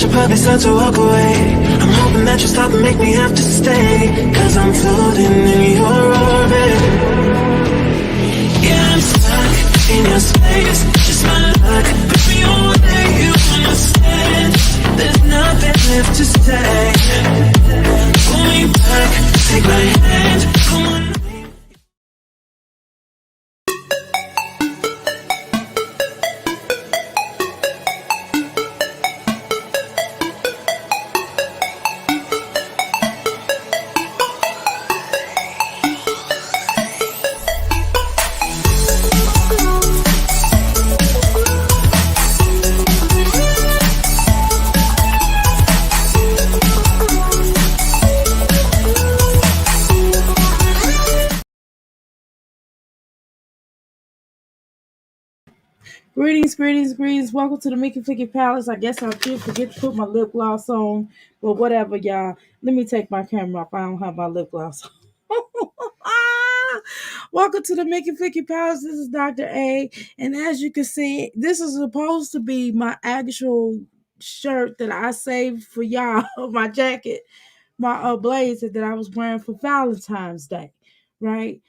should probably start to walk away. I'm hoping that you stop and make me have to stay, 'cause I'm floating in your orbit. Yeah, I'm stuck in your space. Just my luck, push me away. You understand? There's nothing left to say. Pull me back, take my hand, come on. Greetings. Welcome to the Mickey Flicky Palace. I guess I did forget to put my lip gloss on, but whatever, y'all. Let me take my camera off. I don't have my lip gloss on. Welcome to the Mickey Flicky Palace. This is Dr. A. And as you can see, this is supposed to be my actual shirt that I saved for y'all, my jacket, my blazer that I was wearing for Valentine's Day, right?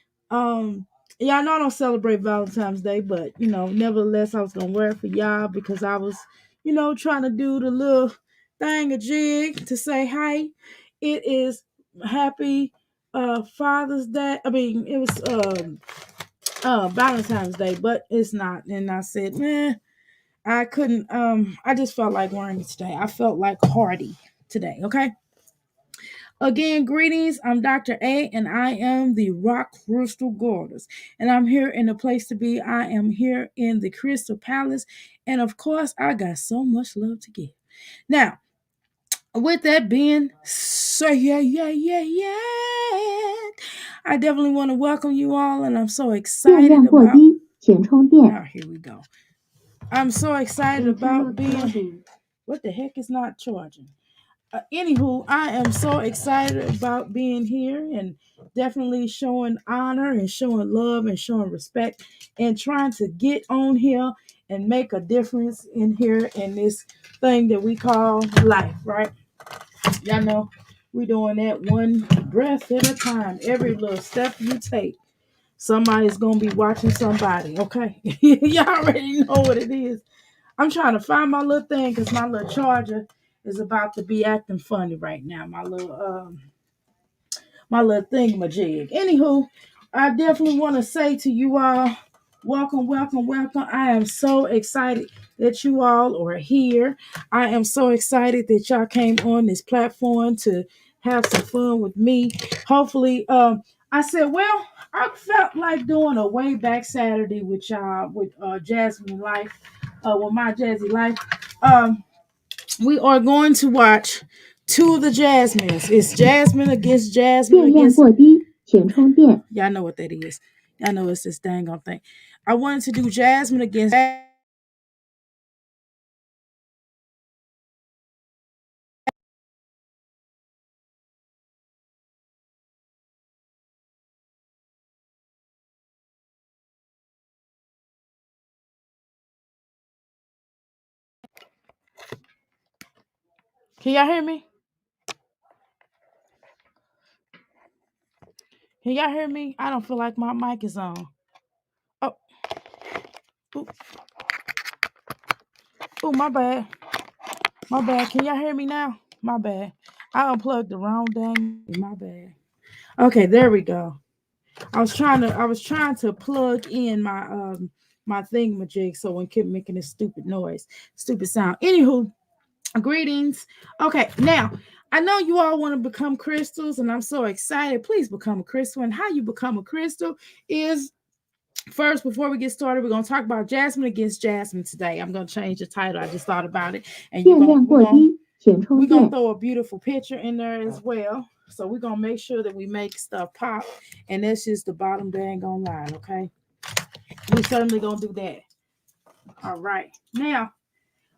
Yeah, I know I don't celebrate Valentine's Day, but nevertheless, I was gonna wear it for y'all because I was, trying to do the little thing a jig to say, hey, it is happy Father's Day. I mean, it was Valentine's Day, but it's not. And I said, man, I couldn't. I just felt like wearing it today. I felt like Hardy today. Okay. Again, greetings. I'm Dr. A, and I am the Rock Crystal Goddess. And I'm here in the place to be. I am here in the Crystal Palace. And of course, I got so much love to give. Now, with that being said, I definitely want to welcome you all, and I'm so excited about. Oh, here we go. I'm so excited about being. What the heck is not charging? Anywho, I am so excited about being here and definitely showing honor and showing love and showing respect and trying to get on here and make a difference in here in this thing that we call life, right? Y'all know we're doing that one breath at a time. Every little step you take, somebody's going to be watching somebody, okay? Y'all already know what it is. I'm trying to find my little thing because my little charger is about to be acting funny right now. My little thingamajig. Anywho, I definitely want to say to you all, welcome. I am so excited that you all are here. I am so excited that y'all came on this platform to have some fun with me. Hopefully, I said, well, I felt like doing a way back Saturday with y'all with Jasmine Life, with my Jazzy Life. We are going to watch two of the Jasmines. It's Jasmine against Jasmine against. Y'all know what that is. Y'all know it's this dang on thing. I wanted to do Jasmine against. Can y'all hear me? Can y'all hear me? I don't feel like my mic is on. Oh, ooh, ooh, my bad. Can y'all hear me now? My bad. I unplugged the wrong dang. My bad. Okay, there we go. I was trying to plug in my thingamajig so it kept making this stupid noise, stupid sound. Anywho, greetings. Okay, now I know you all want to become crystals, and I'm so excited. Please become a crystal. And how you become a crystal is first, before we get started, we're gonna talk about Jasmine against Jasmine today. I'm gonna change the title. I just thought about it, and we're gonna throw a beautiful picture in there as well. So we're gonna make sure that we make stuff pop, and that's just the bottom dang on line, okay? We certainly gonna do that. All right. Now,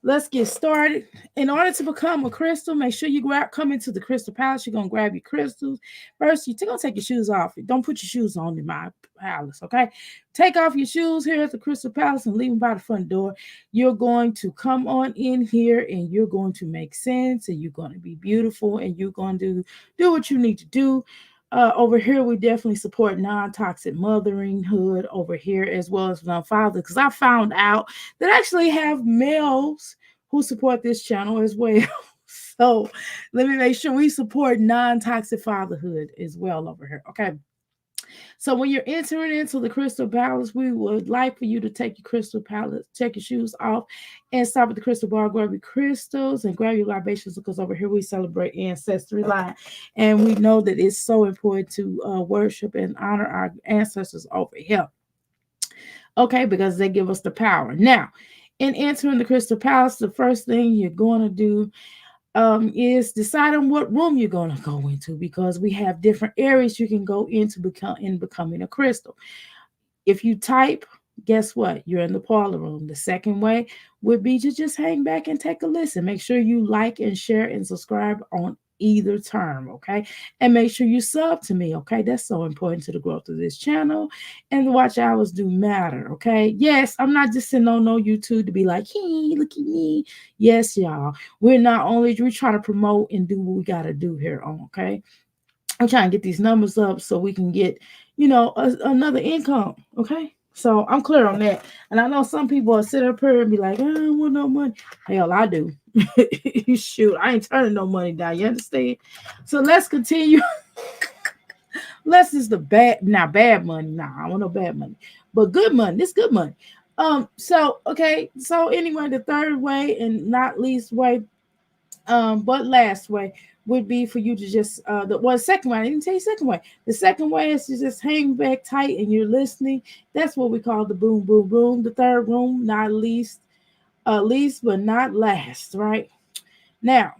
let's get started. In order to become a crystal, make sure you come into the Crystal Palace. You're gonna grab your crystals. First, you're gonna take your shoes off. Don't put your shoes on in my palace, okay? Take off your shoes here at the Crystal Palace and leave them by the front door. You're going to come on in here and you're going to make sense and you're going to be beautiful and you're going to do what you need to do. Over here, we definitely support non-toxic motherhood over here as well as non-father, because I found out that I actually have males who support this channel as well. So let me make sure we support non-toxic fatherhood as well over here. Okay. So when you're entering into the Crystal Palace, we would like for you to take your Crystal Palace, take your shoes off, and stop at the crystal bar, grab your crystals, and grab your libations, because over here we celebrate ancestry line. And we know that it's so important to worship and honor our ancestors over here. Okay, because they give us the power. Now, in entering the Crystal Palace, the first thing you're going to do is decide on what room you're going to go into, because we have different areas you can go into becoming a crystal. If you type, guess what? You're in the parlor room. The second way would be to just hang back and take a listen. Make sure you like and share and subscribe on either term, okay? And make sure you sub to me, okay? That's so important to the growth of this channel. And the watch hours do matter, okay? Yes, I'm not just sitting on no YouTube to be like, hey, look at me. Yes, y'all. We're trying to promote and do what we got to do here on, okay? I'm trying to get these numbers up so we can get, another income. Okay. So I'm clear on that. And I know some people will sit up here and be like, I don't want no money. Hell, I do. Shoot, I ain't turning no money down. You understand? So let's continue. Less is the bad money. Nah, I don't want no bad money. But good money. This good money. So okay. So anyway, the third way and not least way, but last way would be for you to just second way. I didn't tell you second way. The second way is to just hang back tight and you're listening. That's what we call the boom, boom, boom. The third room, not least but not last, right? Now,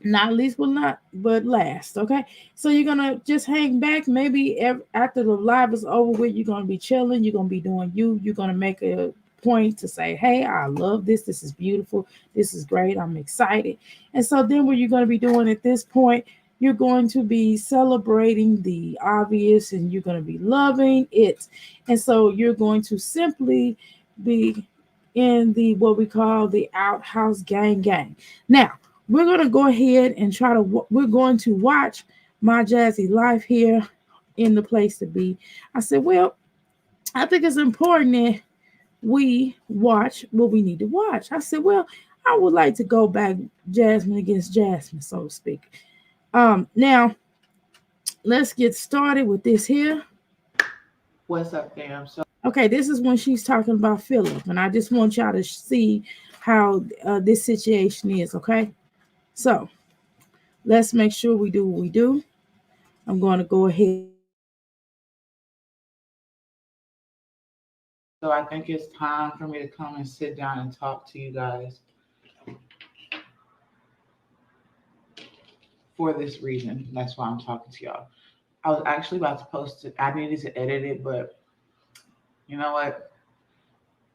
not least but last, okay? So you're gonna just hang back. Maybe after the live is over with, you're gonna be chilling, you're gonna be doing you're gonna make a point to say, hey, I love this is beautiful, this is great, I'm excited. And so then what you're going to be doing at this point, you're going to be celebrating the obvious and you're going to be loving it. And so you're going to simply be in the what we call the outhouse gang. Now we're going to go ahead and we're going to watch my Jazzy life here in the place to be. I said, well, I think it's important that we watch what we need to watch. I said, well, I would like to go back Jasmine against Jasmine, so to speak. Now let's get started with this here. What's up, fam? So okay, this is when she's talking about Philip, and I just want y'all to see how this situation is. Okay, so let's make sure we do what we do. I'm going to go ahead. So I think it's time for me to come and sit down and talk to you guys for this reason. That's why I'm talking to y'all. I was actually about to post it. I needed to edit it, but you know what?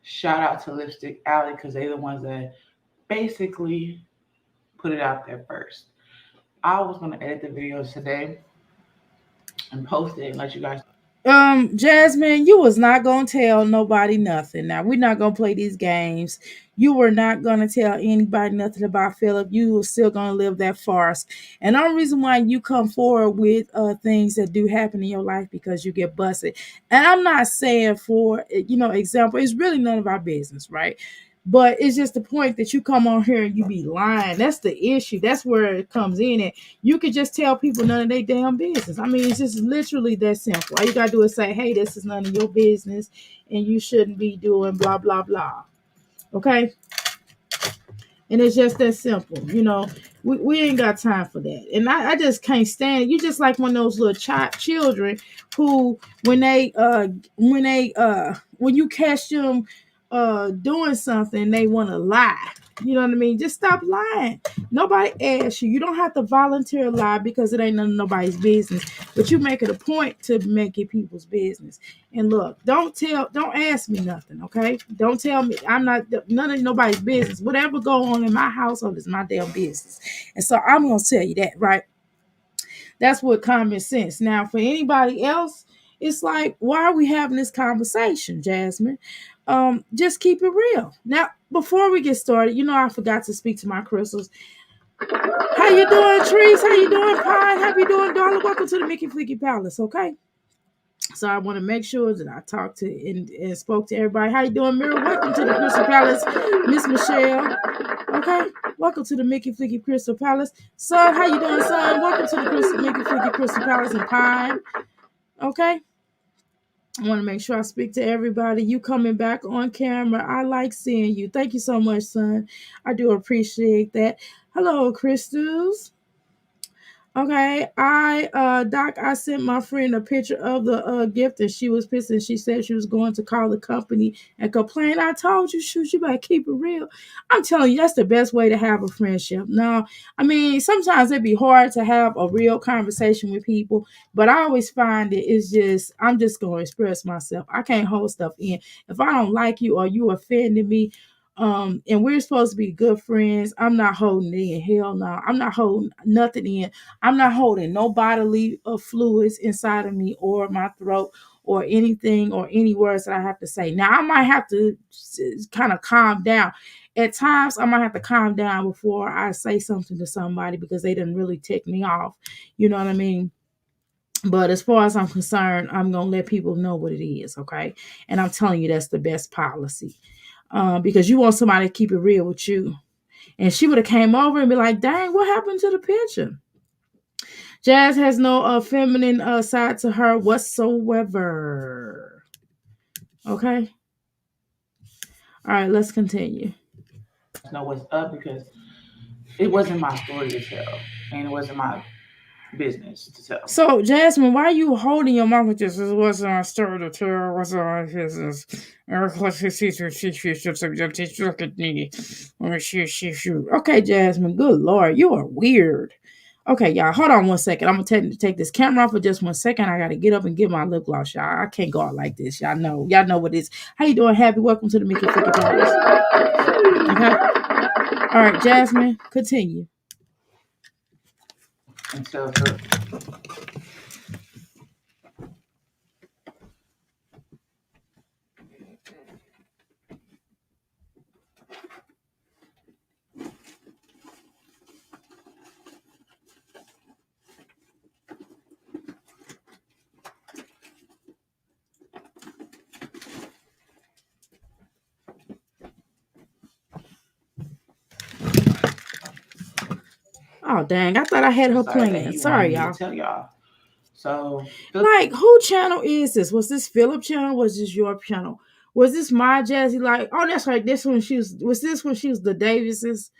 Shout out to Lipstick Alley, because they're the ones that basically put it out there first. I was going to edit the videos today and post it and let you guys. Jasmine, you was not gonna tell nobody nothing. Now we're not gonna play these games. You were not gonna tell anybody nothing about Philip. You were still gonna live that farce. And the only reason why you come forward with things that do happen in your life because you get busted. And I'm not saying for example, it's really none of our business, right? But it's just the point that you come on here and you be lying. That's the issue. That's where it comes in at. You could just tell people none of their damn business. I mean, it's just literally that simple. All you gotta do is say, hey, this is none of your business and you shouldn't be doing blah, blah, blah. Okay? And it's just that simple. We ain't got time for that. And I just can't stand it. You just like one of those little children who when you catch them doing something, they want to lie. You know what I mean? Just stop lying. Nobody asks you. You don't have to volunteer a lie because it ain't none of nobody's business. But you make it a point to make it people's business. And look, don't ask me nothing, okay? Don't tell me. I'm not none of nobody's business. Whatever go on in my household is my damn business. And so I'm gonna tell you that, right? That's what common sense. Now, for anybody else, it's like, why are we having this conversation, Jasmine? Just keep it real. Now, before we get started, I forgot to speak to my crystals. How you doing, Trees? How you doing, Pine? How you doing, darling? Welcome to the Mickey Flicky Palace, okay? So I want to make sure that I talked to and spoke to everybody. How you doing, Mirror? Welcome to the Crystal Palace, Miss Michelle. Okay, welcome to the Mickey Flicky Crystal Palace. Son, how you doing, son? Welcome to the Mickey Flicky Crystal Palace in Pine. Okay. I want to make sure I speak to everybody. You coming back on camera. I like seeing you. Thank you so much, son. I do appreciate that. Hello, Crystals. Okay, Doc, I sent my friend a picture of the gift and she was pissed and she said she was going to call the company and complain. I told you, shoot, you better keep it real. I'm telling you, that's the best way to have a friendship. Now, I mean, sometimes it'd be hard to have a real conversation with people, but I always find I'm just going to express myself. I can't hold stuff in. If I don't like you or you offended me, and we're supposed to be good friends, I'm not holding it in. Hell no, I'm not holding nothing in. I'm not holding no bodily fluids inside of me or my throat or anything or any words that I have to say. Now, I might have to kind of calm down. At times, I might have to calm down before I say something to somebody because they didn't really tick me off. You know what I mean? But as far as I'm concerned, I'm going to let people know what it is, okay? And I'm telling you, that's the best policy. Because you want somebody to keep it real with you. And she would have came over and be like, dang, what happened to the picture? Jazz has no feminine side to her whatsoever. Okay? All right, let's continue. Know what's up because it wasn't my story to tell. And it wasn't my business to tell. So, Jasmine, why are you holding your mouth like this? It wasn't our story to tell. It wasn't our business. Look at me. Okay, Jasmine, good Lord. You are weird. Okay, y'all, hold on 1 second. I'm going to take this camera off for just 1 second. I got to get up and get my lip gloss, y'all. I can't go out like this. Y'all know what it is. How you doing, Happy? Welcome to the Mickey Flicky Palace. Okay? All right, Jasmine, continue. And so Oh, dang. I thought I had her playing. Sorry, y'all. Tell y'all. So, like, who channel is this? Was this Philip channel? Was this your channel? Was this my Jazzy? Like, oh, that's right. This one, was this when she was the Davises?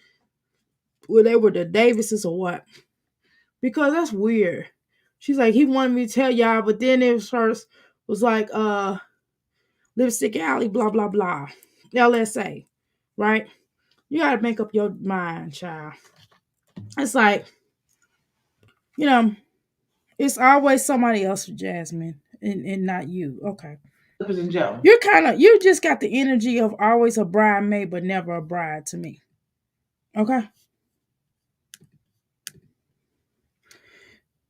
Well, they were the Davises or what? Because that's weird. She's like, he wanted me to tell y'all, but then it was like, Lipstick Alley, blah, blah, blah. LSA, right? You got to make up your mind, child. It's like, it's always somebody else for Jasmine and not you. Okay. You just got the energy of always a bridesmaid, but never a bride to me. Okay.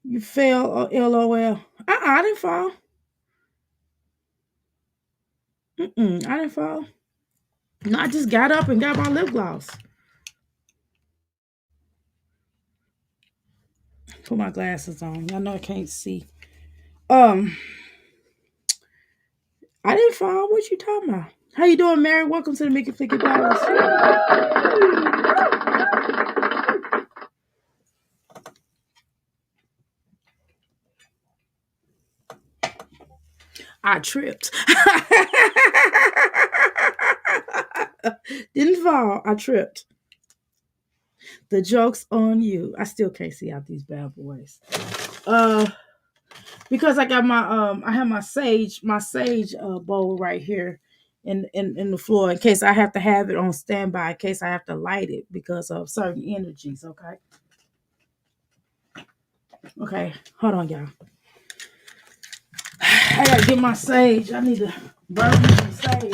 You fell or LOL. I didn't fall. I didn't fall. No, I just got up and got my lip gloss. Put my glasses on. Y'all know I can't see. I didn't fall. What you talking about? How you doing, Mary? Welcome to the Mickey Flicky Palace. I tripped. Didn't fall. I tripped. The joke's on you. I still can't see out these bad boys. Because I got my I have my sage bowl right here, in the floor in case I have to have it on standby, in case I have to light it because of certain energies. Okay. Okay. Hold on, y'all. I gotta get my sage. I need to burn me some sage.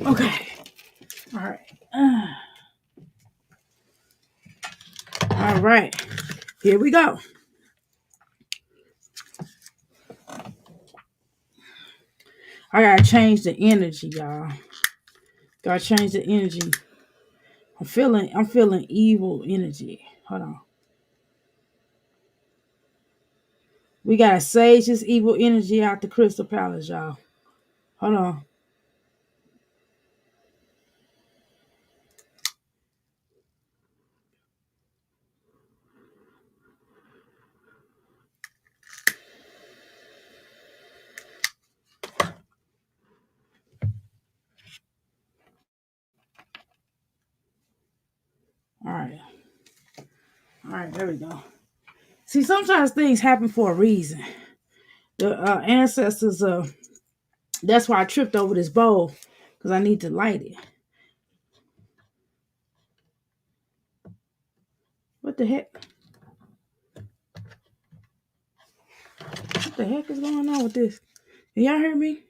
Okay. All right. All right. Here we go. I gotta change the energy, y'all. Gotta change the energy. I'm feeling evil energy. Hold on. We gotta sage this evil energy out the crystal palace, y'all. Hold on. All right. All right, there we go. See, sometimes things happen for a reason. The ancestors, that's why I tripped over this bowl, because I need to light it. What the heck? What the heck is going on with this? Can y'all hear me?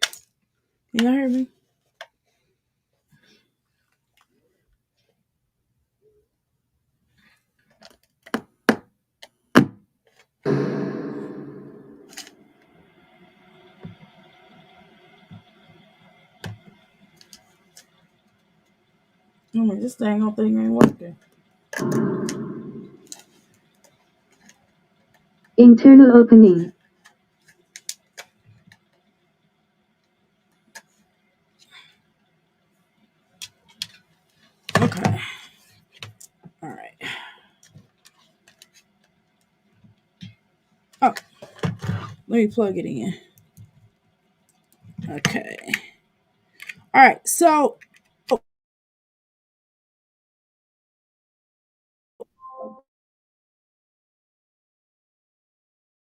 Can y'all hear me? This thing ain't working. Internal opening. Okay. All right. Oh, let me plug it in. Okay. All right. So,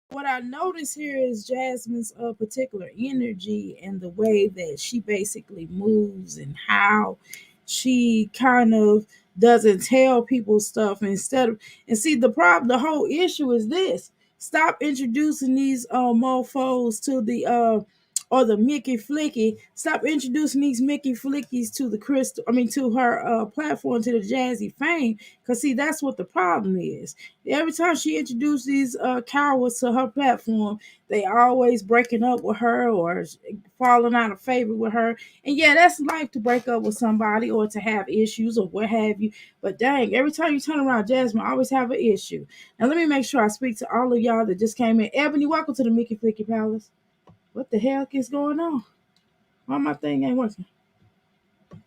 what I notice here is Jasmine's particular energy and the way that she basically moves and how she kind of doesn't tell people stuff instead of, and see, the problem, the whole issue is this: stop introducing these mofos to the or the Mickey Flicky. Stop introducing these Mickey Flickies to the crystal, I mean to her platform, to the Jazzy fame. Cause see, that's what the problem is. Every time she introduced these cowards to her platform, they always breaking up with her or falling out of favor with her. And yeah, that's life, to break up with somebody or to have issues or what have you. But dang, every time you turn around Jasmine, I always have an issue. Now let me make sure I speak to all of y'all that just came in. Ebony, welcome to the Mickey Flicky Palace. What the heck is going on? Why my thing ain't working?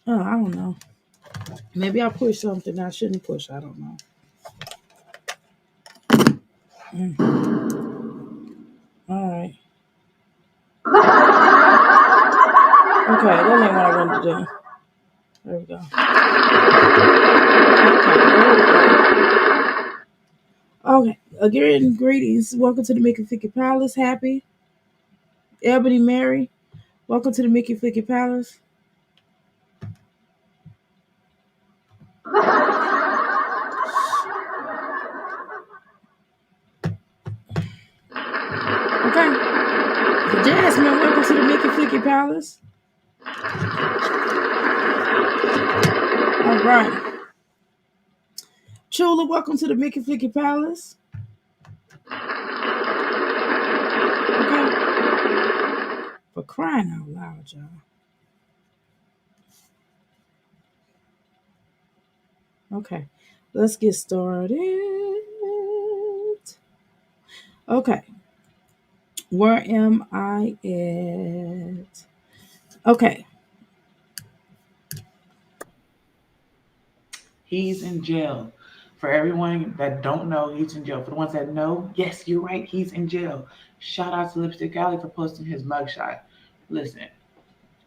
Oh, I don't know. Maybe I pushed something I shouldn't push. I don't know. All right. Okay, that ain't what I wanted to do. There we go. Okay, again, greetings. Welcome to the Mickey Flicky Palace. Happy. Ebony Mary, welcome to the Mickey Flicky Palace. Okay. Jasmine, welcome to the Mickey Flicky Palace. All right. Chula, welcome to the Mickey Flicky Palace. Okay. For crying out loud, y'all. Okay. Let's get started. Okay. Where am I at? Okay. He's in jail. For everyone that don't know, he's in jail. For the ones that know, yes, you're right, he's in jail. Shout out to Lipstick Alley for posting his mugshot. Listen,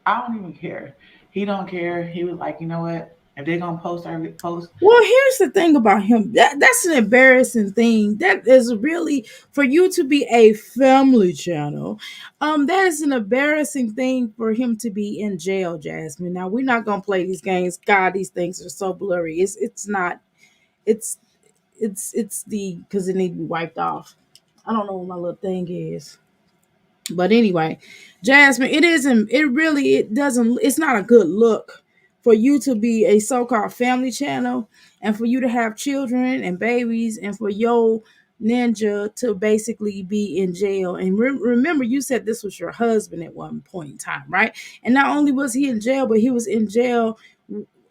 I don't even care. He don't care. He was like, you know what? If they're gonna post every post, Well, here's the thing about him. That's an embarrassing thing. That is really for you to be a family channel. That is an embarrassing thing for him to be in jail, Jasmine. Now we're not gonna play these games. God, these things are so blurry. It's not. It's it's the because it needs to be wiped off. I don't know what my little thing is. But anyway, Jasmine, it isn't. It really. It doesn't. It's not a good look for you to be a so-called family channel, and for you to have children and babies, and for your ninja to basically be in jail. And remember, you said this was your husband at one point in time, right? And not only was he in jail, but he was in jail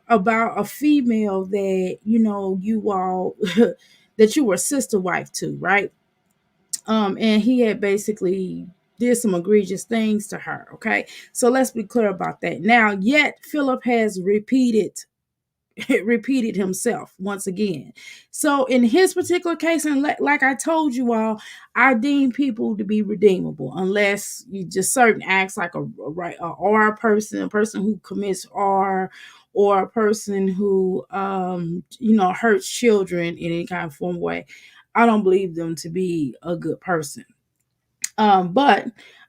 about a female that you all that you were sister wife to, right? And he had basically did some egregious things to her. Okay, so let's be clear about that. Now, yet Philip has repeated himself once again. So in his particular case, and like I told you all, I deem people to be redeemable unless you just certain acts like a R person, a person who commits R, or a person who hurts children in any kind of form of way. I don't believe them to be a good person. But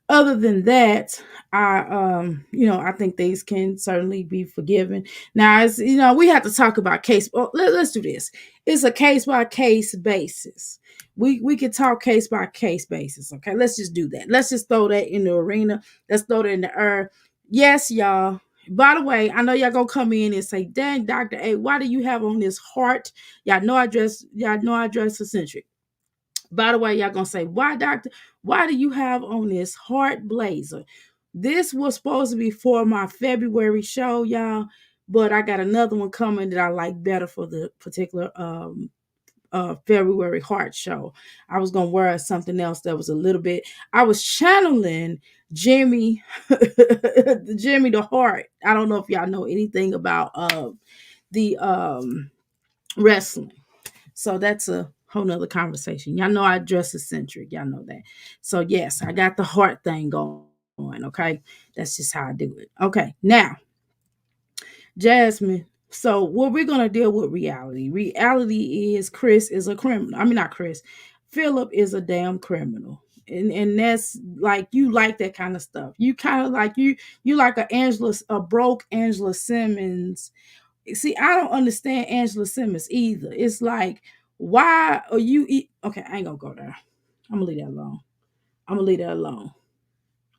other than that, I think these can certainly be forgiven. Now, as we have to talk about case. Well, let's do this. It's a case by case basis. We can talk case by case basis. Okay, let's just do that. Let's just throw that in the arena. Let's throw that in the air. Yes, y'all. By the way, I know y'all gonna come in and say, "Dang, Dr. A, why do you have on this heart?" Y'all know I dress eccentric. By the way, y'all gonna say, why, doctor? Why do you have on this heart blazer? This was supposed to be for my February show, y'all, but I got another one coming that I like better for the particular February heart show. I was gonna wear something else that was a little bit. I was channeling Jimmy, Jimmy the Heart. I don't know if y'all know anything about the wrestling. So that's a whole nother conversation. Y'all know I dress eccentric. Y'all know that. So yes, I got the heart thing going. Okay. That's just how I do it. Okay. Now, Jasmine. So what we're gonna deal with reality. Reality is Chris is a criminal. I mean not Chris. Philip is a damn criminal. And that's like you like that kind of stuff. You kind of like you like a broke Angela Simmons. See, I don't understand Angela Simmons either. It's like, why are you okay, I ain't gonna go there. I'm gonna leave that alone. I'm gonna leave that alone.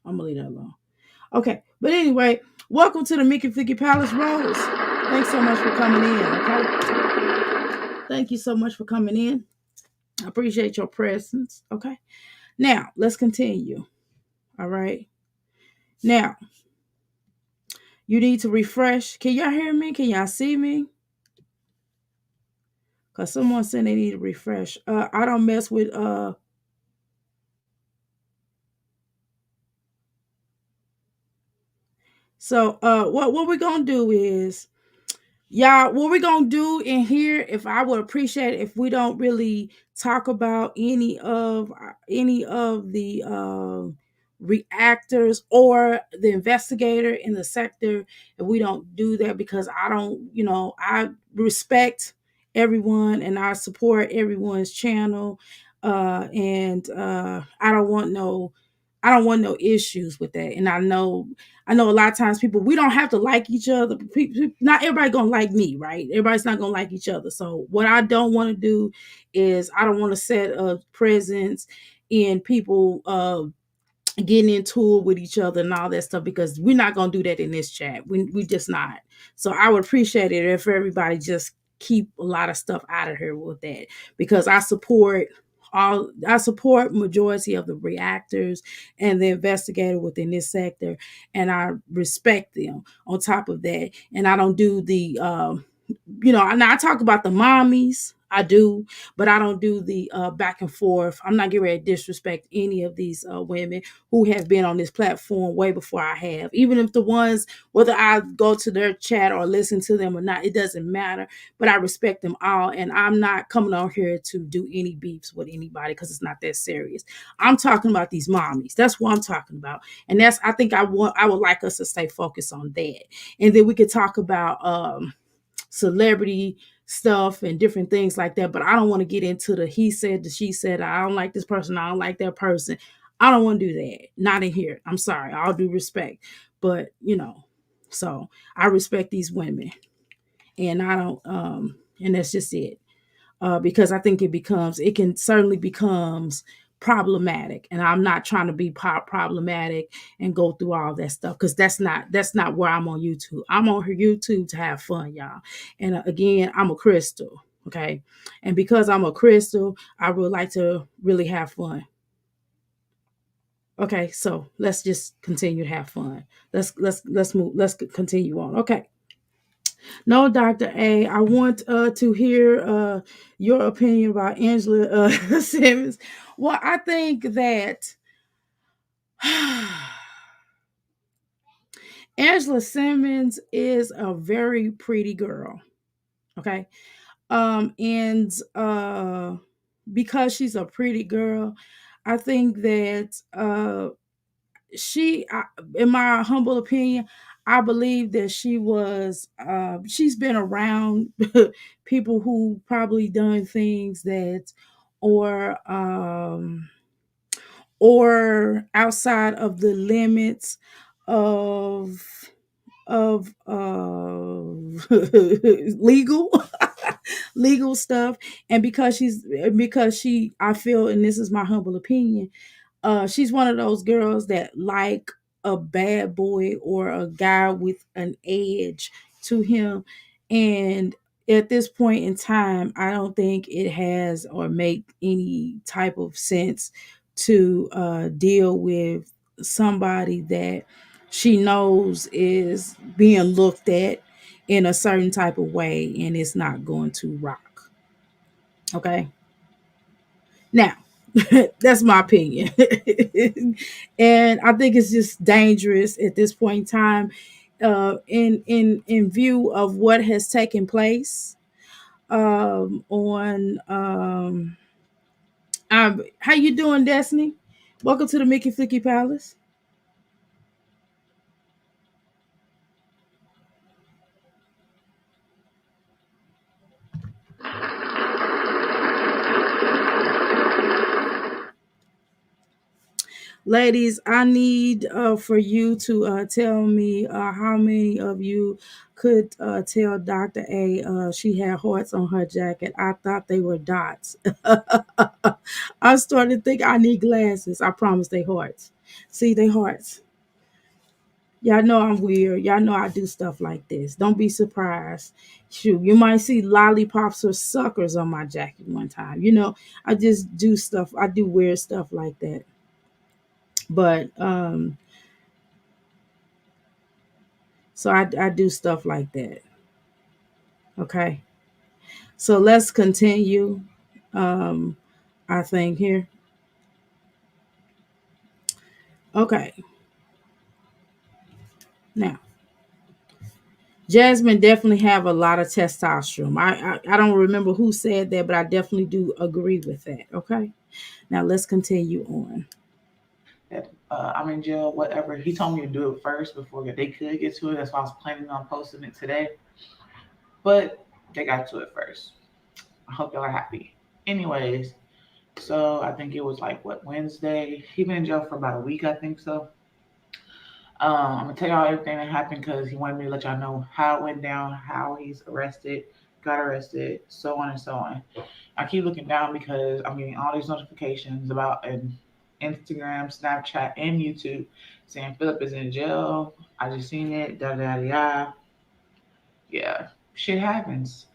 I'm gonna leave that alone. Okay, but anyway, welcome to the Mickey Flicky Palace Rose. Thanks so much for coming in. Okay, thank you so much for coming in. I appreciate your presence. Okay, now let's continue. All right, now you need to refresh. Can y'all hear me? Can y'all see me? Cause someone said they need to refresh. I don't mess with So what we're gonna do is, y'all, what we're gonna do in here, if I would appreciate it if we don't really talk about any of the reactors or the investigator in the sector, if we don't do that, because I don't, I respect everyone and I support everyone's channel. And I don't want no issues with that. And I know a lot of times people, we don't have to like each other. Not everybody gonna like me, right? Everybody's not gonna like each other. So what I don't want to do is I don't want to set a presence in people getting into it with each other and all that stuff, because we're not gonna do that in this chat. We just not. So I would appreciate it if everybody just keep a lot of stuff out of here with that, because I support majority of the reactors and the investigator within this sector, and I respect them on top of that. And I don't do the and I talk about the mommies, I do, but I don't do the back and forth. I'm not getting ready to disrespect any of these women who have been on this platform way before I have. Even if the ones, whether I go to their chat or listen to them or not, it doesn't matter. But I respect them all, and I'm not coming on here to do any beefs with anybody because it's not that serious. I'm talking about these mommies. That's what I'm talking about, and I would like us to stay focused on that, and then we could talk about celebrity stuff and different things like that. But I don't want to get into the he said, the she said, I don't like this person, I don't like that person. I don't want to do that. Not in here. I'm sorry. All due respect. But, so I respect these women. And I don't, and that's just it. Because I think it can certainly becomes problematic, and I'm not trying to be problematic and go through all that stuff, because that's not where I'm on YouTube. I'm on her YouTube to have fun, y'all. And again, I'm a crystal, okay, and because I'm a crystal, I would like to really have fun. Okay, so let's just continue to have fun. Let's move. Let's continue on. Okay. No, Dr. A, I want to hear your opinion about Angela Simmons. Well, I think that Angela Simmons is a very pretty girl. Okay. And because she's a pretty girl, I think that in my humble opinion, I believe that she's been around people who probably done things that, or outside of the limits of legal legal stuff. And because she, I feel, and this is my humble opinion, she's one of those girls that like a bad boy or a guy with an edge to him. And at this point in time, I don't think it has or make any type of sense to deal with somebody that she knows is being looked at in a certain type of way, and it's not going to rock. Okay. Now, that's my opinion. And I think it's just dangerous at this point in time, in view of what has taken place on how you doing, Destiny? Welcome to the Mickey Flicky Palace. Ladies, I need for you to tell me how many of you could tell Dr. A she had hearts on her jacket. I thought they were dots. I started to think I need glasses. I promise they hearts. See, they hearts. Y'all know I'm weird. Y'all know I do stuff like this. Don't be surprised. Shoot, you might see lollipops or suckers on my jacket one time. I just do stuff. I do weird stuff like that. But so I do stuff like that. Okay. So let's continue. I think here. Okay. Now, Jasmine definitely have a lot of testosterone. I don't remember who said that, but I definitely do agree with that. Okay. Now let's continue on. That I'm in jail, whatever. He told me to do it first before they could get to it. That's why I was planning on posting it today. But they got to it first. I hope y'all are happy. Anyways, so I think it was like Wednesday. He been in jail for about a week, I think so. I'm gonna tell y'all everything that happened because he wanted me to let y'all know how it went down, how he's got arrested, so on and so on. I keep looking down because I'm getting all these notifications about Instagram, Snapchat, and YouTube saying Philip is in jail. I just seen it. Da da da. Yeah, shit happens.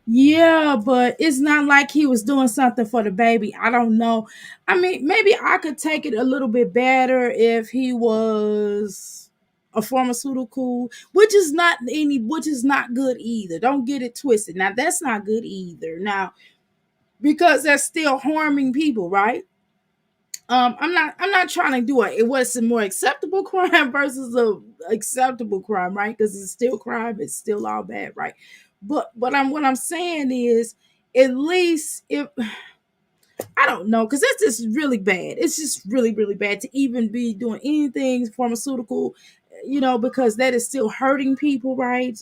Yeah, but it's not like he was doing something for the baby. I don't know. I mean, maybe I could take it a little bit better if he was a pharmaceutical, which is not good either. Don't get it twisted. Now that's not good either. Now, because that's still harming people, right? I'm not trying to do what's a more acceptable crime versus a acceptable crime, right? Because it's still crime, it's still all bad, right? But what I'm saying is, at least if I don't know, because that's just really bad. It's just really, really bad to even be doing anything pharmaceutical, because that is still hurting people, right?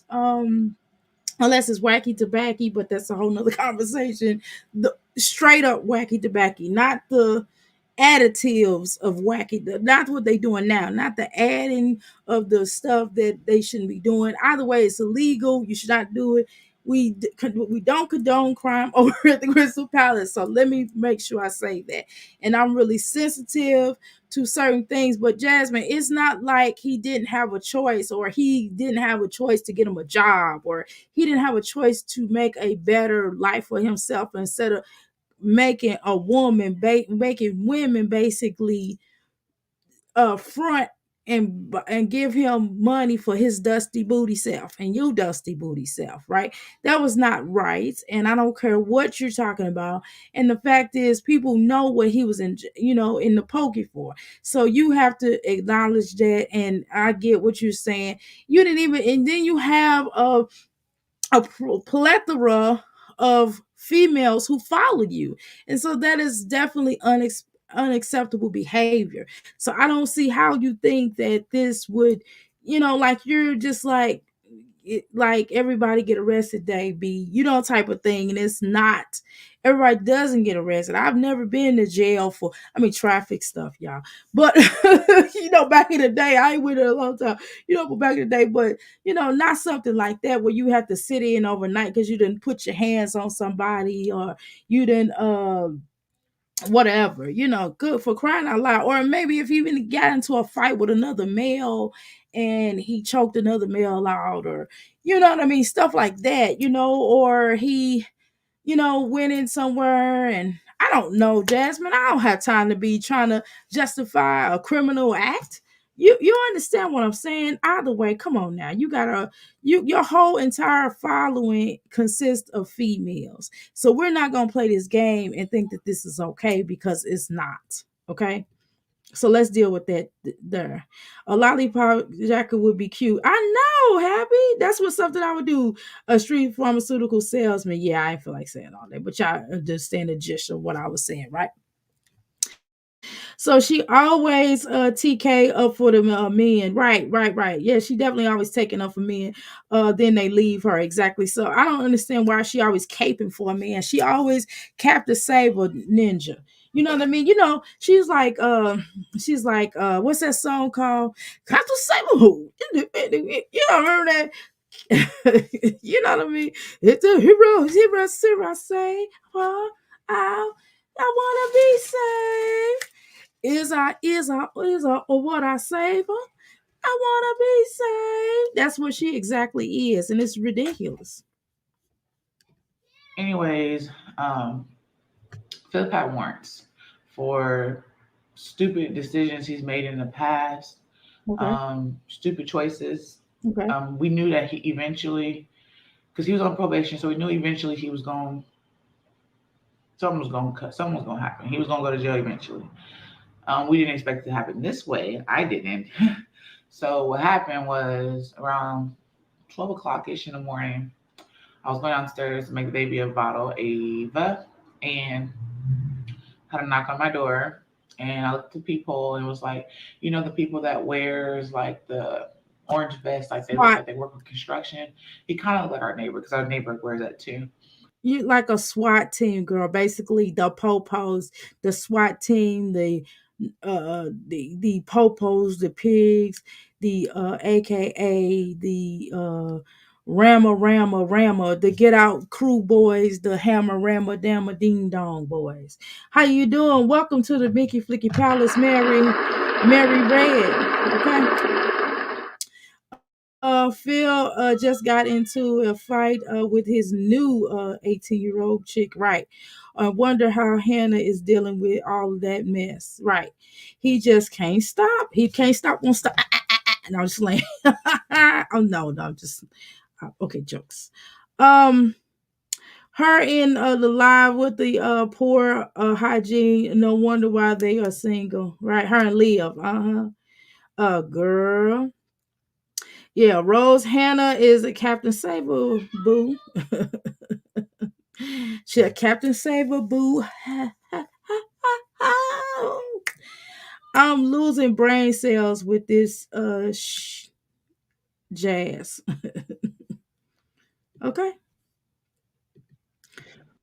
unless it's wacky tobacco, but that's a whole nother conversation. The straight up wacky tobacco, not the additives of wacky, not what they doing now, not the adding of the stuff that they shouldn't be doing. Either way, it's illegal. You should not do it. We don't condone crime over at the Crystal Palace. So let me make sure I say that. And I'm really sensitive to certain things. But Jasmine, it's not like he didn't have a choice, or he didn't have a choice to get him a job, or he didn't have a choice to make a better life for himself instead of making a woman, making women basically front and give him money for his dusty booty self and you dusty booty self, right? That was not right, and I don't care what you're talking about. And the fact is, people know what he was in, in the pokey for. So you have to acknowledge that, and I get what you're saying. You didn't even, and then you have a plethora of females who follow you. And so that is definitely unacceptable behavior. So I don't see how you think that this would, like you're just like everybody get arrested day be, type of thing. And it's not, everybody doesn't get arrested. I've never been to jail for, traffic stuff, y'all. But back in the day, I ain't with it a long time, but back in the day, but not something like that where you have to sit in overnight because you didn't put your hands on somebody, or you didn't whatever, good for crying out loud. Or maybe if he even got into a fight with another male and he choked another male out, or stuff like that, or he went in somewhere, and I don't know, Jasmine. I don't have time to be trying to justify a criminal act. You understand what I'm saying? Either way, come on now. Your whole entire following consists of females. So we're not gonna play this game and think that this is okay, because it's not. Okay. So let's deal with that there. A lollipop jacket would be cute. I know, Happy. That's what something I would do. A street pharmaceutical salesman. Yeah, I feel like saying all that, but y'all understand the gist of what I was saying, right? So she always TK up for the men. Right. Yeah, she definitely always taking up for men. Then they leave her. Exactly. So I don't understand why she always caping for a man. She always Captain Saber ninja. You know what I mean? She's like, what's that song called? Captain Saber who? You know, remember that? You know what I mean? It's a hero, I say. I wanna be saved. Is I or what I say for? I wanna be saved. That's what she exactly is, and it's ridiculous. Anyways, Philip had warrants for stupid decisions he's made in the past, Okay. stupid choices. Okay. We knew that he eventually, because he was on probation, so we knew eventually he was going, something was going to happen. He was going to go to jail eventually. We didn't expect it to happen this way. I didn't. So what happened was around 12 o'clock ish in the morning, I was going downstairs to make the baby a bottle of Ava, and had a knock on my door. And I looked at the people and was like, the people that wears like the orange vest, like they look like they work with construction. He kind of looked like our neighbor, because our neighbor wears that too. You like a SWAT team, girl. Basically, the popos, the SWAT team, the popos, the pigs, the AKA the Rama, the Get Out Crew boys, the Hammer Rama Damma Ding Dong boys. How you doing? Welcome to the Mickey Flicky Palace, Mary Red. Okay. Phil just got into a fight with his new 18-year-old chick, right? I wonder how Hannah is dealing with all of that mess, right? He just can't stop. He can't stop, won't stop. And I'm just like, oh no, I'm just okay, jokes. Her in the live with the poor hygiene. No wonder why they are single, right? Her and Liv, girl. Yeah, Rose Hannah is a Captain Saber boo. She a Captain Saber boo. I'm losing brain cells with this jazz. Okay.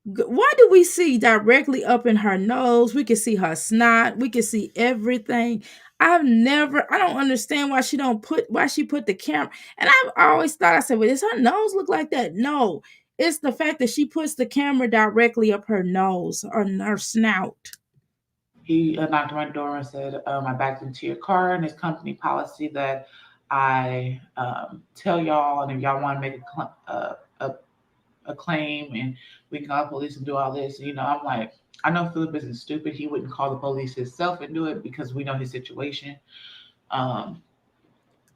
Why do we see directly up in her nose? We can see her snot. We can see everything. I don't understand why she put the camera. And I've always thought, I said, well, does her nose look like that? No, it's the fact that she puts the camera directly up her nose or her snout. He knocked on my door and said, I backed into your car, and it's company policy that I tell y'all, and if y'all want to make a claim, and we can call the police and do all this. You know, I'm like, I know Philip isn't stupid. He wouldn't call the police himself and do it because we know his situation. Um,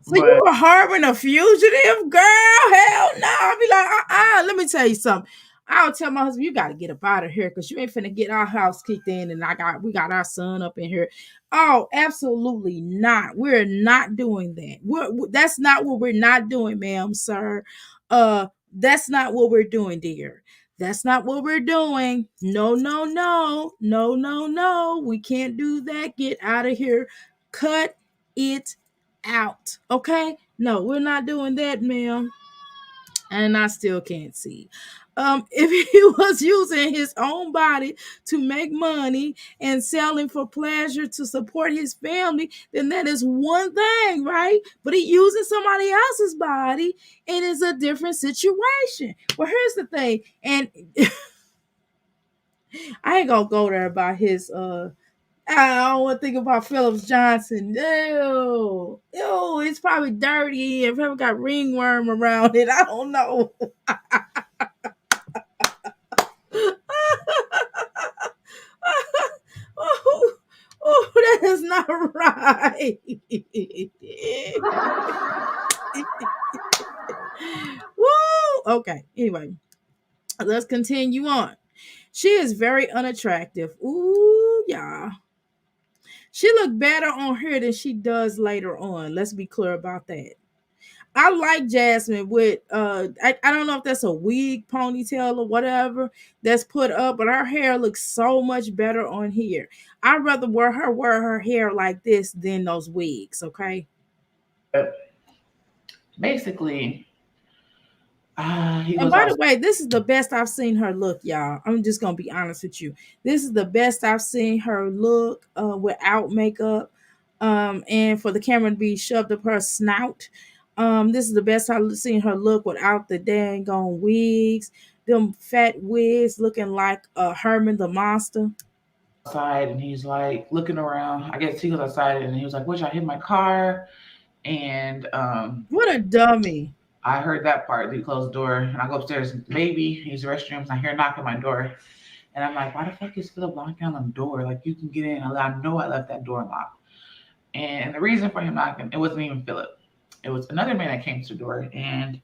So you were harboring a fugitive, girl? Hell no! I'll be like, let me tell you something. I'll tell my husband, you got to get up out of here because you ain't finna get our house kicked in, and we got our son up in here. Oh, absolutely not. We're not doing that. That's not what we're not doing, ma'am, sir. That's not what we're doing, dear. That's not what we're doing. No, no, no, no, no, no. We can't do that. Get out of here. Cut it out. Okay? No, we're not doing that, ma'am. And I still can't see. If he was using his own body to make money and selling for pleasure to support his family, then that is one thing, right? But he using somebody else's body, and it's a different situation. Well, here's the thing, and I ain't gonna go there about his I don't want to think about Phillips Johnson. Ew. Ew, it's probably dirty and probably got ringworm around it. I don't know. oh, oh, that is not right. Woo! Okay, anyway, let's continue on. She is very unattractive. Ooh, yeah. She looked better on her than she does later on. Let's be clear about that. I like Jasmine with I don't know if that's a wig, ponytail, or whatever that's put up, but her hair looks so much better on here. I'd rather wear her hair like this than those wigs, okay? Basically, he And was by the also way, this is the best I've seen her look, y'all. I'm just gonna be honest with you. This is the best I've seen her look without makeup. And for the camera to be shoved up her snout. This is the best I've seen her look without the dang on wigs, them fat wigs looking like Herman the Monster. outside, and he's like looking around. I guess he was outside, and he was like, "Which I hit my car," and What a dummy. I heard that part. He closed the door, and I go upstairs. Maybe he's the restrooms. I hear a knock at my door, and I'm like, "Why the fuck is Philip locking on the door? Like you can get in." I know I left that door unlocked. And the reason for him knocking, it wasn't even Philip. It was another man that came to the door, and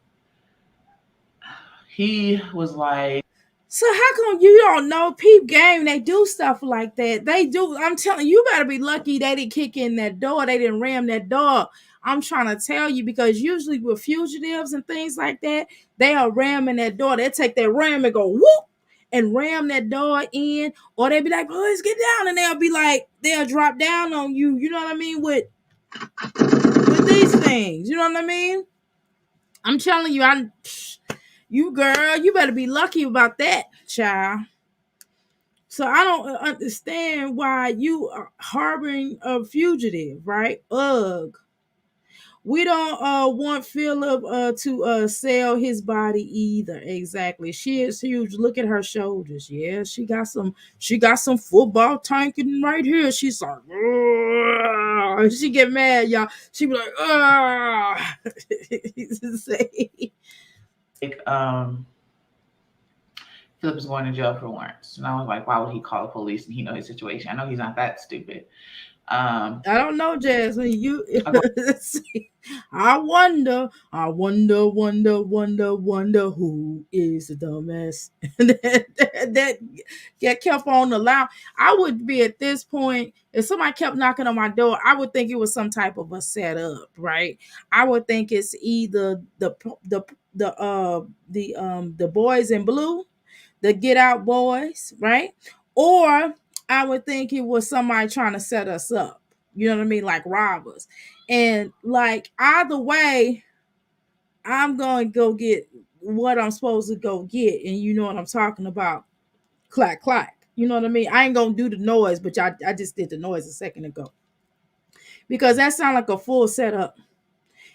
he was like, So how come you don't know peep game? They do stuff like that. They do. I'm telling you, you better be lucky they didn't kick in that door. They didn't ram that door. I'm trying to tell you because usually with fugitives and things like that, they are ramming that door. They take that ram and go whoop and ram that door in, or they be like, "Boys, get down," and they'll drop down on you. You know what I mean with these things. You know what I mean? I'm telling you, you girl, you better be lucky about that, child. So I don't understand why you are harboring a fugitive, right? Ugh. We don't want Philip to sell his body either. Exactly. She is huge. Look at her shoulders. Yeah, she got some football tanking right here. She's like, ugh. She get mad, y'all. She be like, ugh. Philip is going to jail for warrants. And I was like, why would he call the police and he know his situation? I know he's not that stupid. I don't know, Jasmine. I wonder who is the dumbass that kept on allowing. I would be at this point if somebody kept knocking on my door. I would think it was some type of a setup, right? I would think it's either the boys in blue, the Get Out boys, right? Or I would think it was somebody trying to set us up. You know what I mean? Like robbers. And like either way, I'm going to go get what I'm supposed to go get, and you know what I'm talking about. Clack clack. You know what I mean? I ain't gonna do the noise, but I just did the noise a second ago because that sounded like a full setup.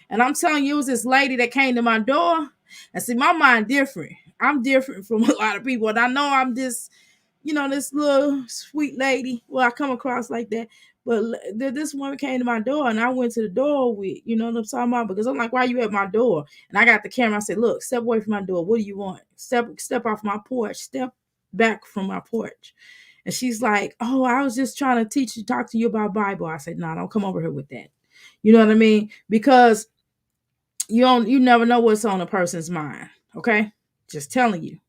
And I'm telling you, it was this lady that came to my door. And see, my mind different. I'm different from a lot of people, and I know I'm this, this little sweet lady. Well, I come across like that. But this woman came to my door, and I went to the door with, you know what I'm talking about? Because I'm like, why are you at my door? And I got the camera. I said, look, step away from my door. What do you want? Step off my porch. Step back from my porch. And she's like, oh, I was just trying to talk to you about Bible. I said, no, don't come over here with that. You know what I mean? Because you never know what's on a person's mind. Okay? Just telling you.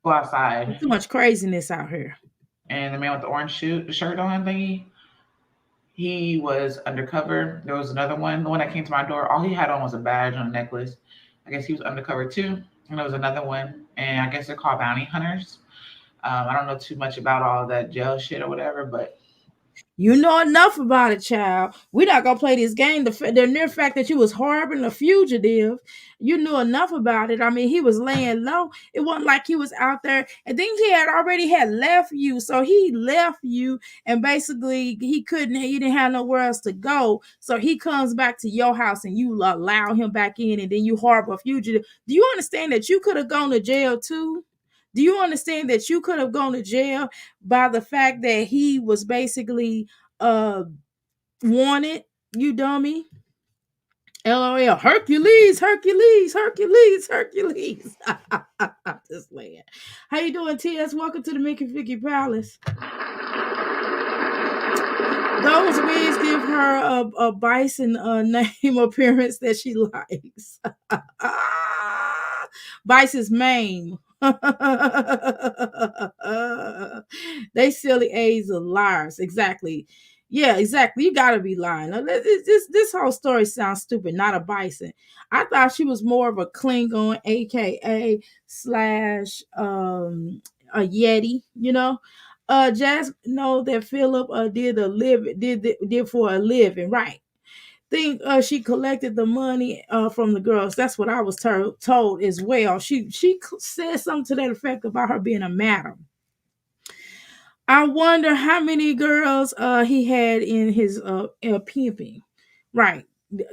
Go outside. There's too much craziness out here. And the man with the orange shirt on thingy, he was undercover. There was another one, the one that came to my door. All he had on was a badge and a necklace. I guess he was undercover too. And there was another one, and I guess they're called bounty hunters. I don't know too much about all that jail shit or whatever, but you know enough about it, child. We're not gonna play this game. The mere fact that you was harboring a fugitive, you knew enough about it. I mean, he was laying low. It wasn't like he was out there. And then he had left you, so he left you, and basically he didn't have nowhere else to go. So he comes back to your house, and you allow him back in, and then you harbor a fugitive. Do you understand that you could have gone to jail too? Do you understand that you could have gone to jail by the fact that he was basically wanted, you dummy? LOL. Hercules. This man. How you doing, TS? Welcome to the Mickey Vicky Palace. Those wigs give her a bison name appearance that she likes. Bison's mane. They silly A's are liars. Exactly. Yeah, exactly. You gotta be lying. This whole story sounds stupid. Not a bison. I thought she was more of a Klingon, aka slash a Yeti. You know. Jazz know that Philip did for a living, right? Think she collected the money from the girls. That's what I was told as well. She said something to that effect about her being a madam. I wonder how many girls he had in his pimping. Right.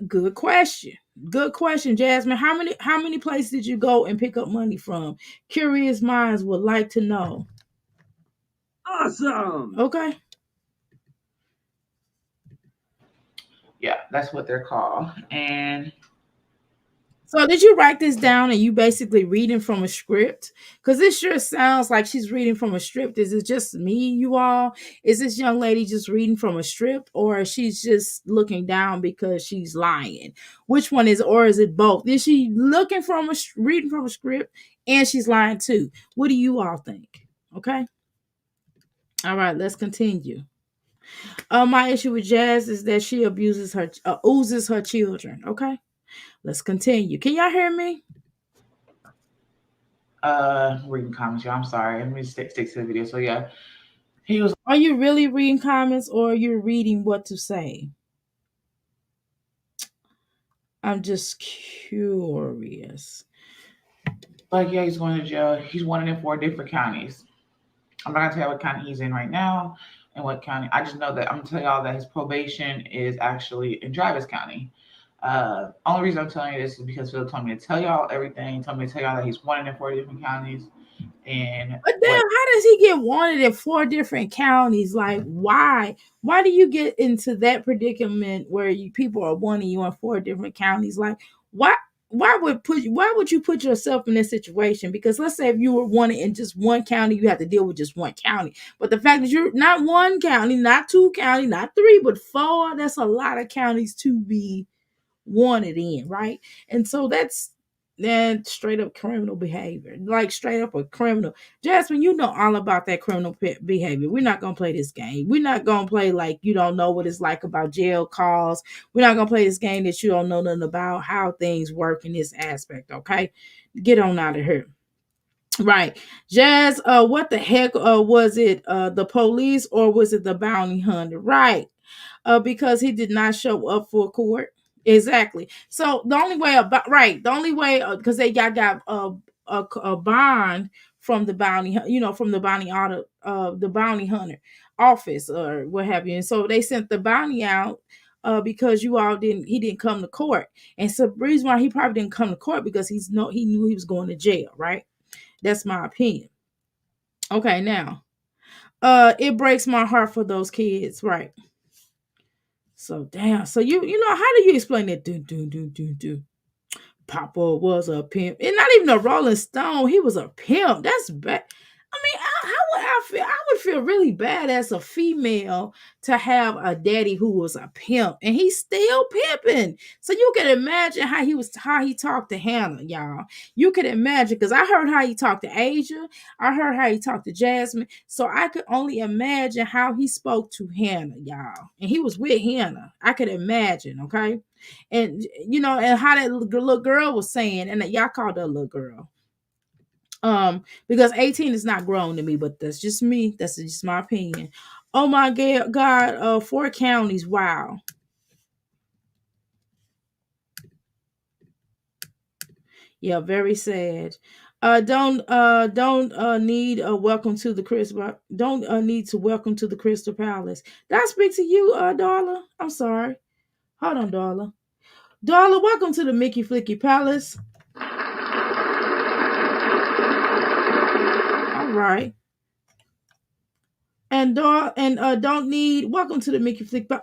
Good question. Good question, Jasmine. How many places did you go and pick up money from? Curious minds would like to know. Awesome. Okay. yeah, that's what they're called. And so did you write this down and you basically reading from a script? Because this sure sounds like she's reading from a script. Is it just me, you all? Is this young lady just reading from a script, or she's just looking down because she's lying? Which one is, or is it both? Is she reading from a script and she's lying too? What do you all think? Okay. All right, let's continue. My issue with Jazz is that she oozes her children. Okay. Let's continue. Can y'all hear me? Reading comments. I'm sorry. Let me stick to the video. So yeah, he was. Are you really reading comments, or you're reading what to say? I'm just curious. Like, yeah, he's going to jail. He's wanted in 4 different counties. I'm not gonna tell you what county he's in right now and what county. I just know that I'm gonna tell y'all that his probation is actually in Travis County. Only reason I'm telling you this is because Phil told me to tell y'all everything. He told me to tell y'all that he's wanted in 4 different counties. But damn, how does he get wanted in 4 different counties? Like, why? Why do you get into that predicament where people are wanting you in 4 different counties? Like, why? Why would you put yourself in this situation? Because let's say if you were wanted in just one county, you have to deal with just one county. But the fact that you're not one county, not 2 counties, not 3, but 4, that's a lot of counties to be wanted in, right? And so that's straight up criminal behavior, like straight up a criminal. Jasmine, you know all about that criminal behavior. We're not gonna play this game. We're not gonna play like you don't know what it's like about jail calls. We're not gonna play this game that you don't know nothing about how things work in this aspect. Okay, get on out of here. Right, Jazz. What the heck? Was it the police or was it the bounty hunter? Right. Because he did not show up for court. Exactly. So the only way about right, the only way because they got a bond from the bounty, from the bounty auto, the bounty hunter office or what have you, and so they sent the bounty out because he didn't come to court, and so the reason why he probably didn't come to court because he knew he was going to jail, right? That's my opinion. Okay, now, it breaks my heart for those kids, right? So damn. So how do you explain that? Do. Papa was a pimp, and not even a Rolling Stone. He was a pimp. That's bad. I mean, how would I feel? I would feel really bad as a female to have a daddy who was a pimp, and he's still pimping. So you can imagine how he talked to Hannah, y'all. You could imagine because I heard how he talked to Asia. I heard how he talked to Jasmine. So I could only imagine how he spoke to Hannah, y'all. And he was with Hannah. I could imagine. Okay. And and how that little girl was saying, and that y'all called her a little girl. Because 18 is not grown to me, but that's just me. That's just my opinion. Oh my God, 4 counties. Wow. Yeah, very sad. Don't need a welcome to the Crystal. Don't need to welcome to the Crystal Palace. Did I speak to you, Darla? I'm sorry. Hold on, Darla. Darla, welcome to the Mickey Flicky Palace. All right. And don't need welcome to the Mickey Flick Girl,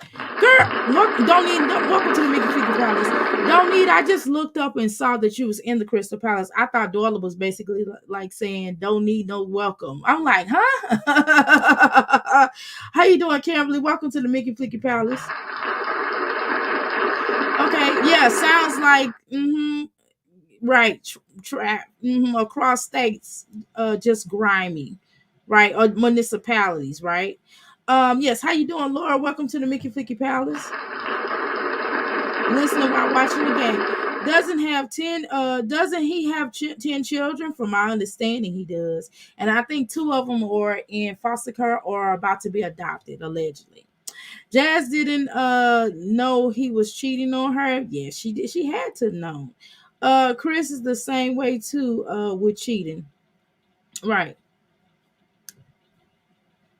welcome to the Mickey Flick Palace. Don't need. I just looked up and saw that you was in the Crystal Palace. I thought Dorla was basically like saying don't need no welcome. I'm like, huh? How you doing, Kimberly? Welcome to the Mickey Flicky Palace. Okay, yeah, sounds like right, across states, just grimy, right, or municipalities, right. Yes, how you doing, Laura? Welcome to the Mickey Flicky Palace. Listening while watching the game. Doesn't he have 10 children? From my understanding, he does, and I think 2 of them are in foster care or are about to be adopted, allegedly. Jazz didn't know he was cheating on her. Yeah, she did. She had to know. Chris is the same way too, with cheating. Right.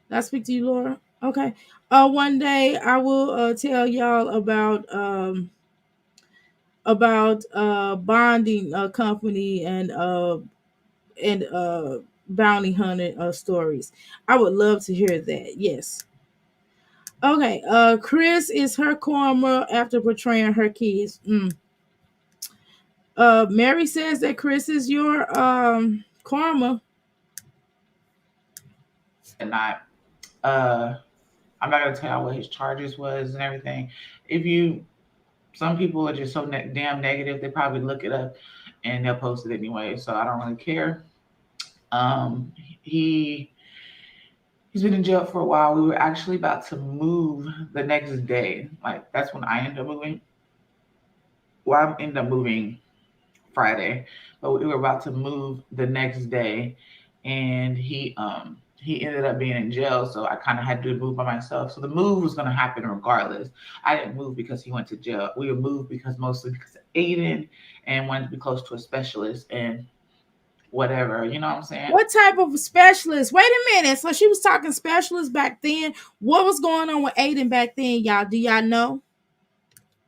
Did I speak to you, Laura? Okay. One day I will tell y'all about bonding company and bounty hunter stories. I would love to hear that. Yes. Okay. Chris is her karma after portraying her kids. Mary says that Chris is your karma. And not. I'm not gonna tell you what his charges was and everything. Some people are just so damn negative. They probably look it up and they'll post it anyway. So I don't really care. Um, he he's been in jail for a while. We were actually about to move the next day. Like that's when I ended up moving. Well, I ended up moving Friday, but we were about to move the next day, and he ended up being in jail, so I kind of had to move by myself. So the move was going to happen regardless. I didn't move because he went to jail. We would move mostly because of Aiden and wanted to be close to a specialist and whatever. You know what I'm saying? What type of specialist? Wait a minute. So she was talking specialist back then. What was going on with Aiden back then, y'all? Do y'all know?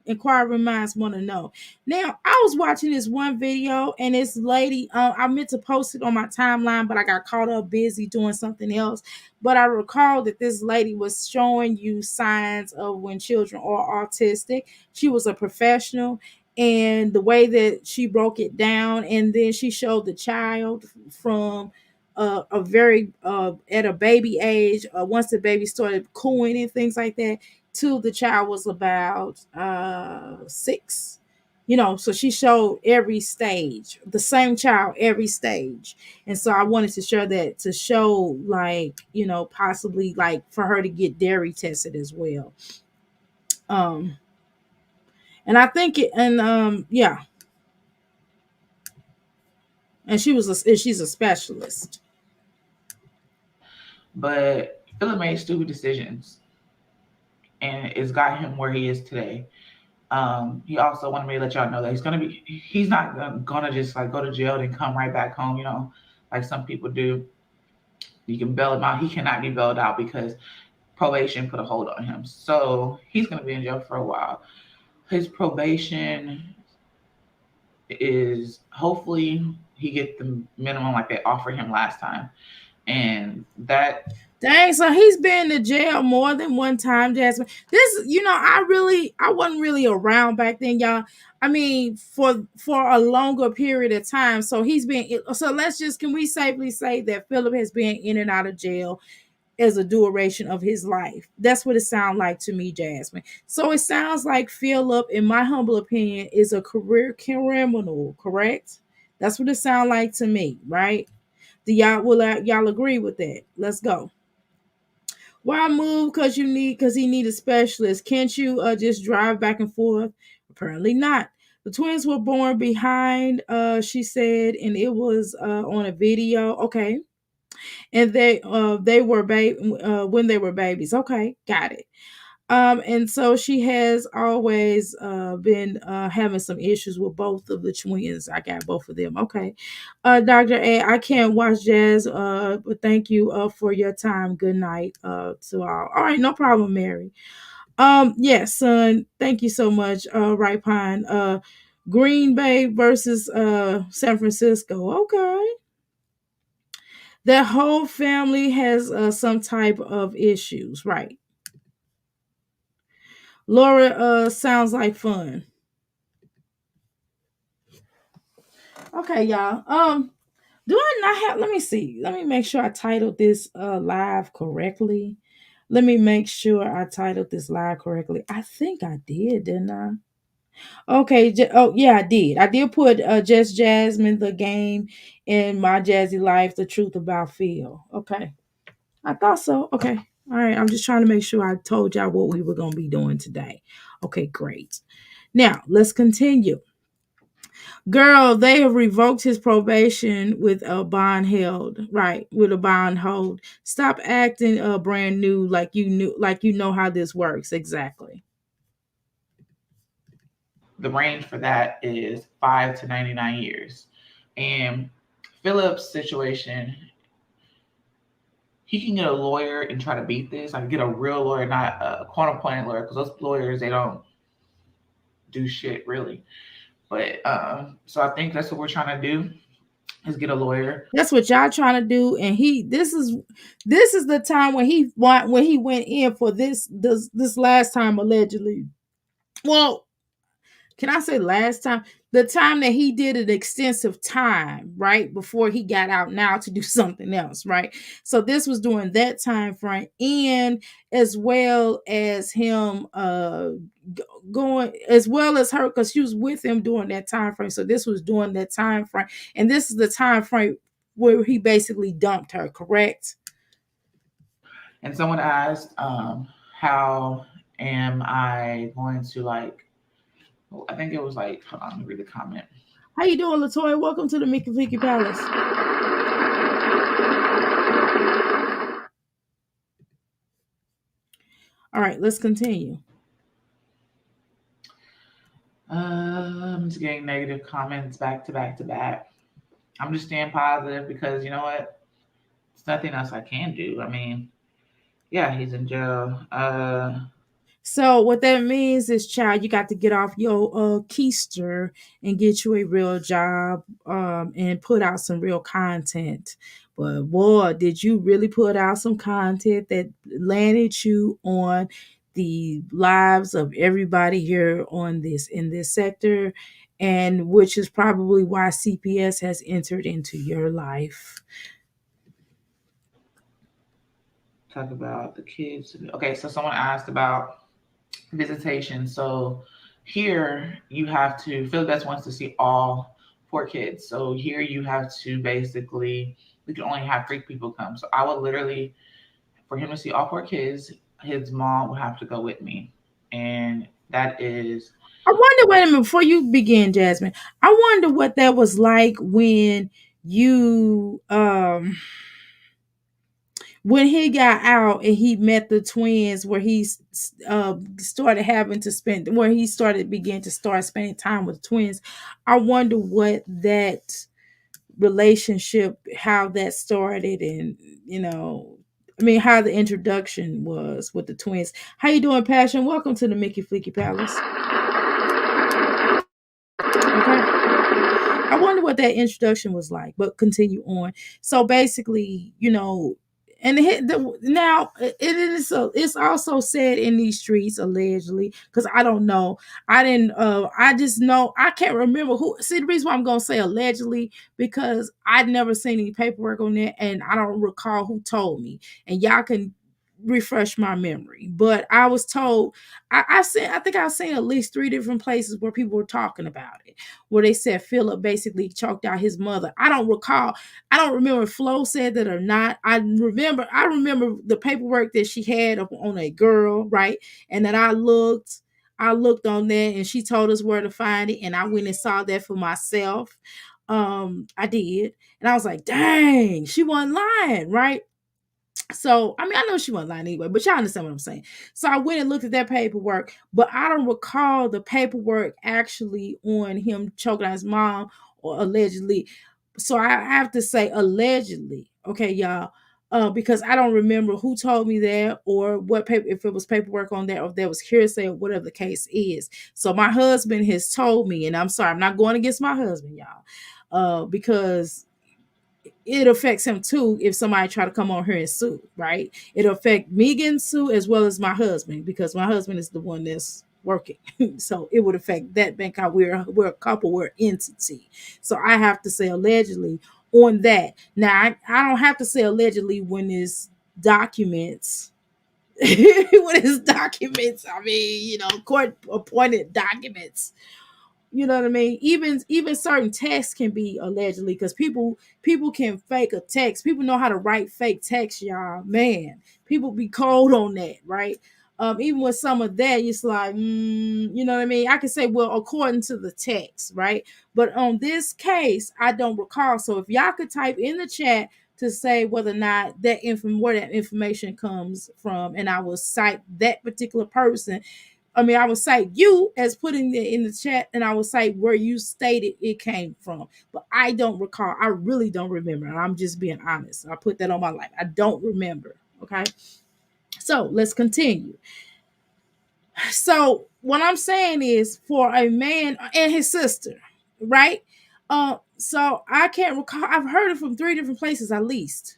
Inquiring minds want to know. Now, I was watching this one video, and this lady, I meant to post it on my timeline, but I got caught up busy doing something else. But I recall that this lady was showing you signs of when children are autistic. She was a professional, and the way that she broke it down, and then she showed the child from a very at a baby age, once the baby started cooing and things like that, to the child was about 6. So she showed every stage, the same child every stage. And so I wanted to share that to show, like, possibly like for her to get dairy tested as well. um and I think it, and yeah, and she's a specialist. But Philip made stupid decisions, and it's got him where he is today. He also wanted me to let y'all know that he's not gonna just like go to jail and come right back home, like some people do. You can bail him out. He cannot be bailed out because probation put a hold on him. So he's gonna be in jail for a while. His probation is hopefully he get the minimum like they offered him last time. And that Dang, so he's been to jail more than one time, Jasmine. This, I wasn't really around back then, y'all. I mean, for a longer period of time. So can we safely say that Philip has been in and out of jail as a duration of his life? That's what it sounds like to me, Jasmine. So it sounds like Philip, in my humble opinion, is a career criminal, correct? That's what it sounds like to me, right? Do y'all agree with that? Let's go. Why move? Because he need a specialist. Can't you just drive back and forth? Apparently not. The twins were born behind, she said, and it was on a video. Okay. And they were when they were babies. Okay, got it. And so she has always been having some issues with both of the twins. I got both of them. Okay. Dr. A, I can't watch Jazz, but thank you for your time. Good night to all. All right, no problem, Mary. Yes, son. Thank you so much, Right Pine. Green Bay versus San Francisco. Okay. That whole family has some type of issues, right? Laura sounds like fun. Okay, y'all. Do I not have, let me see. Let me make sure I titled this live correctly. Let me make sure I titled this live correctly. I think I did, didn't I? Okay, oh yeah, I did. I did put Just Jasmine the game in My Jazzy Life, the truth about Phil. Okay. I thought so. Okay. All right. I'm just trying to make sure I told y'all what we were going to be doing today. Okay, great. Now, let's continue. Girl, they have revoked his probation with a bond held, right? With a bond hold. Stop acting brand new like you know how this works exactly. the range for that is 5 to 99 years. And Philip's situation, he can get a lawyer and try to beat this. Like get a real lawyer, not a quantum point lawyer, because those lawyers they don't do shit really. But so I think that's what we're trying to do is get a lawyer. That's what y'all trying to do, and this is the time when he went in for this last time allegedly. Well, can I say last time? The time that he did an extensive time, right? Before he got out now to do something else, right? So this was during that time frame, and as well as him going, as well as her, because she was with him during that time frame. So this was during that time frame, and this is the time frame where he basically dumped her, correct? And someone asked, how am I going to like, I think it was like, hold on, let me read the comment. How you doing, Latoya? Welcome to the Mickey Fleeky Palace. All right, let's continue. I'm just getting negative comments back to back to back. I'm just staying positive because you know what? There's nothing else I can do. I mean, yeah, he's in jail. So what that means is, child, you got to get off your keister and get you a real job and put out some real content. But boy, did you really put out some content that landed you on the lives of everybody here in this sector, and which is probably why CPS has entered into your life. Talk about the kids. Okay, so someone asked about visitation. So here you have to, Phil Best wants to see all 4 kids. So here you have to basically, we can only have 3 people come. So I would literally, for him to see all 4 kids, his mom would have to go with me. And that is. I wonder, wait a minute, before you begin, Jasmine, I wonder what that was like when you when he got out and he met the twins, where he started having to spend, where he began to start spending time with the twins. I wonder what that relationship, how that started, and I mean, how the introduction was with the twins. How you doing, Passion? Welcome to the Mickey Fleeky Palace. Okay. I wonder what that introduction was like, but continue on. So basically, and now it's also said in these streets, allegedly, because I don't know. I didn't. I just know I can't remember who. See, the reason why I'm gonna say allegedly, because I'd never seen any paperwork on that, and I don't recall who told me. And y'all can refresh my memory, but I was told. I think I've seen at least 3 different places where people were talking about it, where they said Philip basically choked out his mother. I don't recall. I don't remember if Flo said that or not. I remember the paperwork that she had on a girl, right? And that I looked on there, and she told us where to find it, and I went and saw that for myself. I did, and I was like, dang, she wasn't lying, right? So, I mean, I know she wasn't lying anyway, but y'all understand what I'm saying. So I went and looked at that paperwork, but I don't recall the paperwork actually on him choking out his mom, or allegedly. So I have to say allegedly, okay, y'all, because I don't remember who told me that, or what paper, if it was paperwork on there, or if there was hearsay, or whatever the case is. So my husband has told me, and I'm sorry, I'm not going against my husband, y'all, because it affects him too if somebody try to come on here and sue, right? It'll affect me getting sued as well as my husband, because my husband is the one that's working. So it would affect that bank account. We're a couple, we're an entity. So I have to say allegedly on that. Now I don't have to say allegedly when it's documents. When it's documents, I mean, court appointed documents. You know what I mean? Even certain texts can be allegedly, because people can fake a text. People know how to write fake text, y'all. Man, people be cold on that, right? Even with some of that, it's like, you know what I mean? I can say, well, according to the text, right? But on this case, I don't recall. So if y'all could type in the chat to say whether or not where that information comes from, and I will cite that particular person. I mean, I would cite you as putting it in the chat, and I would cite where you stated it came from. But I don't recall. I really don't remember. And I'm just being honest. I put that on my life. I don't remember. Okay. So let's continue. So what I'm saying is, for a man and his sister, right? So I can't recall. I've heard it from 3 different places at least,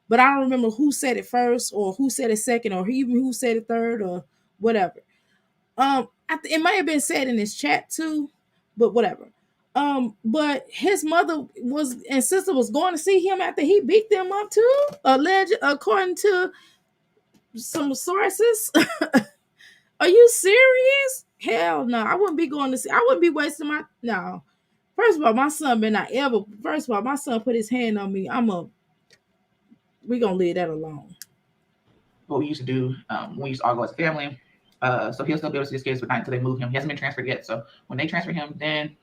but I don't remember who said it first, or who said it second, or even who said it third, or whatever. It might have been said in his chat too, but whatever. But his mother and sister was going to see him after he beat them up too, according to some sources. Are you serious? Hell no, I wouldn't be going to see. I wouldn't be wasting my no. First of all, my son better not ever. First of all, my son put his hand on me. We gonna leave that alone. What we used to do, we used to all go as a family. So he'll still be able to see his kids, but not until they move him. He hasn't been transferred yet. So when they transfer him, then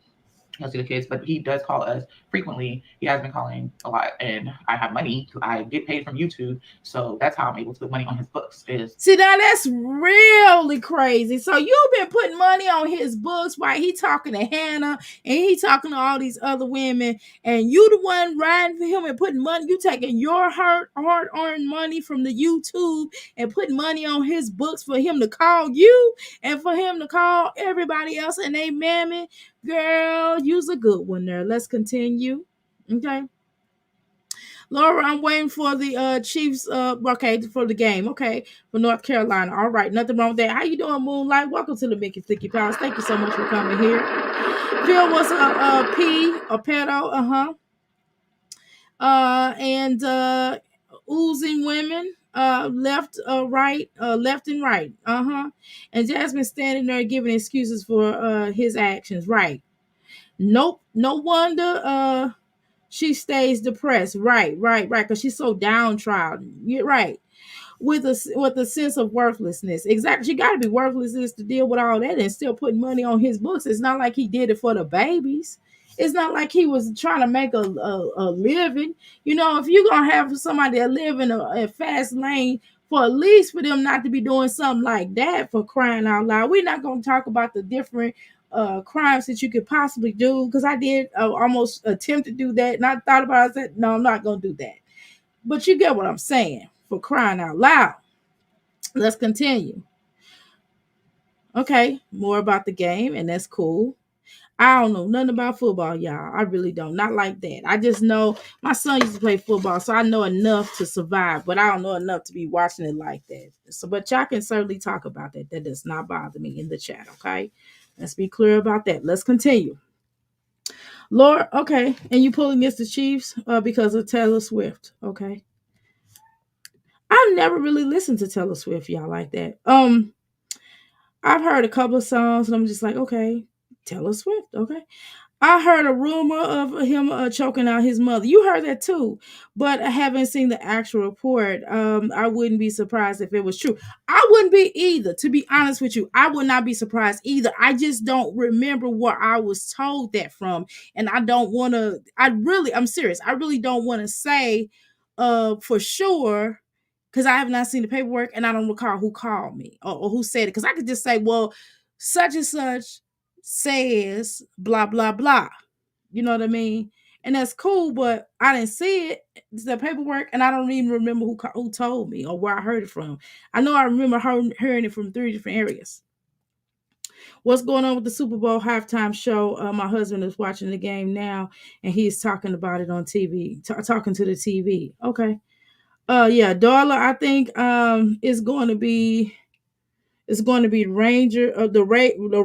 he'll see the kids. But he does call us frequently. He has been calling a lot, and I have money. I get paid from YouTube, so that's how I'm able to put money on his books. See, now that's really crazy. So you've been putting money on his books while he talking to Hannah, and he talking to all these other women, and you the one riding for him and putting money. You taking your hard-earned money from the YouTube and putting money on his books for him to call you and for him to call everybody else, and they mammy. Girl, you's a good one there. Let's continue. Okay. Laura, I'm waiting for the Chiefs, for the game, okay, for North Carolina. All right, nothing wrong with that. How you doing, Moonlight? Welcome to the Mickey Flicky Palace. Thank you so much for coming here. Phil was a pedo, and oozing women, left and right, and Jasmine standing there giving excuses for his actions, right? Nope, no wonder she stays depressed, right, because she's so downtrodden. You're right, with a sense of worthlessness. Exactly, she got to be worthless to deal with all that and still putting money on his books. It's not like he did it for the babies. It's not like he was trying to make a living. You know, if you're gonna have somebody that live in a fast lane, for at least for them not to be doing something like that, for crying out loud. We're not gonna talk about the different crimes that you could possibly do, because I did almost attempt to do that, and I thought about it. I said, no, I'm not gonna do that. But you get what I'm saying, for crying out loud. Let's continue. Okay, more about the game, and that's cool. I don't know nothing about football, y'all. I really don't. Not like that. I just know my son used to play football, so I know enough to survive, but I don't know enough to be watching it like that. So, but y'all can certainly talk about that. That does not bother me in the chat, okay? Let's be clear about that. Let's continue. Lord, okay, and you pulling against the Chiefs because of Taylor Swift, okay? I've never really listened to Taylor Swift, y'all, like that. I've heard a couple of songs, and I'm just like, okay, Taylor Swift, okay. I heard a rumor of him choking out his mother. You heard that too, but I haven't seen the actual report. I wouldn't be surprised if it was true. I wouldn't be either, to be honest with you. I would not be surprised either. I just don't remember where I was told that from, and I don't want to. I'm serious. I really don't want to say, for sure, because I have not seen the paperwork and I don't recall who called me or who said it. Because I could just say, well, such and such says blah blah blah. You know what I mean? And that's cool, but I didn't see it. It's the paperwork, and I don't even remember who told me or where I heard it from. I know I remember hearing it from 3 different areas. What's going on with the Super Bowl halftime show? My husband is watching the game now, and he's talking about it on TV, talking to the TV. Okay. Yeah, Darla, I think is going to be the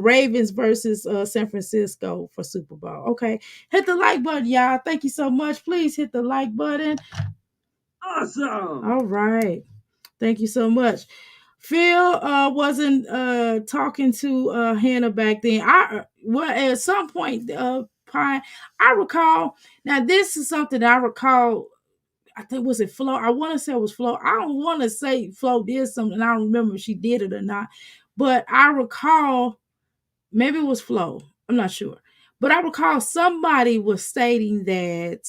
Ravens versus San Francisco for Super Bowl. Okay, hit the like button, y'all. Thank you so much. Please hit the like button. Awesome. All right, thank you so much. Phil wasn't talking to Hannah back then. At some point, Pine, I recall. Now this is something that I recall. I think, was it Flo? I want to say it was Flo. I don't want to say Flo did something. I don't remember if she did it or not. But I recall, maybe it was Flo. I'm not sure. But I recall somebody was stating that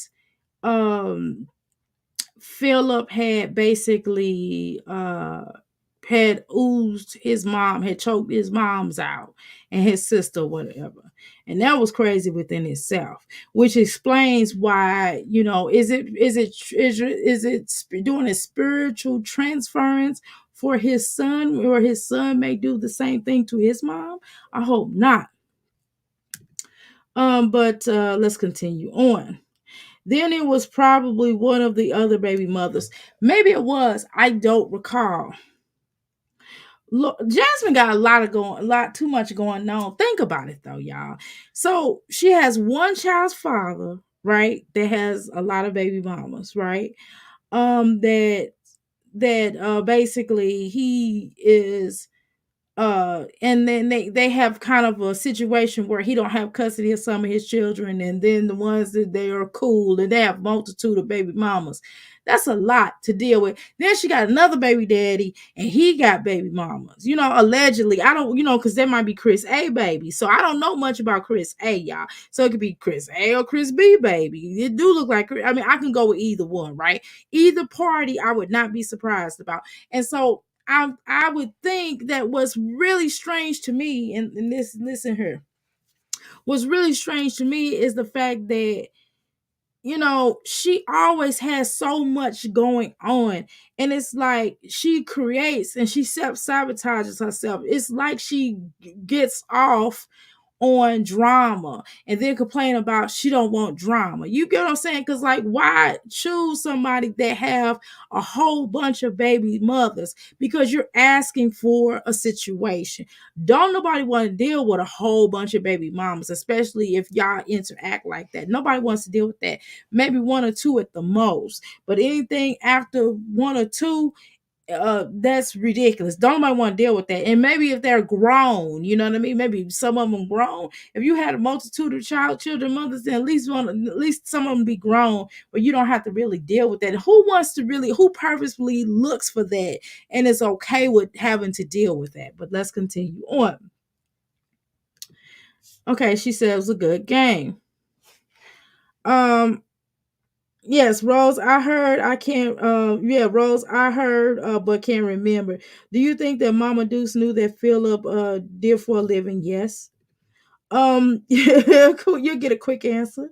Philip had basically had oozed his mom, had choked his mom's out, and his sister, whatever. And that was crazy within itself, which explains why, is it doing a spiritual transference for his son, or his son may do the same thing to his mom? I hope not. But let's continue on. Then it was probably one of the other baby mothers. Maybe it was. I don't recall. Look, Jasmine got a lot too much going on. Think about it though, y'all. So she has one child's father, right? That has a lot of baby mamas, right? That basically he is and then they have kind of a situation where he don't have custody of some of his children, and then the ones that they are cool, and they have multitude of baby mamas. That's a lot to deal with. Then she got another baby daddy, and he got baby mamas, allegedly. I don't, because that might be Chris A baby, so I don't know much about Chris A, y'all. So it could be Chris A or Chris B baby. It do look like, I mean, I can go with either one, right? Either party I would not be surprised about. And so I would think that what's really strange to me, and this, listen here, what's really strange to me is the fact that, she always has so much going on. And it's like she creates and she self-sabotages herself. It's like she gets off on drama and then complain about she don't want drama. You get what I'm saying? Because like, why choose somebody that have a whole bunch of baby mothers? Because you're asking for a situation. Don't nobody want to deal with a whole bunch of baby mamas, especially if y'all interact like that. Nobody wants to deal with that. Maybe 1 or 2 at the most, but anything after 1 or 2, that's ridiculous. Don't nobody want to deal with that. And maybe if they're grown, you know what I mean? Maybe some of them grown. If you had a multitude of children mothers, then at least some of them be grown, but you don't have to really deal with that. Who purposefully looks for that and is okay with having to deal with that? But let's continue on. Okay, she said it was a good game. Um, yes, Rose, I heard. I can't. Yeah, Rose, I heard. But can't remember. Do you think that Mama Deuce knew that Philip did for a living? Yes. Cool. You get a quick answer.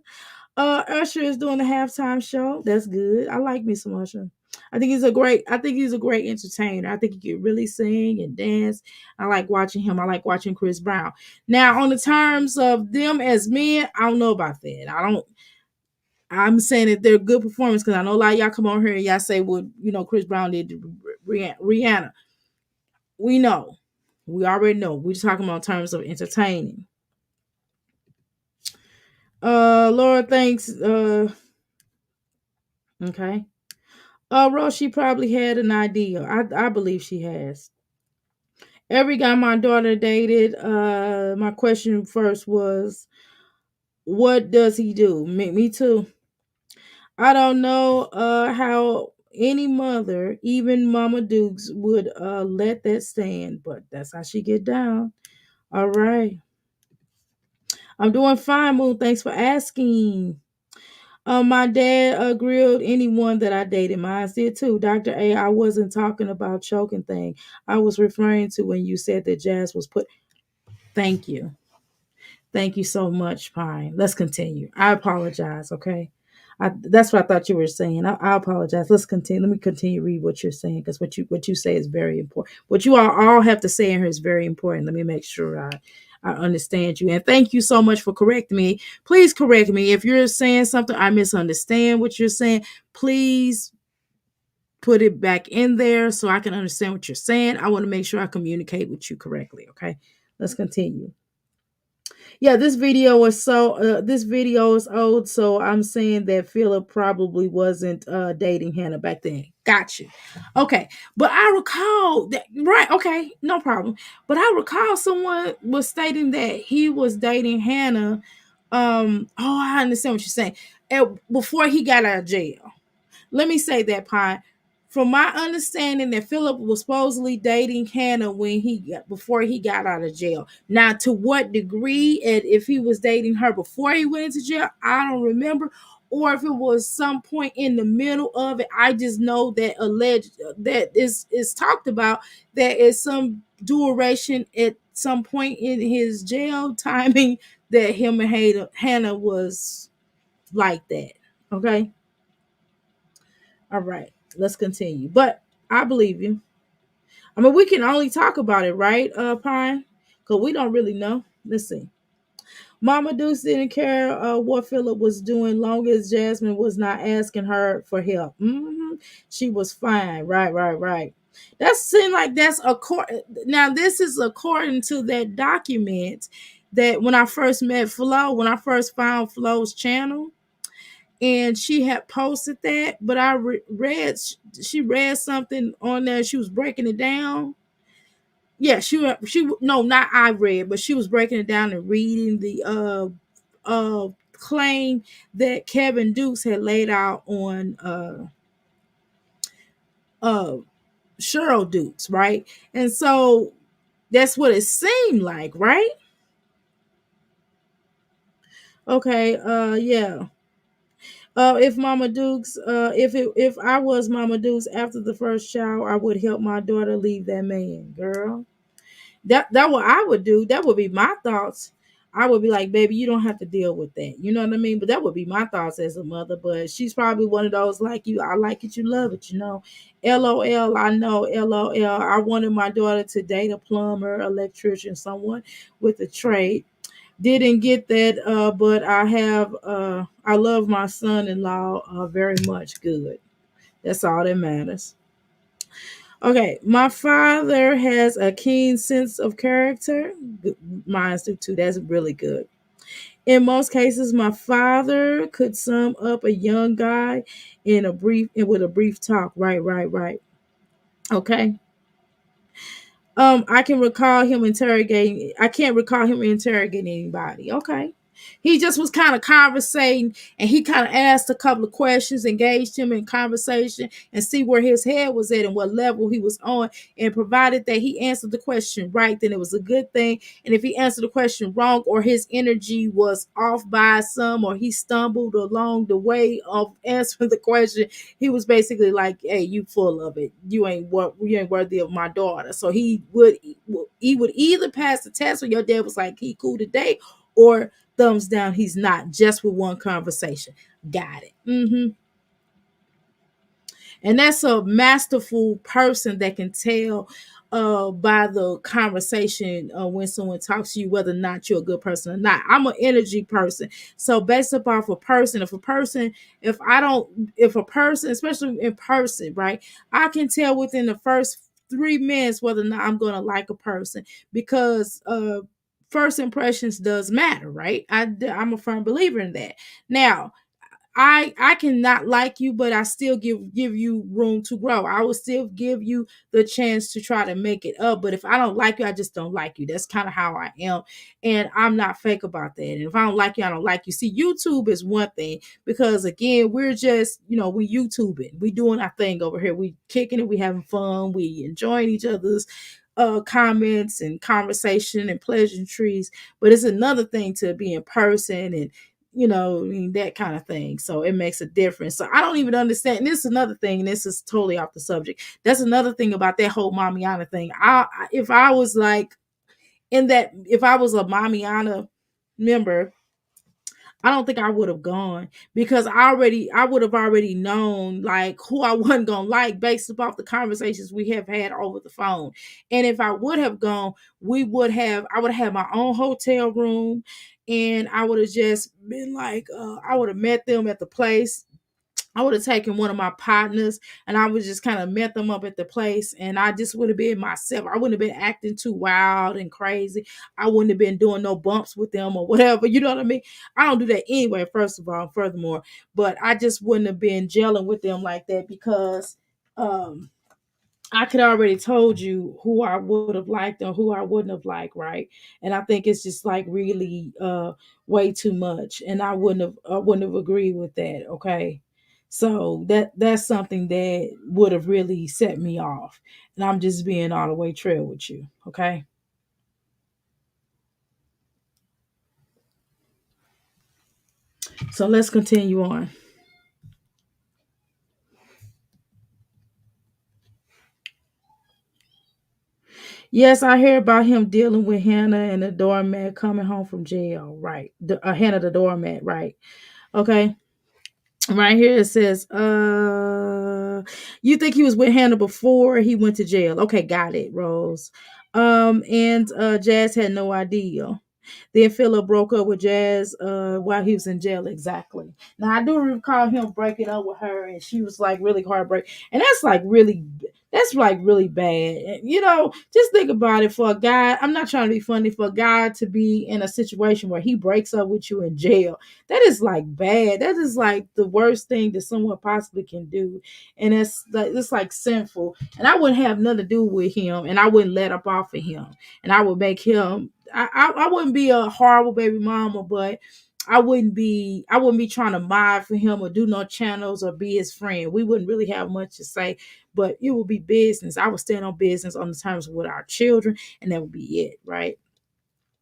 Usher is doing the halftime show. That's good. I like me some Usher. I think he's a great entertainer. I think he can really sing and dance. I like watching him. I like watching Chris Brown. Now, on the terms of them as men, I don't know about that. I'm saying that they're good performance because I know a lot of y'all come on here and y'all say, well, Chris Brown did to Rihanna. We know. We already know. We're talking about terms of entertaining. Laura thanks. Okay. Rose, she probably had an idea. I believe she has. Every guy my daughter dated, my question first was, what does he do? Me too. I don't know how any mother, even Mama Dukes, would let that stand, but that's how she get down. All right. I'm doing fine, Moon. Thanks for asking. My dad grilled anyone that I dated. Mine did too. Dr. A, I wasn't talking about choking thing. I was referring to when you said that Jazz was put. Thank you. Thank you so much, Pine. Let's continue. I apologize, okay? That's what I thought you were saying. I apologize. Let's continue. Let me continue to read what you're saying because what you say is very important. What you all have to say in here is very important. Let me make sure I understand you. And thank you so much for correcting me. Please correct me. If you're saying something, I misunderstand what you're saying. Please put it back in there so I can understand what you're saying. I want to make sure I communicate with you correctly, okay? Let's continue. Yeah, this video is old, so I'm saying that Philip probably wasn't dating Hannah back then. Gotcha. Okay. But I recall that, right, okay, no problem. But I recall someone was stating that he was dating Hannah. I understand what you're saying. Before he got out of jail. Let me say that, Pine. From my understanding, that Philip was supposedly dating Hannah before he got out of jail. Now, to what degree, and if he was dating her before he went into jail, I don't remember, or if it was some point in the middle of it. I just know that is talked about that is some duration at some point in his jail timing that him and Hannah was like that. Okay. All right, let's continue. But I believe you. I mean, we can only talk about it, right, Pine? Because we don't really know. Let's see. Mama Deuce didn't care what Philip was doing, long as Jasmine was not asking her for help. She was fine. Right. That seemed like that's now. This is according to that document that when I first met Flo, when I first found Flo's channel, and she had posted that, but I read she read something on there. She was breaking it down. Yeah, she no, not I read, but she was breaking it down and reading the claim that Kevin Dukes had laid out on uh Cheryl Dukes, right? And so that's what it seemed like, right? Okay, yeah. If Mama Dukes, if I was Mama Dukes after the first shower, I would help my daughter leave that man, girl. That what I would do. That would be my thoughts. I would be like, baby, you don't have to deal with that. You know what I mean? But that would be my thoughts as a mother. But she's probably one of those like you. I like it, you love it, you know. LOL, I know. LOL. I wanted my daughter to date a plumber, electrician, someone with a trade. Didn't get that, but I love my son-in-law very much. Good. That's all that matters. Okay, my father has a keen sense of character. Mine do too. That's really good. In most cases, my father could sum up a young guy with a brief talk. Right. Okay. I can't recall him interrogating anybody. Okay. He just was kind of conversating, and he kind of asked a couple of questions, engaged him in conversation, and see where his head was at and what level he was on. And provided that he answered the question right, then it was a good thing. And if he answered the question wrong, or his energy was off by some, or he stumbled along the way of answering the question, he was basically like, "Hey, you full of it. You ain't worthy of my daughter." So he would either pass the test, or your dad was like, "He cool today," or thumbs down, he's not, just with one conversation. Got it. And that's a masterful person that can tell by the conversation when someone talks to you whether or not you're a good person or not. I'm an energy person. So based upon a person, if a person, especially in person, right, I can tell within the first 3 minutes whether or not I'm going to like a person, because first impressions does matter, right? I'm a firm believer in that. Now, I cannot like you, but I still give you room to grow. I will still give you the chance to try to make it up. But if I don't like you, I just don't like you. That's kind of how I am. And I'm not fake about that. And if I don't like you, I don't like you. See, YouTube is one thing, because again, we're just, we YouTubing. We doing our thing over here. We kicking it, we having fun, we enjoying each other's comments and conversation and pleasantries. But it's another thing to be in person and that kind of thing. So it makes a difference. So I don't even understand. And this is another thing, and this is totally off the subject. That's another thing about that whole Mamiana thing. If I was like if I was a Mamiana member, I don't think I would have gone, because I would have already known like who I wasn't gonna like based upon the conversations we have had over the phone. And if I would have gone, I would have had my own hotel room, and I would have just been like, I would have met them at the place. I would have taken one of my partners, and I would just kind of met them up at the place, and I just would have been myself. I wouldn't have been acting too wild and crazy. I wouldn't have been doing no bumps with them or whatever. You know what I mean? I don't do that anyway, first of all, furthermore. But I just wouldn't have been gelling with them like that, because I could already told you who I would have liked and who I wouldn't have liked, right? And I think it's just like really way too much. And I wouldn't have agreed with that, okay? So that's something that would have really set me off. And I'm just being all the way trail with you, okay? So let's continue on. Yes, I hear about him dealing with Hannah and the doormat coming home from jail, right? Hannah the doormat, right? Okay. Right here it says, you think he was with Hannah before he went to jail. Okay, got it, Rose. And Jazz had no idea. Then Philip broke up with Jazz while he was in jail. Exactly. Now I do recall him breaking up with her, and she was like really heartbreaking. And that's like really bad. Just think about it. For a guy, I'm not trying to be funny, for a guy to be in a situation where he breaks up with you in jail, that is like bad. That is like the worst thing that someone possibly can do. And it's like sinful. And I wouldn't have nothing to do with him, and I wouldn't let up off of him. And I would make him I wouldn't be a horrible baby mama, but I wouldn't be trying to mod for him or do no channels or be his friend. We wouldn't really have much to say, but it would be business. I would stand on business on the terms with our children, and that would be it, right?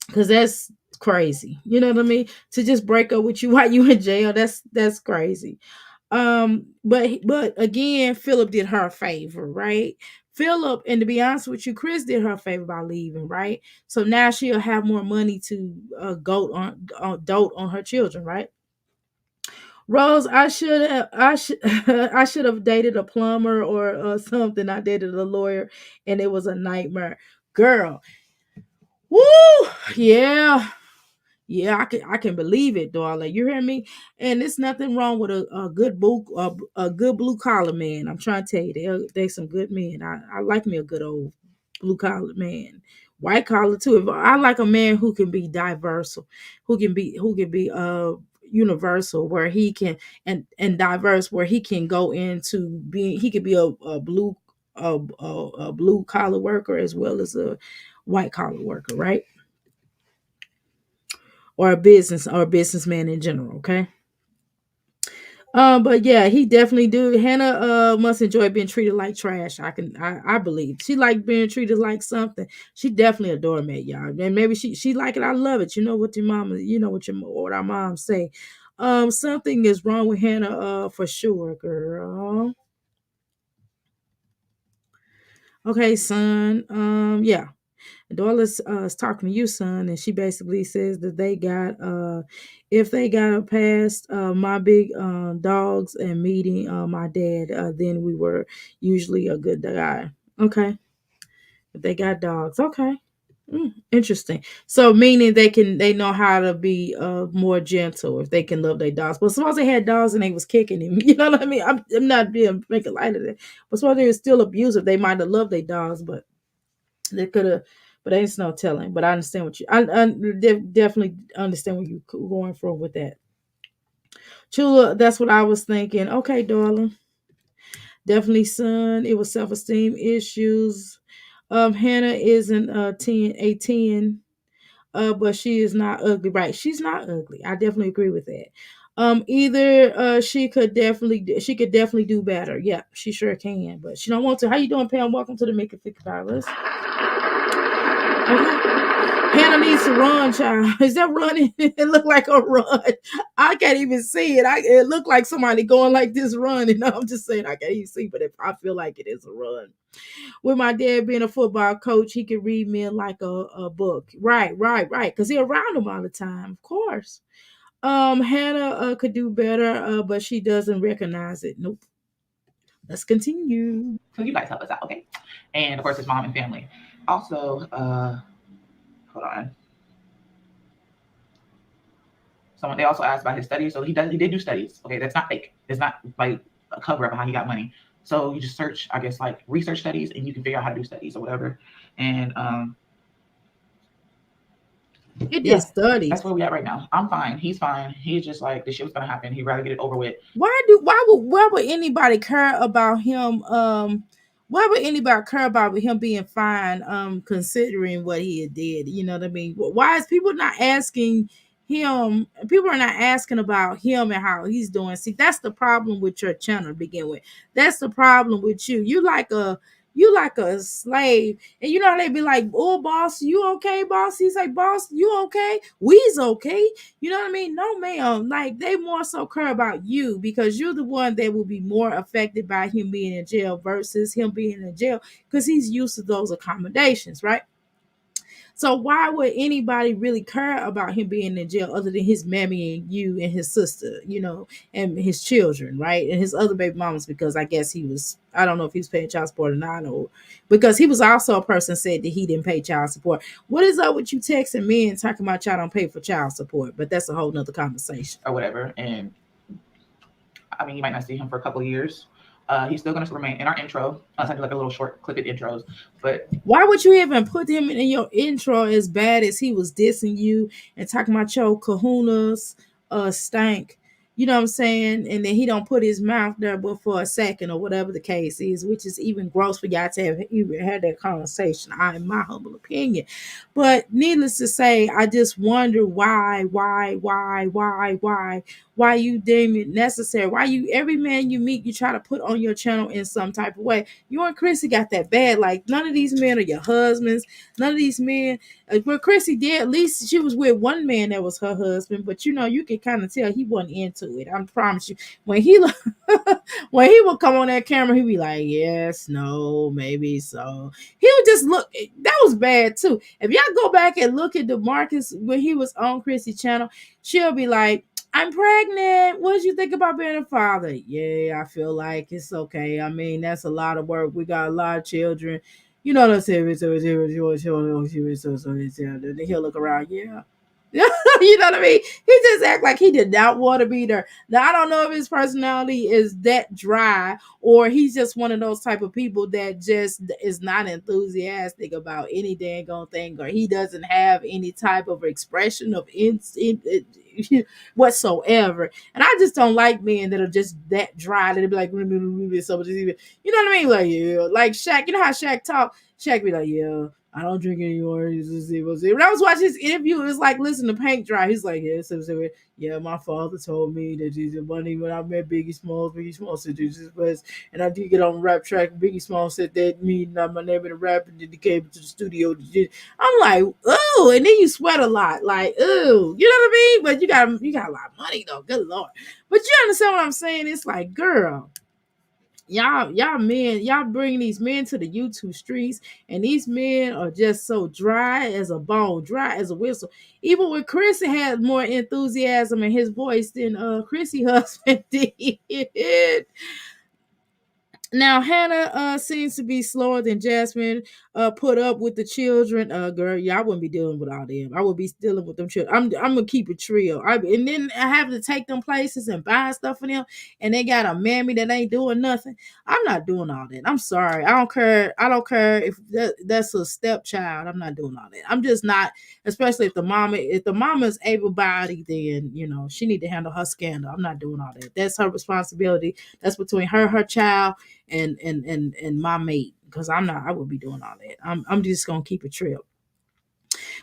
Because that's crazy. You know what I mean? To just break up with you while you in jail, that's crazy. But again, Philip did her a favor, right? Philip, and to be honest with you, Chris did her a favor by leaving, right? So now she'll have more money to dote on her children, right? Rose, I should have dated a plumber or something. I dated a lawyer, and it was a nightmare, girl. Woo, yeah. Yeah, I can believe it, darling. You hear me? And it's nothing wrong with a good blue collar man. I'm trying to tell you, they some good men. I like me a good old blue collar man, white collar too. I like a man who can be diverse, who can be universal, where he can and diverse, where he can go into being. He could be a blue collar worker as well as a white collar worker, right? or a businessman in general. Okay. But yeah, he definitely do. Hannah must enjoy being treated like trash. I believe she like being treated like something. She definitely a doormat, y'all. And maybe she like it. I love it. You know what your mama, what our moms say. Something is wrong with Hannah, for sure, girl. Okay, son. Yeah. Doyle's is talking to you, son, and she basically says that they got if they got past my big dogs and meeting my dad, then we were usually a good guy. Okay. If they got dogs, okay. Interesting. So meaning they know how to be more gentle if they can love their dogs. But suppose they had dogs and they was kicking him, you know what I mean? I'm not being making light of that. But suppose they were still abusive, they might have loved their dogs, but they could have, but ain't no telling. But I understand what I definitely understand what you going for with that. Chula, that's what I was thinking. Okay, darling. Definitely, son. It was self-esteem issues. Hannah isn't 10, but she is not ugly. Right. She's not ugly. I definitely agree with that. Either she could definitely do better. Yeah, she sure can, but she don't want to. How you doing, Pam? Welcome to the Make It Fit Fabulous. Okay. Hannah needs to run, child. Is that running? It looked like a run. I can't even see it. It looked like somebody going like this running. No, I'm just saying I can't even see, but if I feel like it is a run. With my dad being a football coach, he could read men like a book. Right. Because he around them all the time, of course. Hannah could do better, but she doesn't recognize it. Nope. Let's continue. So you guys help us out, okay? And of course, his mom and family. Also, hold on. Someone they also asked about his studies. So he did do studies. Okay, that's not fake. It's not like a cover up of how he got money. So you just search, I guess, like research studies, and you can figure out how to do studies or whatever. And he did studies. That's where we at right now. I'm fine. He's fine. He's just like this shit was gonna happen. He'd rather get it over with. Why would anybody care about him? Why would anybody care about him being fine? Considering what he did, you know what I mean? Why is people not asking him? People are not asking about him and how he's doing. See, that's the problem with your channel to begin with. That's the problem with you. You like a slave, and you know they be like, "Oh, boss, you okay, boss?" He's like, "Boss, you okay? We's okay." You know what I mean? No, ma'am. Like they more so care about you because you're the one that will be more affected by him being in jail versus him being in jail because he's used to those accommodations, right? So why would anybody really care about him being in jail other than his mammy and you and his sister, and his children, right? And his other baby mamas, because I guess I don't know if he was paying child support or not, or because he was also a person said that he didn't pay child support. What is up with you texting me and talking about y'all don't pay for child support? But that's a whole nother conversation. Or whatever. And I mean, you might not see him for a couple of years. He's still going to remain in our intro. I'll send you like a little short clip of intros. But why would you even put him in your intro as bad as he was dissing you and talking about your kahunas stank? You know what I'm saying? And then he don't put his mouth there but for a second or whatever the case is, which is even gross for y'all to have even had that conversation, in my humble opinion. But needless to say, I just wonder why you deem it necessary. Why you every man you meet, you try to put on your channel in some type of way. You and Chrissy got that bad. Like none of these men are your husbands. None of these men. Well, Chrissy did. At least she was with one man that was her husband. But you can kind of tell he wasn't into it. I promise you. When he would come on that camera, he'd be like, "Yes, no, maybe so." He would just look. That was bad too. If y'all go back and look at DeMarcus when he was on Chrissy's channel, she'll be like, "I'm pregnant. What did you think about being a father?" "Yeah, I feel like it's okay. I mean, that's a lot of work. We got a lot of children. You know, let's say he'll look around. Yeah." You know what I mean? He just act like he did not want to be there. Now, I don't know if his personality is that dry or he's just one of those type of people that just is not enthusiastic about any dang on thing, or he doesn't have any type of expression of whatsoever. And I just don't like men that are just that dry. That be like, you know what I mean? Like, yeah, like Shaq. You know how Shaq talk? Shaq be like, "Yeah, I don't drink anymore. When I was watching his interview, it was like, listen to paint dry. He's like, yeah, my father told me that he's money when I met Biggie Smalls said this was, and I did get on the rap track. Biggie Smalls said that mean my name in the rap, and then he came to the studio. I'm like, oh, and then you sweat a lot, like, oh, you know what I mean? But you got a lot of money though, good lord. But you understand what I'm saying? It's like, girl, y'all men, y'all bring these men to the YouTube streets, and these men are just so dry as a bone, dry as a whistle. Even when Chrissy had more enthusiasm in his voice than Chrissy husband did. Now Hannah seems to be slower than Jasmine. Put up with the children. Girl, yeah, I wouldn't be dealing with all them. I would be dealing with them children. I'm gonna keep it trio. And then I have to take them places and buy stuff for them, and they got a mammy that ain't doing nothing. I'm not doing all that. I'm sorry. I don't care. I don't care if that's a stepchild. I'm not doing all that. I'm just not. Especially if the mama's able-bodied, then she need to handle her scandal. I'm not doing all that. That's her responsibility. That's between her child and my mate, because I would be doing all that. I'm just gonna keep it real.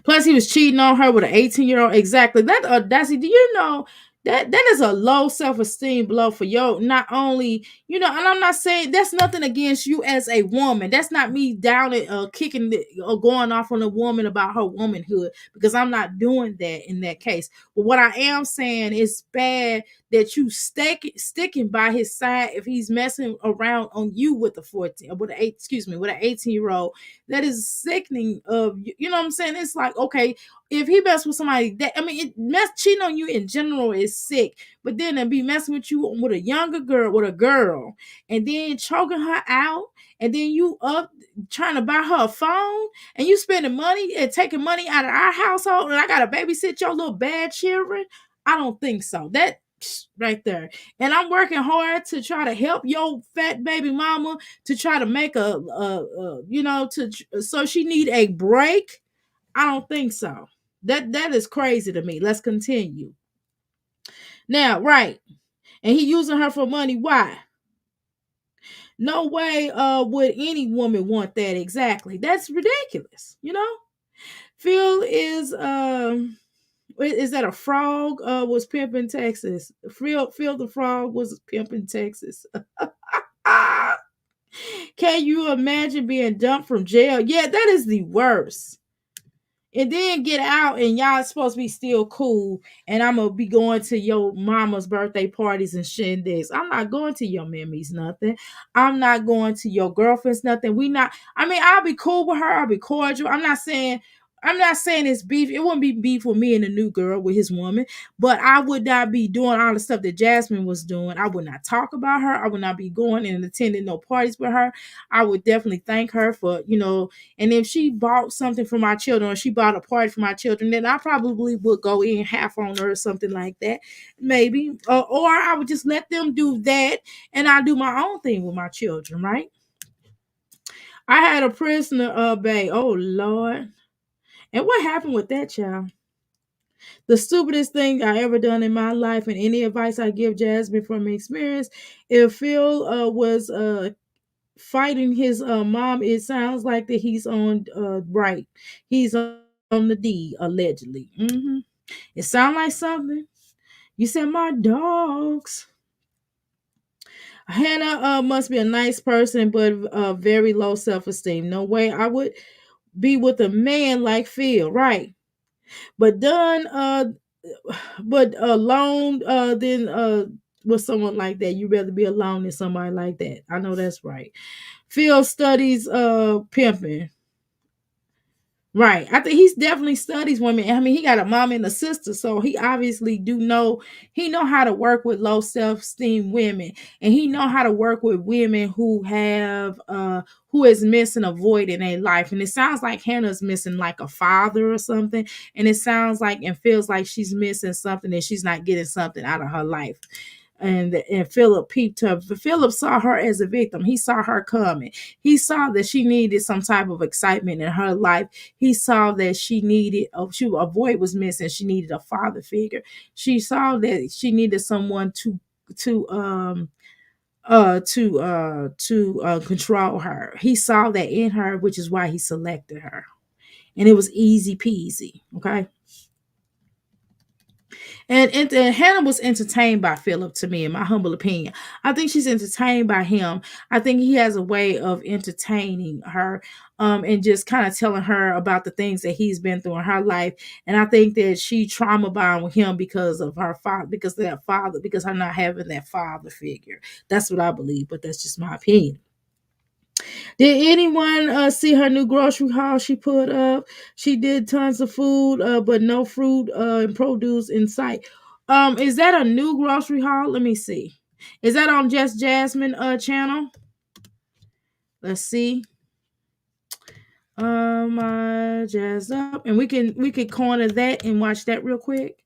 Plus, he was cheating on her with an 18-year-old. Exactly. That audacity. Do you know that is a low self-esteem blow for you? Not only, and I'm not saying that's nothing against you as a woman. That's not me down and kicking or going off on a woman about her womanhood, because I'm not doing that in that case. But what I am saying is bad that you sticking by his side if he's messing around on you with a 14 with an 18-year-old. That is sickening. You know what I'm saying? It's like, okay, if he mess with somebody that, cheating on you in general is sick, but then to be messing with you with a younger girl, and then choking her out, and then you up trying to buy her a phone, and you spending money and taking money out of our household, and I gotta babysit your little bad children. I don't think so. That right there. And I'm working hard to try to help your fat baby mama to try to make so she need a break. I don't think so. That is crazy to me. Let's continue. Now, right. And he using her for money. Why? No way would any woman want that exactly. That's ridiculous, Phil is that a frog was pimping Texas? Phil the frog was pimping Texas. Can you imagine being dumped from jail? Yeah, that is the worst. And then get out and y'all supposed to be still cool, and I'm gonna be going to your mama's birthday parties and shindigs. I'm not going to your mammies nothing. I'm not going to your girlfriends nothing. I'll be cool with her. I'll be cordial. I'm not saying it's beef. It wouldn't be beef with me and the new girl with his woman, but I would not be doing all the stuff that Jasmine was doing. I would not talk about her. I would not be going and attending no parties with her. I would definitely thank her for, and if she bought something for my children, or she bought a party for my children, then I probably would go in half on her or something like that, maybe. Or I would just let them do that, and I do my own thing with my children, right? I had a prisoner, babe. Oh, Lord. And what happened with that child? The stupidest thing I ever done in my life, and any advice I give Jasmine from experience, if Phil was fighting his mom, it sounds like that he's on right. He's on the D, allegedly. It sounds like something. You said my dogs. Hannah must be a nice person, but very low self-esteem. No way I would be with a man like Phil, right? But alone than with someone like that. You'd rather be alone than somebody like that. I know that's right. Phil studies pimping. Right. I think he's definitely studies women. He got a mom and a sister, so he obviously know how to work with low self-esteem women, and he know how to work with women who have who is missing a void in their life. And it sounds like Hannah's missing like a father or something, and it sounds like and feels like she's missing something, and she's not getting something out of her life. And Philip peeped her. Philip saw her as a victim. He saw her coming. He saw that she needed some type of excitement in her life. He saw that she needed a void was missing. She needed a father figure. She saw that she needed someone to control her. He saw that in her, which is why he selected her. and it was easy peasy. Okay. And Hannah was entertained by Philip, to me, in my humble opinion. I think she's entertained by him. I think he has a way of entertaining her, and just kind of telling her about the things that he's been through in her life. And I think that she trauma bond with him because of her father, because of that father, because her not having that father figure. That's what I believe, but that's just my opinion. Did anyone see her new grocery haul she put up? She did tons of food, but no fruit and produce in sight. Is that a new grocery haul? Let me see. Is that on Just Jasmine channel? Let's see. Jazzed up, and we can corner that and watch that real quick.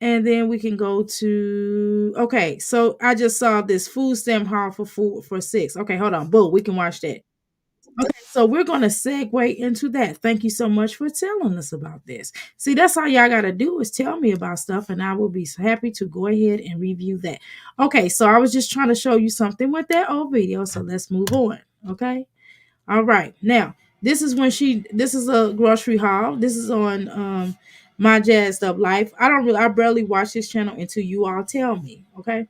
And then we can go to, okay, so I just saw this food stamp haul for food for $6. Okay, hold on. Boom, we can watch that. Okay, so we're going to segue into that. Thank you so much for telling us about this. See, that's all y'all got to do is tell me about stuff, and I will be happy to go ahead and review that. Okay, so I was just trying to show you something with that old video, so let's move on. Okay, all right. Now, this is a grocery haul. This is on My Jazzed Up Life. I barely watch this channel until you all tell me. Okay,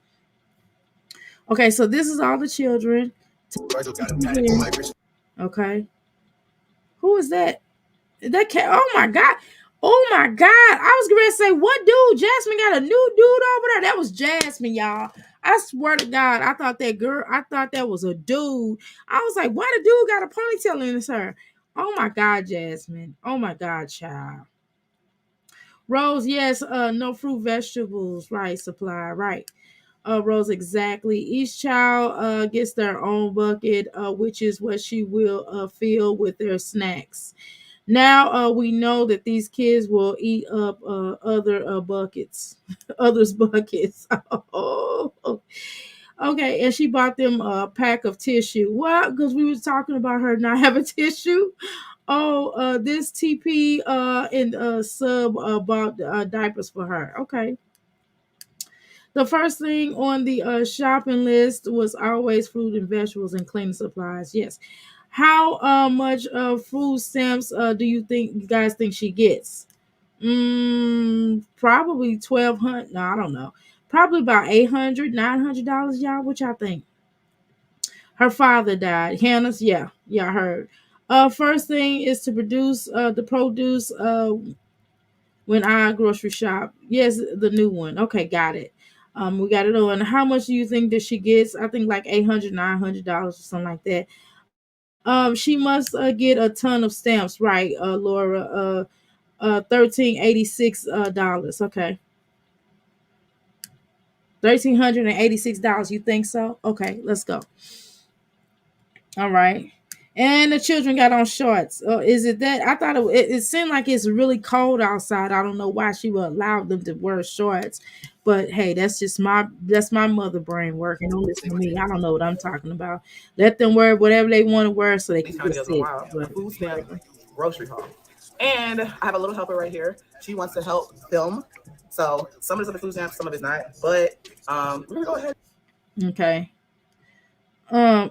so this is all the children. Okay. Who is that? That cat. Oh my god. Oh my god. I was going to say, what dude? Jasmine got a new dude over there. That was Jasmine, y'all. I swear to God, I thought that was a dude. I was like, why the dude got a ponytail in his hair? Oh my god, Jasmine. Oh my god, child. Rose, yes, no fruit, vegetables, right, supply, right. Rose, exactly. Each child gets their own bucket, which is what she will fill with their snacks. Now we know that these kids will eat up other buckets, others' buckets. Oh, okay. And she bought them a pack of tissue. Well, because we was talking about her not having tissue. Oh, this TP and sub bought diapers for her. Okay. The first thing on the shopping list was always fruit and vegetables and cleaning supplies. Yes. How much food stamps do you guys think she gets? Probably 1,200. No, I don't know. Probably about $800, $900. Y'all, what y'all think? Her father died. Hannah's, yeah, I heard. First thing is to produce the produce when I grocery shop. Yes, the new one. Okay, got it. We got it on. How much do you think that she gets? I think like $800, $900 or something like that. She must get a ton of stamps, right, Laura? $1,386. Okay, $1,386. You think so? Okay, let's go. All right. And the children got on shorts. Is it that? I thought it seemed like it's really cold outside. I don't know why she would allow them to wear shorts. But hey, that's my mother brain working. Don't listen to me. I don't know what I'm talking about. Let them wear whatever they want to wear so they can get sick. Food stamp grocery haul. And I have a little helper right here. She wants to help film. So some of it's on the food stamps, some of it's not. But we're gonna go ahead. Okay.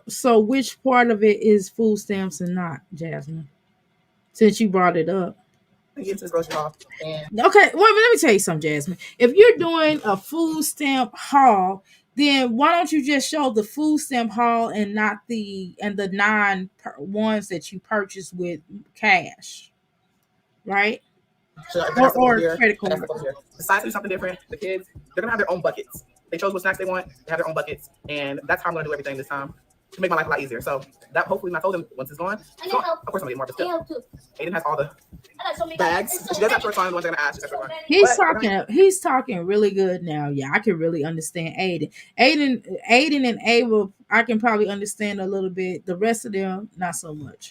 So which part of it is food stamps and not, Jasmine? Since you brought it up. Get to the grocery haul. Okay, well, let me tell you something, Jasmine. If you're doing a food stamp haul, then why don't you just show the food stamp haul and not the ones that you purchase with cash, right? Or credit card. Besides doing something different, the kids, they're gonna have their own buckets. They chose what snacks they want. They have their own buckets, and that's how I'm gonna do everything this time to make my life a lot easier. So that hopefully when I told them once it's gone, of course I'm gonna get more. But still, Aiden has all the bags. She does have to respond to the ones they're gonna ask. He's talking really good now. Yeah, I can really understand Aiden and Ava. I can probably understand a little bit. The rest of them, not so much.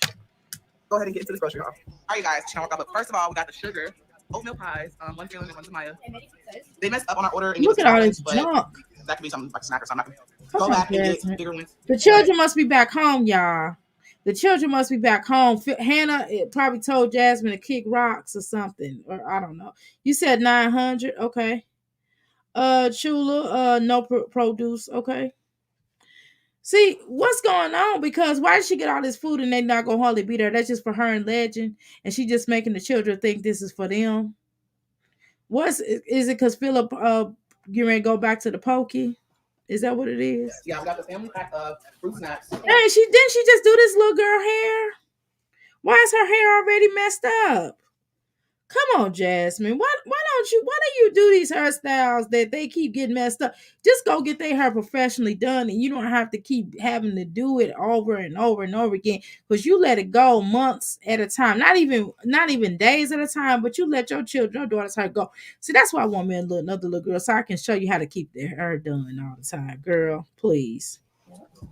Go ahead and get into the grocery haul. All right, you guys. But first of all, we got the sugar oatmeal pies. One for and one to Maya. They messed up on our order. And look at all this junk. That could be something like a snack or something. Go back and get bigger ones. The children must be back home, y'all. The children must be back home. Hannah probably told Jasmine to kick rocks or something, or I don't know. You said 900, okay. Chula, no produce, okay. See what's going on? Because why did she get all this food and they not gonna hardly be there? That's just for her and Legend, and she just making the children think this is for them. What's is it? Because Philip you ready to go back to the pokey? Is that what it is? Yeah, we got the family pack of fruit snacks. Hey, she didn't she just do this little girl hair? Why is her hair already messed up? Come on, Jasmine. Why do you do these hairstyles that they keep getting messed up? Just go get their hair professionally done and you don't have to keep having to do it over and over and over again. Because you let it go months at a time. Not even days at a time, but you let your children, your daughter's hair go. See, that's why I want me another little girl so I can show you how to keep their hair done all the time. Girl, please.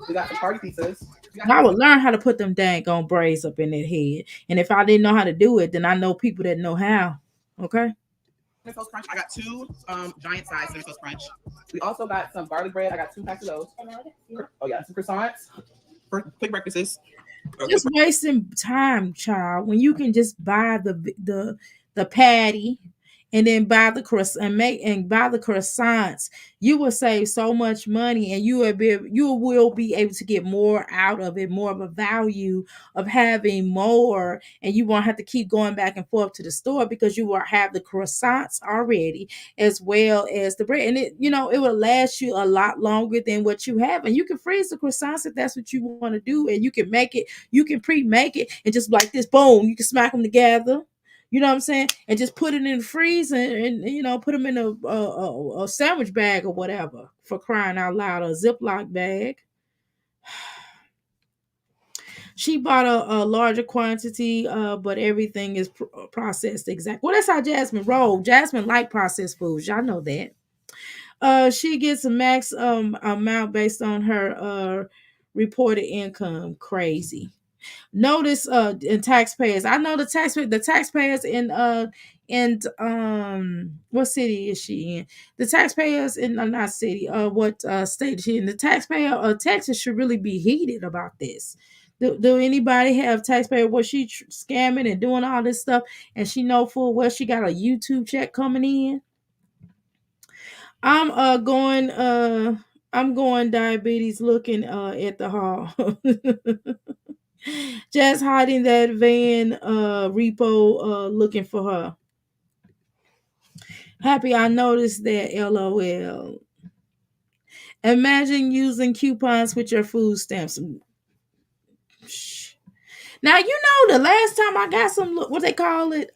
We got some party pizzas. I would learn how to put them dang on braids up in that head. And if I didn't know how to do it, then I know people that know how. Okay. Toast Crunch. I got two giant size cinnamon toast crunch. We also got some garlic bread. I got 2 packs of those. Oh yeah, some croissants for quick breakfasts. Just wasting time, child. When you can just buy the patty and then buy the buy the croissants, you will save so much money, and you will be able to get more out of it, more of a value of having more, and you won't have to keep going back and forth to the store because you will have the croissants already as well as the bread, and it will last you a lot longer than what you have, and you can freeze the croissants if that's what you want to do, and you can make it. You can pre-make it and just like this, boom, you can smack them together. You know what I'm saying? And just put it in the freezer and put them in a sandwich bag or whatever, for crying out loud, a Ziploc bag. She bought a larger quantity, but everything is processed exact. Well, that's how Jasmine roll. Jasmine like processed foods. Y'all know that. She gets a max amount based on her reported income. Crazy. Notice in taxpayers. I know the taxpayers in what city is she in? The taxpayers in not city, what state is she in? The taxpayer Texas should really be heated about this. Do anybody have taxpayer where she scamming and doing all this stuff and she know full well she got a YouTube check coming in? I'm going diabetes looking at the hall. Just hiding that van repo looking for her. Happy I noticed that, LOL. Imagine using coupons with your food stamps. Now the last time I got some what they call it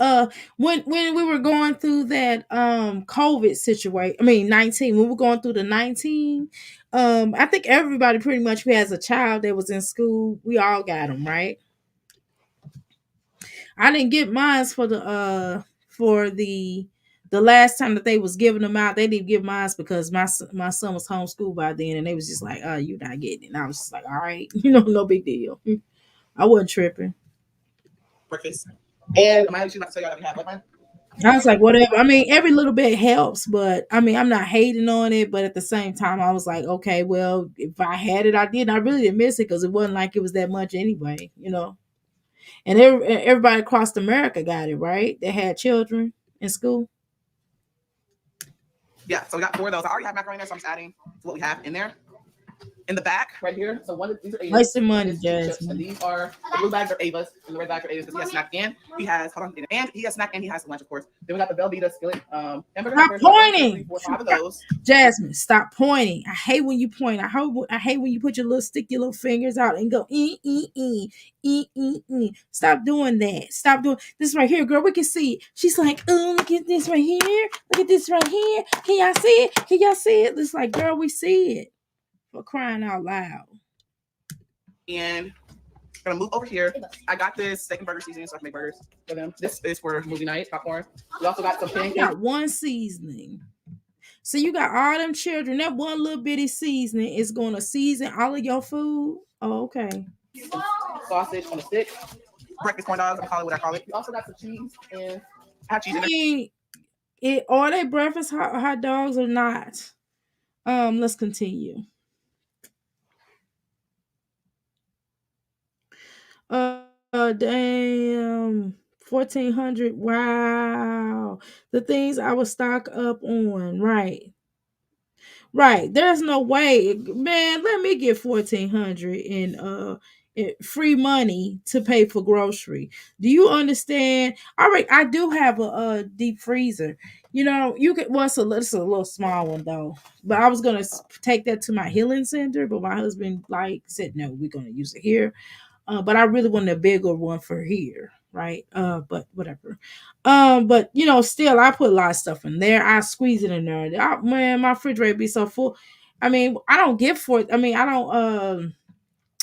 when we were going through that COVID situation. I mean 19 when we were going through the 19 I think everybody pretty much who has a child that was in school, we all got them, right? I didn't get mine for the last time that they was giving them out. They didn't give mine because my son was homeschooled by then, and they was just like, "Oh, you're not getting it." And I was just like, "All right, no big deal." I wasn't tripping. Breakfast. And am I actually about to tell y'all that we have one? I was like, whatever. I mean, every little bit helps, but I mean, I'm not hating on it. But at the same time, I was like, okay, well, if I had it, I did. I really didn't miss it because it wasn't like it was that much anyway. And everybody across America got it, right? They had children in school. Yeah, so we got 4 of those. I already have macaroni there, so I'm just adding to what we have in there. In the back, right here. So these are Ava's. Wasting money, Jasmine. And these are the blue bags are Ava's, and the red bags are Ava's because he has snack and he has snack and he has lunch, of course. Then we got the Velveeta skillet hamburger. Stop pointing. 3, 4, 5 of those. Jasmine, stop pointing. I hate when you point. I hate when you put your little fingers out and go Stop doing that. Stop doing this right here, girl. We can see it. She's like, oh, look at this right here. Look at this right here. Can y'all see it? Can y'all see it? It's like, girl, we see it. For crying out loud. And I'm gonna move over here. I got this steak and burger seasoning so I can make burgers for them. This is for movie night popcorn. We also got some pancakes. You got one seasoning. So you got all them children. That one little bitty seasoning is going to season all of your food. Oh, okay. Sausage on a stick. Breakfast corn dogs. I call it what I call it. We also got some cheese and I have cheese in there. Are they breakfast hot dogs or not? Let's continue. Damn. 1,400. Wow. The things I would stock up on, right? Right. There's no way, man. Let me get 1,400 in free money to pay for grocery. Do you understand? All right, I do have a deep freezer. You know, you can. Well, it's a little small one though. But I was gonna take that to my healing center, but my husband like said no. We're gonna use it here. But I really want a bigger one for here, right? But whatever. But you know, still, I put a lot of stuff in there. I squeeze it in there. Man, my refrigerator be so full. I mean, I don't give for. I mean, I don't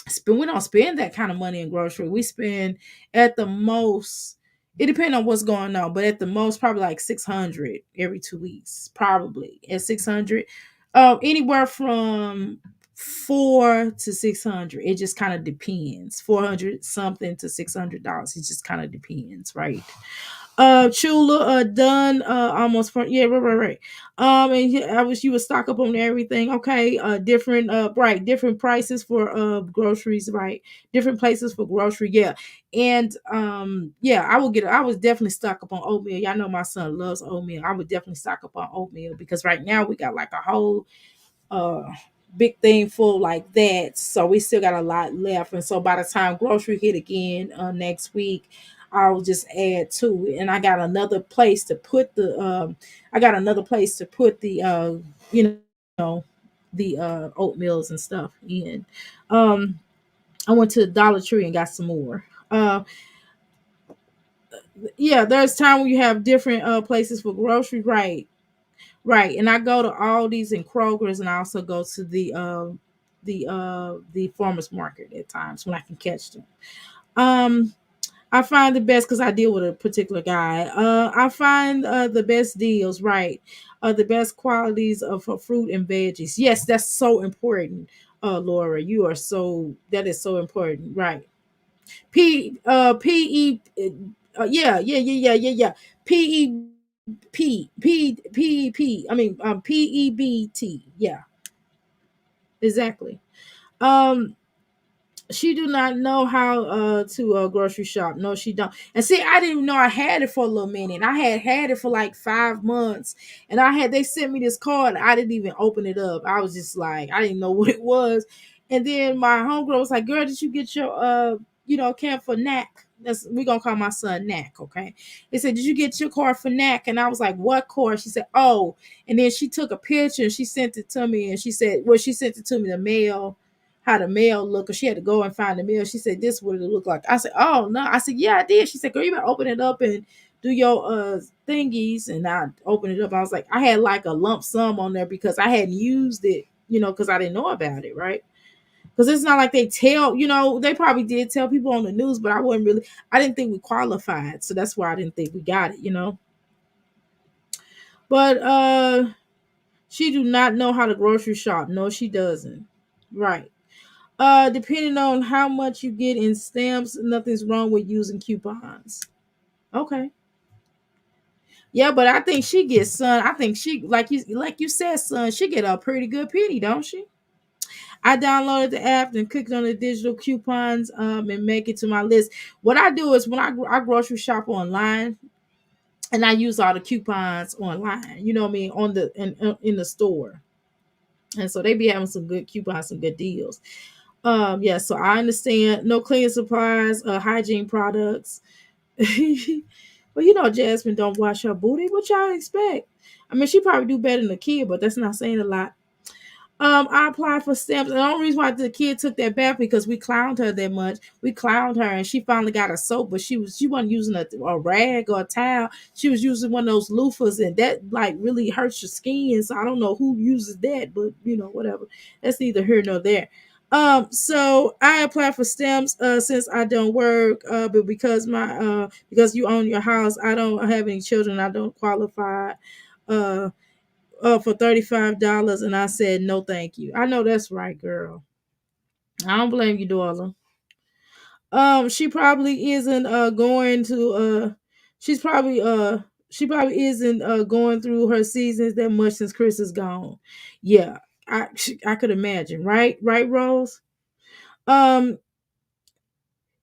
spend. We don't spend that kind of money in grocery. We spend at the most. It depends on what's going on, but at the most, probably like 600 every 2 weeks. Probably at 600. Anywhere from 4 to 600. It just kind of depends. 400 something to $600. It just kind of depends, right? Chula done almost for yeah, right. And I wish you would stock up on everything. Okay, different right, different prices for groceries, right? Different places for grocery, yeah. And yeah, I would definitely stock up on oatmeal. Y'all know my son loves oatmeal. I would definitely stock up on oatmeal because right now we got like a whole uh big thing full like that, so we still got a lot left. And so by the time grocery hit again next week, I'll just add to it. And I got another place to put the you know the oatmeals and stuff in. um I went to the Dollar Tree and got some more. Yeah, there's time when you have different places for grocery, right? Right, and I go to Aldi's and Kroger's, and I also go to the farmers market at times when I can catch them. Um, I find the best because I deal with a particular guy. I find the best deals, right? The best qualities of for fruit and veggies. Yes, that's so important. Laura, you are so that is so important, right? Yeah. P I mean PEBT. Yeah, exactly. Um she do not know how to grocery shop. No, she don't. And see, I didn't even know I had it for a little minute. I had it for like 5 months, and they sent me this card. I didn't even open it up. I was just like, I didn't know what it was. And then my homegirl was like, "Girl, did you get your camp for Knack?" That's we gonna call my son Knack, okay? They said, "Did you get your card for Knack?" And I was like, "What card?" She said, "Oh." And then she took a picture and she sent it to me, and she said, "Well, she sent it to me the mail." How the mail look, because she had to go and find the mail. She said, "This what it look like." I said, "Oh no." I said, "Yeah, I did." She said, "Girl, you better open it up and do your thingies." And I opened it up. I was like, I had like a lump sum on there because I hadn't used it, because I didn't know about it, right? Because it's not like they tell, they probably did tell people on the news, but I didn't think we qualified. So that's why I didn't think we got it. But she do not know how to grocery shop. No, she doesn't. Right. Depending on how much you get in stamps, nothing's wrong with using coupons. Okay. Yeah, but I think she gets, son. I think she, like you said, son, she get a pretty good penny, don't she? I downloaded the app and clicked on the digital coupons and make it to my list. What I do is when I grocery shop online and I use all the coupons online, you know what I mean, on the in the store. And so they be having some good coupons, some good deals. Yeah, so I understand no cleaning supplies, hygiene products. Well, Jasmine don't wash her booty. What y'all expect? I mean, she probably do better than the kid, but that's not saying a lot. I applied for stamps, and the only reason why the kid took that back because we clowned her that much. We clowned her, and she finally got a soap, but she wasn't using a rag or a towel. She was using one of those loofahs, and that like really hurts your skin. So I don't know who uses that, but whatever. That's neither here nor there. So I applied for stamps since I don't work, but because you own your house, I don't have any children. I don't qualify. Uh, for $35, and I said no thank you. I know that's right, girl. I don't blame you, darling. She probably isn't going to she probably isn't going through her seasons that much since Chris is gone. Yeah, I could imagine, right, Rose. um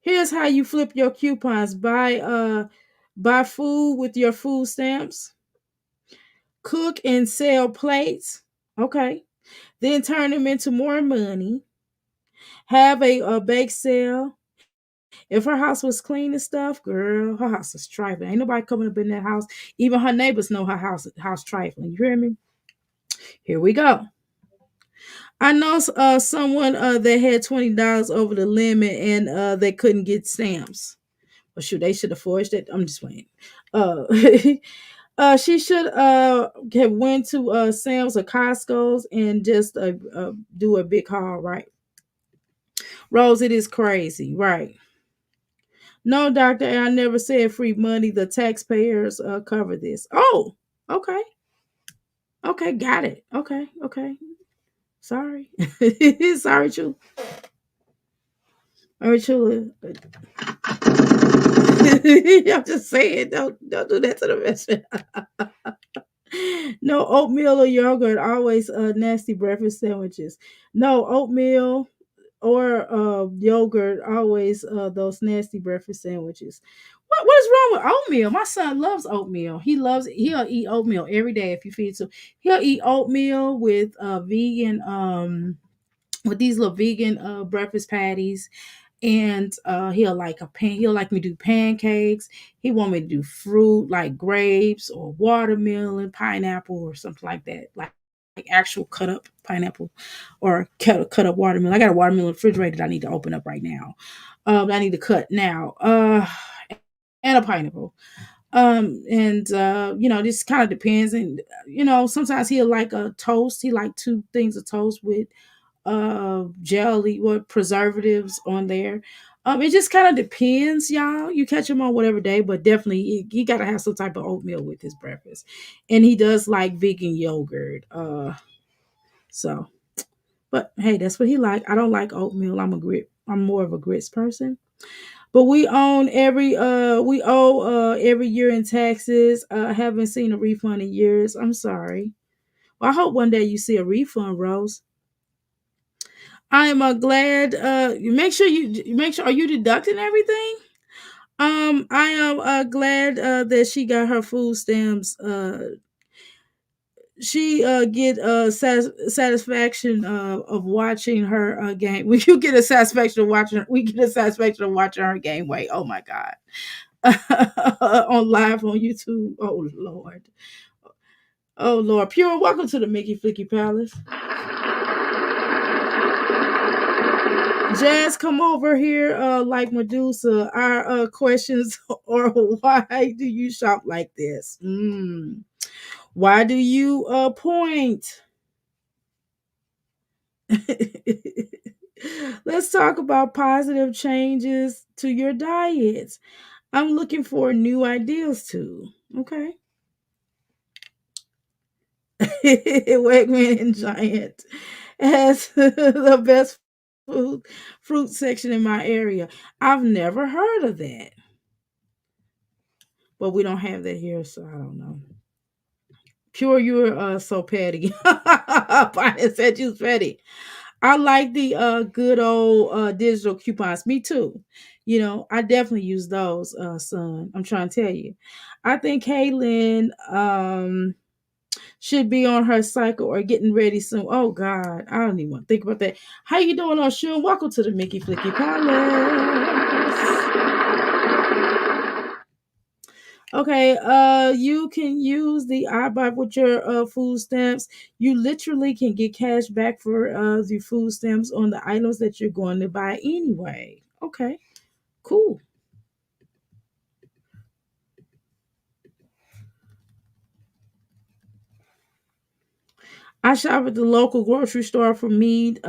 Here's how you flip your coupons. Buy food with your food stamps, cook and sell plates. Okay. then turn them into more money, have a bake sale. If her house was clean and stuff, girl, her house is trifling. Ain't nobody coming up in that house. Even her neighbors know her house trifling. You hear me? Here we go. I know someone that had $20 over the limit and they couldn't get stamps. Well, shoot, they should have forged it. I'm just playing. Uh, she should have went to Sam's or Costco's and just do a big haul, right? Rose, it is crazy, right? No, Doctor, I never said free money. The taxpayers cover this. Oh, okay, okay, got it. Okay, okay. Sorry, sorry, Chula. All right, Chula. I'm just saying, don't do that to the restaurant. No oatmeal or yogurt. Always nasty breakfast sandwiches. No oatmeal or yogurt. Always those nasty breakfast sandwiches. What is wrong with oatmeal? My son loves oatmeal. He'll eat oatmeal every day if you feed him. He'll eat oatmeal with vegan with these little vegan breakfast patties, and he'll like me to do pancakes. He want me to do fruit like grapes or watermelon, pineapple or something like that, like actual cut up pineapple or cut up watermelon. I got a watermelon refrigerator that I need to open up right now. I need to cut now. And a pineapple. And this kind of depends. And sometimes he'll like a toast. He like two things of toast with jelly what preservatives on there. It just kind of depends, y'all. You catch him on whatever day, but definitely he got to have some type of oatmeal with his breakfast. And he does like vegan yogurt. So but hey, that's what he like. I don't like oatmeal. I'm more of a grits person. But we owe every year in taxes. I haven't seen a refund in years. I'm sorry. Well, I hope one day you see a refund, Rose. I am glad. You make sure. Are you deducting everything? I am glad that she got her food stamps. She get satisfaction of watching her game. When you get a satisfaction of watching, we get a satisfaction of watching her game weight. Oh my god, on live on YouTube. Oh Lord, oh Lord, pure. Welcome to the Mickey Flicky Palace. Jazz, come over here like Medusa. Our questions are why do you shop like this? Why do you point? Let's talk about positive changes to your diets. I'm looking for new ideas too. Okay. Wegman Giant has the best fruit section in my area. I've never heard of that. But we don't have that here, so I don't know. Pure, you're so petty. Brian said you's petty. I like the good old digital coupons. Me too. I definitely use those, son. I'm trying to tell you. I think Kaylin should be on her cycle or getting ready soon. Oh God, I don't even want to think about that. How you doing, Oshun? Welcome to the Mickey Flicky Palace. Okay, you can use the iBot with your food stamps. You literally can get cash back for the food stamps on the items that you're going to buy anyway. Okay, cool. I shop at the local grocery store for meat,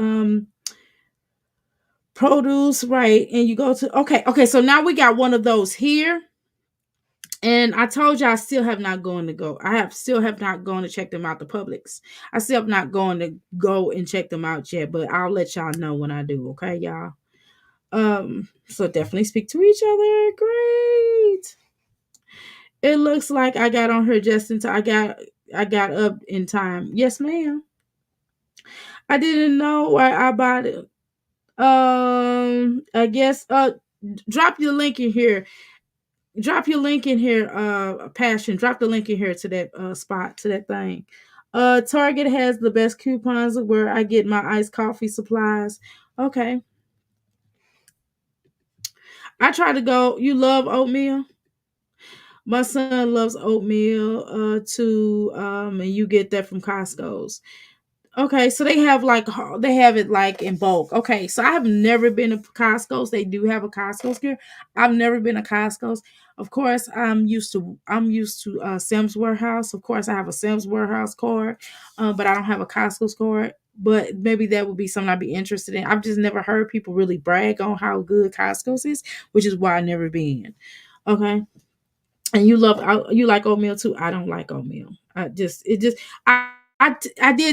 produce, right? And you go to okay. So now we got one of those here. And I told you I still have not gone to go. Still have not gone to check them out, the Publix. I still have not gone to go and check them out yet, but I'll let y'all know when I do, okay, y'all? So definitely speak to each other. Great. It looks like I got on her just in time. I got up in time. Yes, ma'am. I didn't know why I bought it. I guess drop your link in here. Drop your link in here, Passion. Drop the link in here to that spot, to that thing. Target has the best coupons where I get my iced coffee supplies. Okay. I try to go. You love oatmeal? My son loves oatmeal too. And you get that from Costco's. Okay, so they have it like in bulk. Okay, so I have never been to Costco's. They do have a Costco's here. I've never been to Costco's. Of course, I'm used to Sam's Warehouse. Of course, I have a Sam's Warehouse card, but I don't have a Costco's card. But maybe that would be something I'd be interested in. I've just never heard people really brag on how good Costco's is, which is why I've never been. Okay, and you like oatmeal too. I don't like oatmeal. I did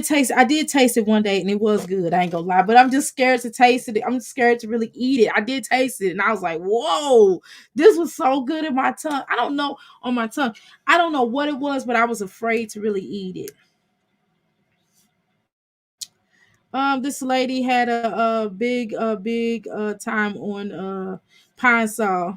taste it one day and it was good. I ain't gonna lie, but I'm just scared to taste it. I'm scared to really eat it. I did taste it and I was like, whoa, this was so good in my tongue. I don't know on my tongue. I don't know what it was, but I was afraid to really eat it. This lady had a big time on pine saw.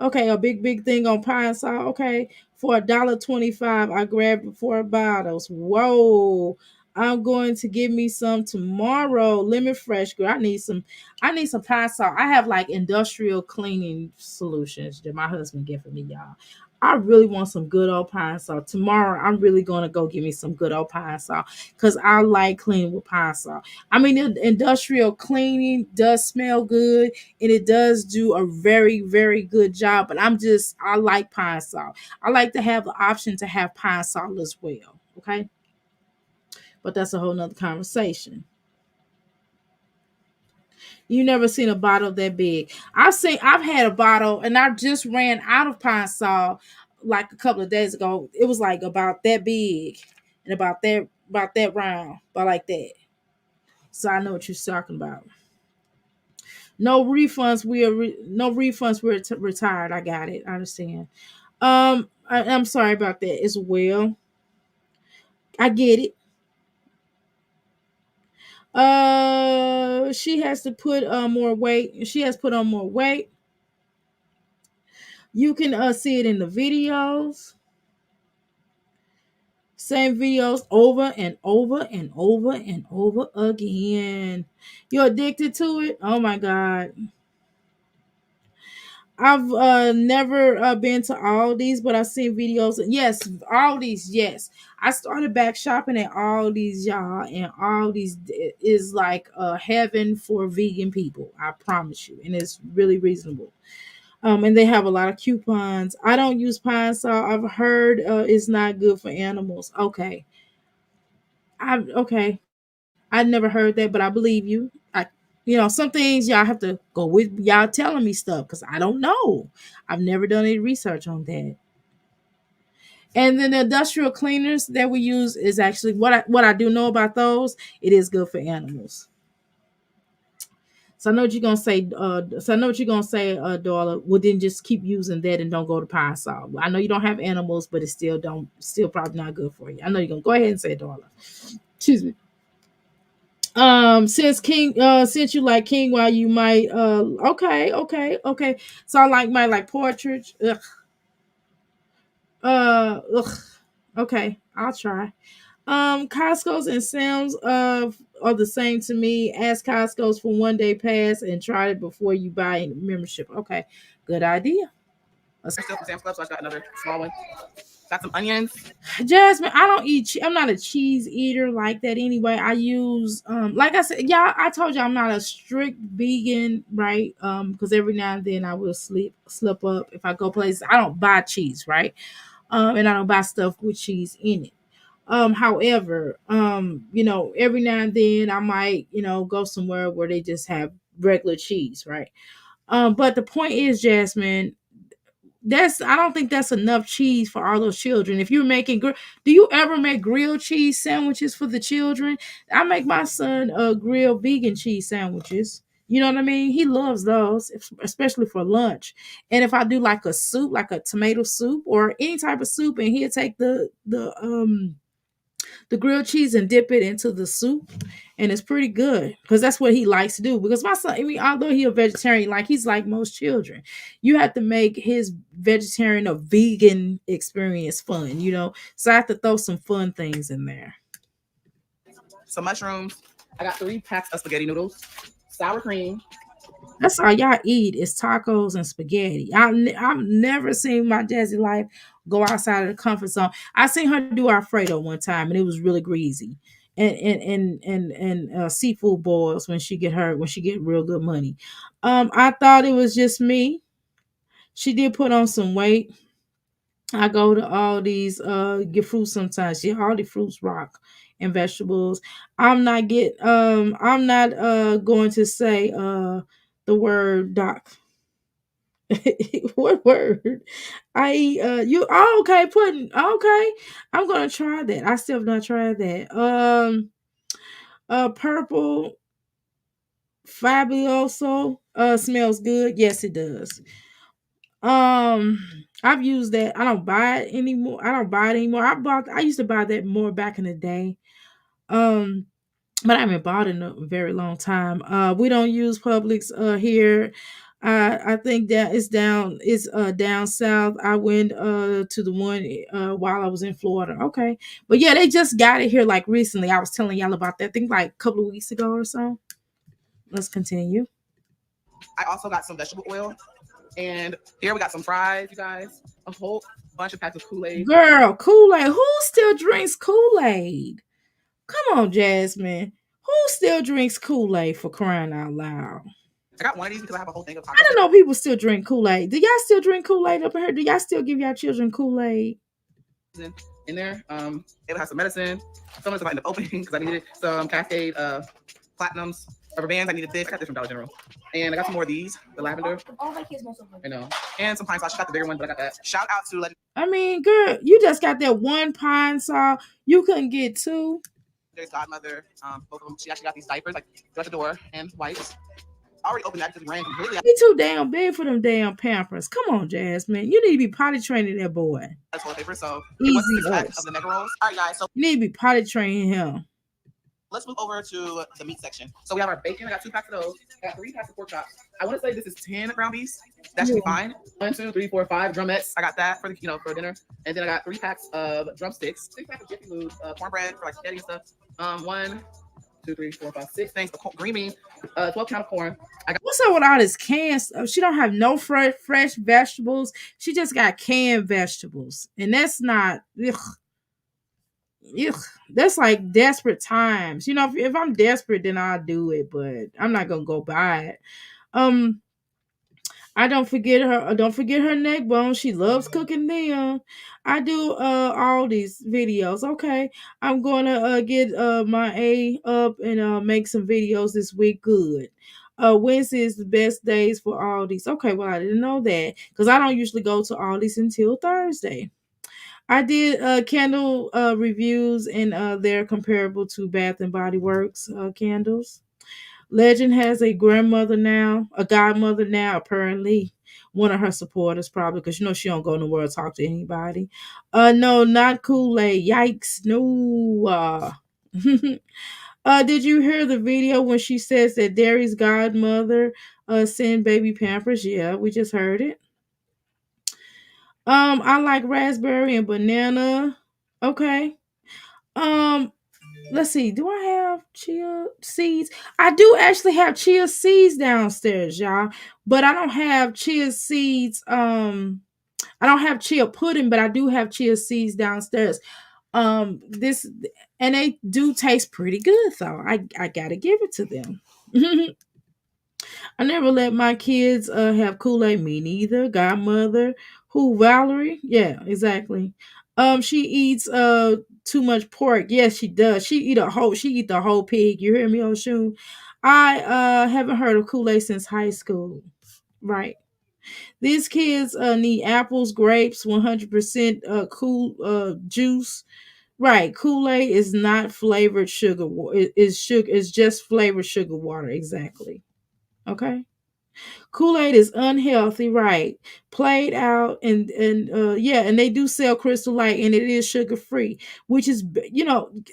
Okay, a big thing on pine saw. Okay, for $1.25, I grabbed 4 bottles. Whoa! I'm going to give me some tomorrow. Lemon fresh, girl. I need some. I need some pine saw. I have like industrial cleaning solutions that my husband giving me, y'all. I really want some good old pine saw. Tomorrow, I'm really gonna go get me some good old pine saw because I like cleaning with pine saw. I mean, the industrial cleaning does smell good and it does do a very very good job, but I like pine sol. I like to have the option to have pine sol as well. Okay, but that's a whole nother conversation. You never seen a bottle that big. I've had a bottle and I just ran out of pine sol like a couple of days ago. It was like about that big and about that round, about like that. So I know what you're talking about. No refunds. No refunds. We're retired. I got it. I understand. I'm sorry about that as well. I get it. She has to put more weight. She has put on more weight. You can see it in the videos. Same videos over and over and over and over again. You're addicted to it. Oh my god. I've never been to Aldi's, but I've seen videos. Yes, Aldi's. Yes, I started back shopping at Aldi's, y'all, and Aldi's is like heaven for vegan people. I promise you, and it's really reasonable. And they have a lot of coupons. I don't use pine sol. I've heard it's not good for animals. Okay, okay. I never heard that, but I believe you. Some things y'all have to go with y'all telling me stuff because I don't know. I've never done any research on that. And then the industrial cleaners that we use is actually what I do know about those. It is good for animals. So I know what you're gonna say. Darla. Well, then just keep using that and don't go to pine sol. I know you don't have animals, but it's still probably not good for you. I know you're gonna go ahead and say it, Darla. Excuse me. Since you like quinoa, you might okay. So I like porridge. Ugh. Okay, I'll try. Costco's and Sam's are the same to me. Ask Costco's for 1 day pass and try it before you buy a membership. Okay, good idea. Still from Sam's Club, so I got another small one. Got some onions. Jasmine, I don't eat. I'm not a cheese eater like that anyway. I use like I said, yeah, I told you I'm not a strict vegan, right? Because every now and then I will slip up if I go places. I don't buy cheese, right? And I don't buy stuff with cheese in it. However, every now and then I might, go somewhere where they just have regular cheese, right? But the point is, Jasmine, I don't think that's enough cheese for all those children. If you're making do you ever make grilled cheese sandwiches for the children? I make my son grilled vegan cheese sandwiches. You know what I mean? He loves those, especially for lunch. And if I do like a soup, like a tomato soup or any type of soup, and he'll take the the grilled cheese and dip it into the soup, and it's pretty good because that's what he likes to do. Because my son, I mean, although he's a vegetarian, like he's like most children, you have to make his vegetarian or vegan experience fun, you know. So I have to throw some fun things in there. Some mushrooms. I got 3 packs of spaghetti noodles, sour cream. That's all y'all eat is tacos and spaghetti. I've never seen my Jazzy life go outside of the comfort zone. I seen her do Alfredo one time, and it was really greasy. And seafood boils when she get real good money. I thought it was just me. She did put on some weight. I go to all these get fruits sometimes. Yeah, all the fruits rock and vegetables. I'm not going to say the word doc. What word? I eat you okay, pudding. Okay. I'm gonna try that. I still have not tried that. Purple Fabuloso smells good. Yes, it does. Um, I've used that. I don't buy it anymore. I used to buy that more back in the day. Um, but I haven't bought it in a very long time. We don't use Publix here. I think that it's down south. I went to the one while I was in Florida. Okay. But yeah, they just got it here like recently. I was telling y'all about that thing like a couple of weeks ago or so. Let's continue. I also got some vegetable oil. And here we got some fries, you guys. A whole bunch of packs of Kool-Aid. Girl, Kool-Aid. Who still drinks Kool-Aid? Come on, Jasmine. Who still drinks Kool-Aid for crying out loud? I got one of these because I have a whole thing of tacos. I don't know people still drink Kool-Aid. Do y'all still drink Kool-Aid up in here? Do y'all still give y'all children Kool-Aid? In there, it has some medicine. Some of them I ended up opening because I needed some Cascade Platinums, rubber bands. I needed this. I got this from Dollar General. And I got some more of these, the lavender. All my kids know something. I know. And some pine sauce. I got the bigger one, but I got that. Shout out to Legend. I mean, girl, you just got that one pine saw. You couldn't get 2. There's Godmother. Both of them. She actually got these diapers, like go at the door and wipes. I already opened that because it ran completely. He too damn big for them damn Pampers. Come on, Jasmine. You need to be potty training that boy. That's toilet paper. So easy it was 6 packs of the mega rolls. All right, guys. So you need to be potty training him. Let's move over to the meat section. So we have our bacon. I got 2 packs of those. I got 3 packs of pork chops. I want to say this is 10 ground beef. That should be fine. 1, 2, 3, 4, 5 drumettes. I got that for the for dinner. And then I got 3 packs of drumsticks. 6 packs of Jiffy Lube, cornbread for like spaghetti and stuff. 1, 2, 3, 4, 5, 6 things of green beans. 12 count of corn. What's up with all this canned stuff? She don't have no fresh vegetables. She just got canned vegetables, and that's not. Ugh. That's like desperate times. You know, if I'm desperate, then I'll do it, but I'm not gonna go buy it. I don't forget her neck bones. She loves cooking them. I do all these videos. Okay. I'm gonna get my A up and make some videos this week. Good. Wednesday is the best days for all these. Okay, well, I didn't know that because I don't usually go to all these until Thursday. I did candle reviews, and they're comparable to Bath and Body Works candles. Legend has a godmother now, apparently. One of her supporters, probably, because you know she don't go nowhere to talk to anybody. No, not Kool-Aid. Yikes. No. Did you hear the video when she says that Derry's godmother send baby Pampers? Yeah, we just heard it. I like raspberry and banana. Okay. Let's see. Do I have chia seeds? I do actually have chia seeds downstairs, y'all. But I don't have chia seeds. I don't have chia pudding, but I do have chia seeds downstairs. This and they do taste pretty good, though. I gotta give it to them. I never let my kids have Kool-Aid. Me neither. Godmother. Who, Valerie? Yeah, exactly. She eats too much pork. Yes, she does. She eat the whole pig. You hear me, Oshun? I haven't heard of Kool-Aid since high school. Right. These kids need apples, grapes, 100% cool juice. Right. Kool-Aid is not flavored sugar. It's sugar. It's just flavored sugar water. Exactly. Okay. Kool-Aid is unhealthy, right? Played out and yeah, and they do sell Crystal Light and it is sugar free, which is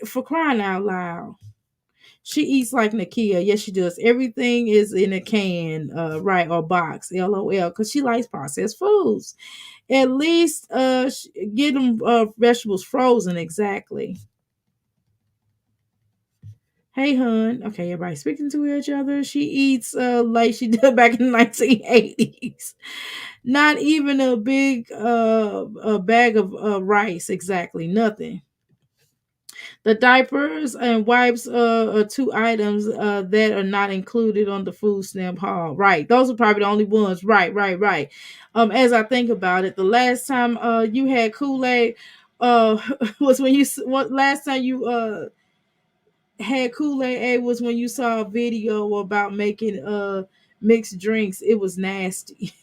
for crying out loud. She eats like Nakia. Yes, she does. Everything is in a can, right, or box, LOL, because she likes processed foods. At least get them vegetables frozen, exactly. Hey, hun. Okay, everybody speaking to each other. She eats like she did back in the 1980s. Not even a bag of rice, exactly. Nothing. The diapers and wipes are two items that are not included on the food stamp haul. Right. Those are probably the only ones. Right, right, right. As I think about it, the last time you had Kool-Aid was when last time you had Kool-Aid was when you saw a video about making mixed drinks. It was nasty.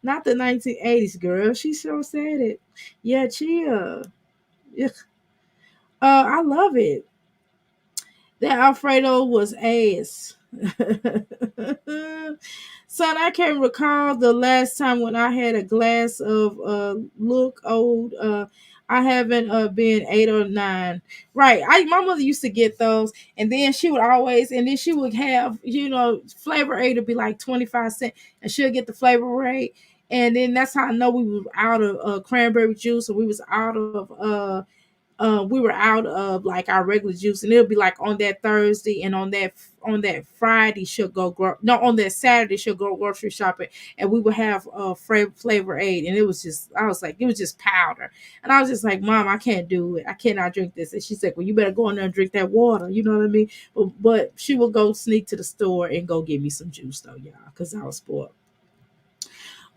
Not the 1980s, girl. She sure said it. Yeah, chia. Ugh. I love it. That Alfredo was ass. Son, I can't recall the last time when I had a glass of look old. I haven't been 8 or 9. Right. My mother used to get those, and then she would always, and then she would have, Flavor Aid would be like 25 cents, and she'll get the Flavor Aid. And then that's how I know we were out of cranberry juice, or we were out of like our regular juice, and it'll be like on that Thursday, and on that Friday on that Saturday she'll go grocery shopping, and we would have Flavor Aid, and it was just powder, and I was just like, Mom, I can't do it, I cannot drink this. And she said, well, you better go in there and drink that water, you know what I mean? But she would go sneak to the store and go get me some juice though, y'all, because I was spoiled.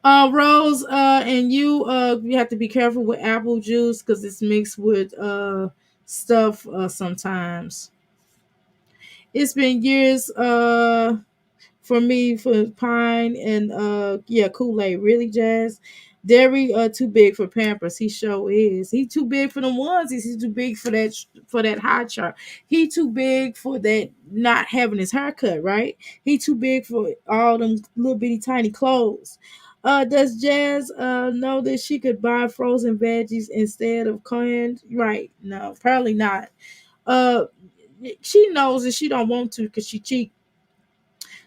Rose, and you have to be careful with apple juice because it's mixed with stuff sometimes. It's been years for me for Pine and Kool-Aid. Really, Jazz? Dairy too big for Pampers. He sure is. He too big for the onesies. He's too big for that high chart. He too big for that not having his haircut, right? He too big for all them little bitty tiny clothes. Does Jazz know that she could buy frozen veggies instead of canned? Right. No, apparently not. Uh she knows that she don't want to because she cheap.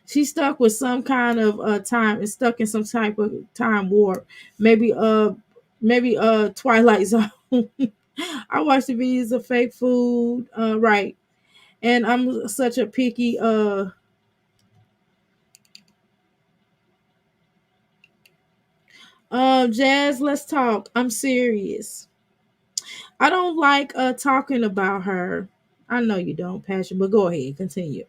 She's stuck with some kind of time, is stuck in some type of time warp. Maybe Twilight Zone. I watch the videos of fake food, right. And I'm such a picky Jazz, let's talk. I'm serious. I don't like talking about her. I know you don't, Passion, but go ahead, continue.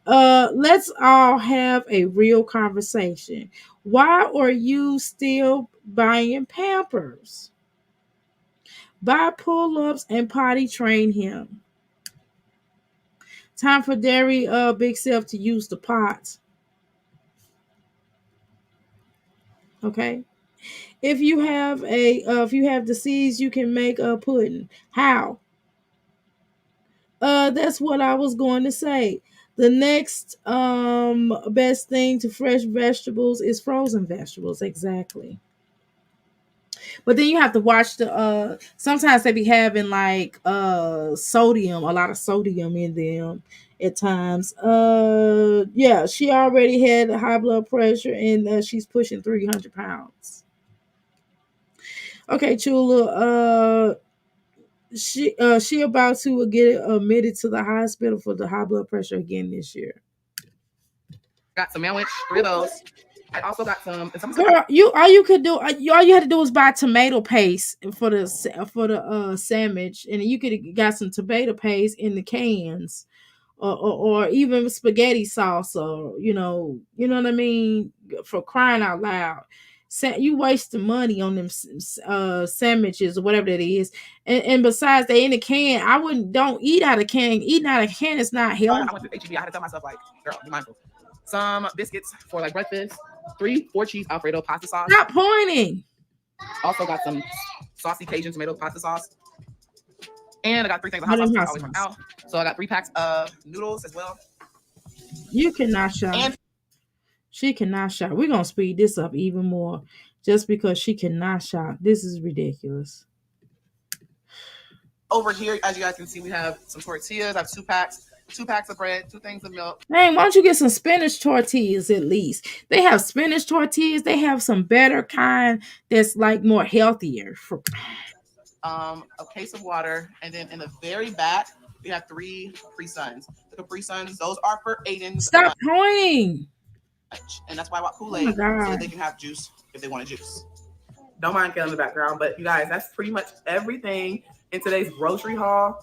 Let's all have a real conversation. Why are you still buying Pampers? Buy pull-ups and potty train him. Time for Dairy Big Self to use the pots. Okay. If you have the seeds, you can make a pudding. How? That's what I was going to say. The next best thing to fresh vegetables is frozen vegetables. Exactly. But then you have to watch the sometimes they be having like sodium, a lot of sodium in them at times. Yeah, she already had high blood pressure and she's pushing 300 pounds. Okay, Chula, she about to get admitted to the hospital for the high blood pressure again this year. Got some sandwich, 3 of those. I also got some. Girl, all you had to do was buy tomato paste for the sandwich, and you could got some tomato paste in the cans, or even spaghetti sauce, or what I mean. For crying out loud, you wasting money on them sandwiches or whatever that is, and besides they in a can. Don't eat out of can. Eating out of can is not healthy. I went to HEB. I had to tell myself like, girl, be mindful. Some biscuits for like breakfast. 4 cheese Alfredo pasta sauce. Stop pointing. Also got some saucy Cajun tomato pasta sauce. And I got 3 things of hot sauce always from out. So I got 3 packs of noodles as well. You cannot shop. She cannot shout. We're gonna speed this up even more just because she cannot shout. This is ridiculous. Over here, as you guys can see, we have some tortillas. I have 2 packs of bread, 2 things of milk. Hey, why don't you get some spinach tortillas at least? They have spinach tortillas. They have some better kind that's like more healthier. A case of water, and then in the very back, we have 3 Capri Suns. The Capri Suns, those are for Aiden's Stop pointing. and that's why I want Oh Kool-Aid my so that God. they can have juice if they want a juice. Don't mind killing the background, but you guys, that's pretty much everything in today's grocery haul.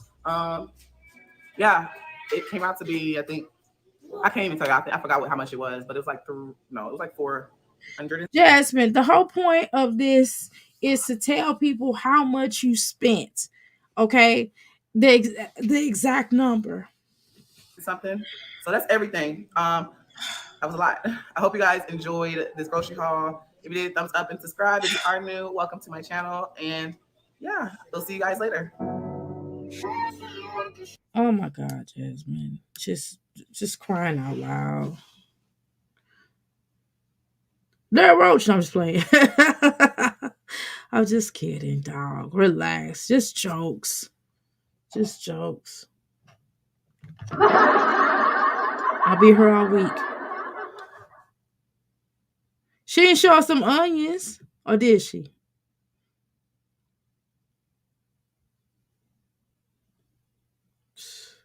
Yeah, it came out to be, I think, I can't even tell you. I forgot how much it was, but it was like it was like 400. Jasmine, the whole point of this is to tell people how much you spent. Okay, the exact number. Something. So that's everything. That was a lot. I hope you guys enjoyed this grocery haul. If you did, thumbs up and subscribe. If you are new, welcome to my channel. And yeah, we'll see you guys later. Oh my God, Jasmine. Just crying out loud. There, Roach. No, I'm just playing. I'm just kidding, dog. Relax. Just jokes. Just jokes. I'll be here all week. She didn't show us some onions, or did she?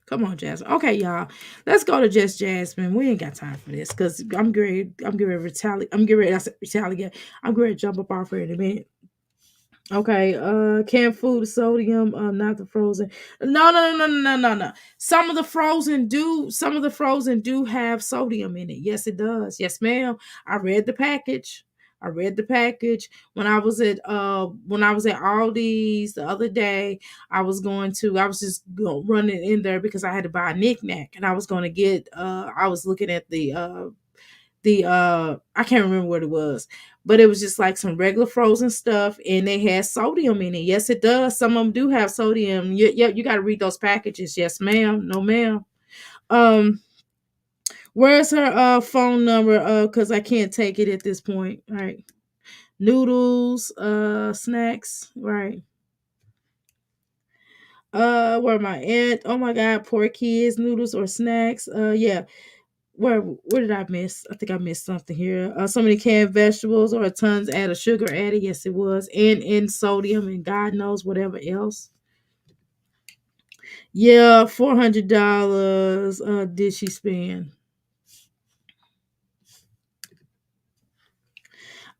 Come on, Jasmine. Okay, y'all. Let's go to just Jasmine. We ain't got time for this because I'm getting ready to retaliate. I'm getting ready to jump up off her in a minute. Okay, canned food, sodium, not the frozen. No. Some of the frozen do have sodium in it. Yes, it does. Yes, ma'am. I read the package. When I was at Aldi's the other day. I was just running in there because I had to buy a knickknack, and I was going to get I was looking at the I can't remember what it was, but it was just like some regular frozen stuff, and they had sodium in it. Yes, it does. Some of them do have sodium. You got to read those packages. Yes, ma'am. No, ma'am. Where's her phone number? Because I can't take it at this point. All right. Noodles, snacks, right. Where am I at? Oh my God, poor kids, noodles or snacks. Yeah. Where did I miss? I think I missed something here. So many canned vegetables or tons add of sugar added. Yes, it was. And sodium and God knows whatever else. Yeah, $400 did she spend.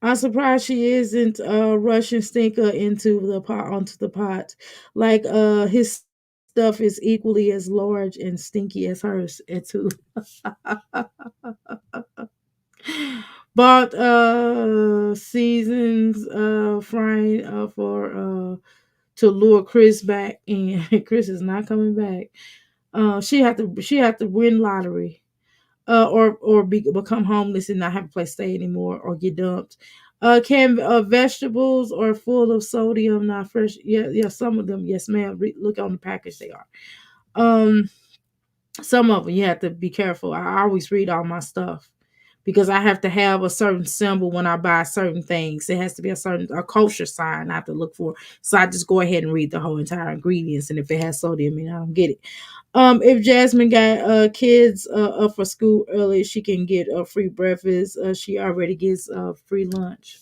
I'm surprised she isn't rushing Stinker onto the pot. Like his stuff is equally as large and stinky as hers too. Bought seasons frying for to lure Chris back, and Chris is not coming back. She had to win lottery. Become homeless and not have a place to stay anymore, or get dumped. Can vegetables are full of sodium, not fresh? Yeah, some of them, yes, ma'am. Look on the package, they are. Some of them you have to be careful. I always read all my stuff because I have to have a certain symbol when I buy certain things. It has to be a kosher sign I have to look for. So I just go ahead and read the whole entire ingredients, and if it has sodium in it, I don't get it. If Jasmine got kids up for school early, she can get a free breakfast. She already gets free lunch.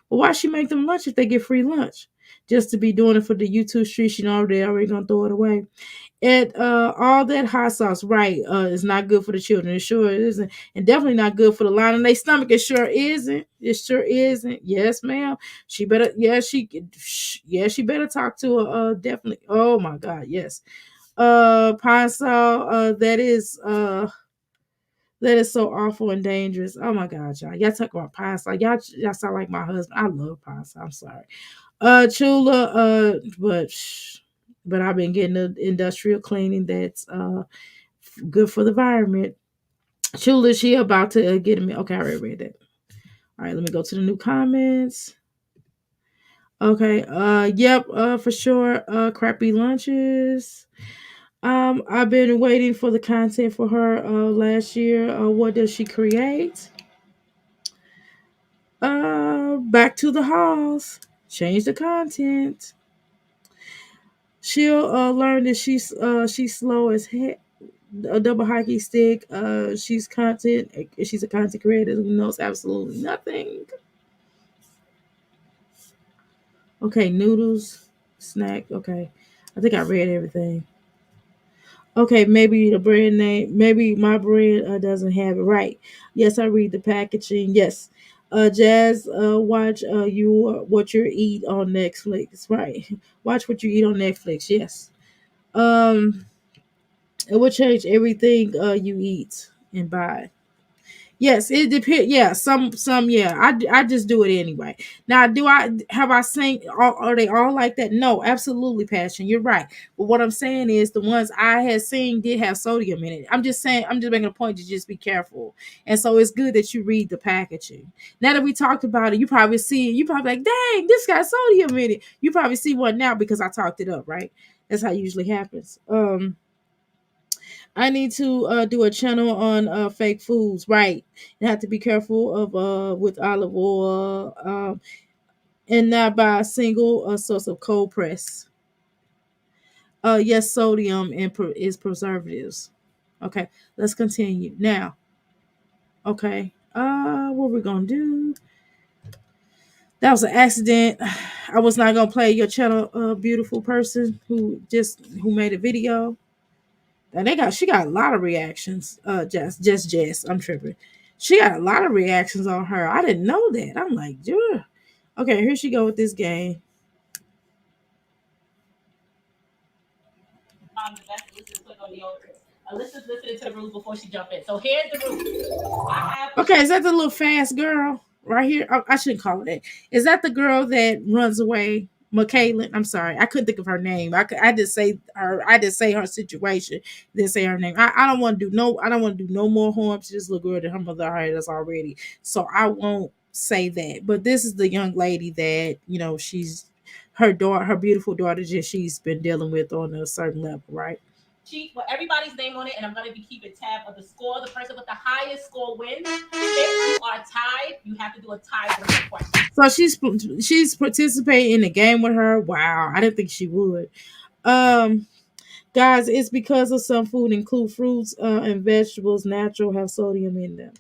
Well, why she make them lunch if they get free lunch? Just to be doing it for the YouTube street, they already gonna throw it away. All that hot sauce, right, is not good for the children. It sure isn't, and definitely not good for the line in their stomach. It sure isn't. Yes, ma'am. She better. She better talk to her. Definitely. Oh my God. Yes. Pine Sol, that is so awful and dangerous. Oh my God, y'all talk about pine Sol. Y'all sound like my husband. I love pine Sol. I'm sorry. Chula, but I've been getting the industrial cleaning that's good for the environment. Chula, she about to get me. Okay, I already read that. All right, let me go to the new comments. Okay, yep, for sure. Crappy lunches. I've been waiting for the content for her last year. What does she create? Back to the halls. Change the content. She'll learn that she's slow as heck. A double hockey stick. She's content. She's a content creator who knows absolutely nothing. Okay, noodles, snack. Okay, I think I read everything. Okay, maybe the brand name. Maybe my brand doesn't have it right. Yes, I read the packaging. Yes, Jazz. Watch what you eat on Netflix. Right. Watch what you eat on Netflix. Yes. Um, it will change everything you eat and buy. Yes, it depends. Yeah, some. Yeah, I just do it anyway. Now, do I have I seen? Are they all like that? No, absolutely, passion. You're right. But what I'm saying is the ones I had seen did have sodium in it. I'm just saying. I'm just making a point to just be careful. And so it's good that you read the packaging. Now that we talked about it, you probably see it. You probably like, dang, this got sodium in it. You probably see one now because I talked it up, right? That's how it usually happens. I need to do a channel on fake foods, right? You have to be careful of with olive oil and not buy a single source of cold press. Yes, sodium and is preservatives. Okay, let's continue now. Okay, what we're gonna do? That was an accident. I was not gonna play your channel, beautiful person who made a video. And she got a lot of reactions. Just Jess. I'm tripping. She got a lot of reactions on her. I didn't know that. I'm like, yeah. Okay, here she go with this game. The best listen put on the Alyssa's listening to the rules before she jump in. So here's the rules. Okay, is that the little fast girl right here? I shouldn't call it that. Is that the girl that runs away? McKaylin. I'm sorry, I couldn't think of her name. I just say her. I just say her situation. Didn't say her name. I don't want to do no. I don't want to do no more harm to this little girl that her mother hired us already. So I won't say that. But this is the young lady that she's her daughter, her beautiful daughter, just she's been dealing with on a certain level, right? Sheet with everybody's name on it, and I'm going to be keeping tab of the score. The person with the highest score wins. If you are tied, you have to do a tiebreaker question. So she's participating in the game with her. Wow, I didn't think she would. Guys, it's because of some food include fruits and vegetables, natural, have sodium in them.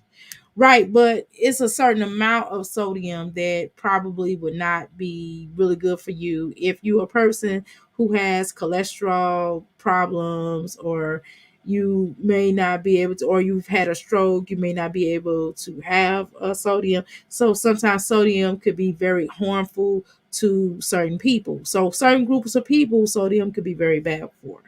Right, but it's a certain amount of sodium that probably would not be really good for you if you're a person who has cholesterol problems, or you may not be able to, or you've had a stroke, you may not be able to have sodium. So sometimes sodium could be very harmful to certain people. So certain groups of people, sodium could be very bad for.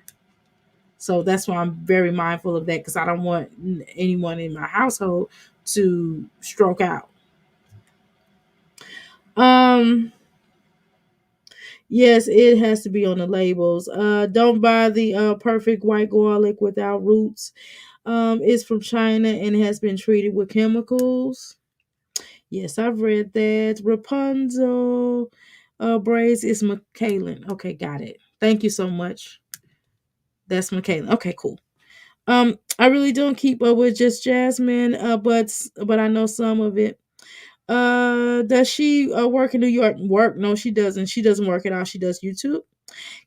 So that's why I'm very mindful of that, because I don't want anyone in my household to stroke out. Yes, it has to be on the labels. Don't buy the perfect white garlic without roots. It's from China and has been treated with chemicals. Yes, I've read that. Rapunzel braids is McKaylin. Okay, got it. Thank you so much. That's McKaylin. Okay, cool. I really don't keep up with just Jasmine, but I know some of it. Does she work in New York? Work? No, she doesn't. She doesn't work at all. She does YouTube.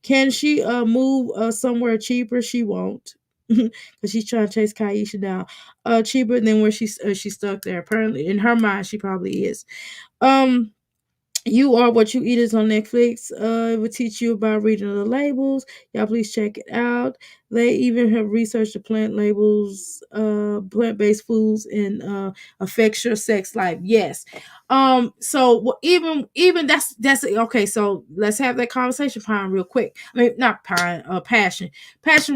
Can she move somewhere cheaper? She won't, because she's trying to chase Kaisha down. Cheaper than where she's stuck there. Apparently, in her mind, she probably is. You Are What You Eat is on Netflix. It will teach you about reading the labels. Y'all please check it out. They even have researched the plant labels, plant-based foods, and affects your sex life. Yes. So even that's okay. So let's have that conversation, Pine, real quick. I mean, not Pine, passion,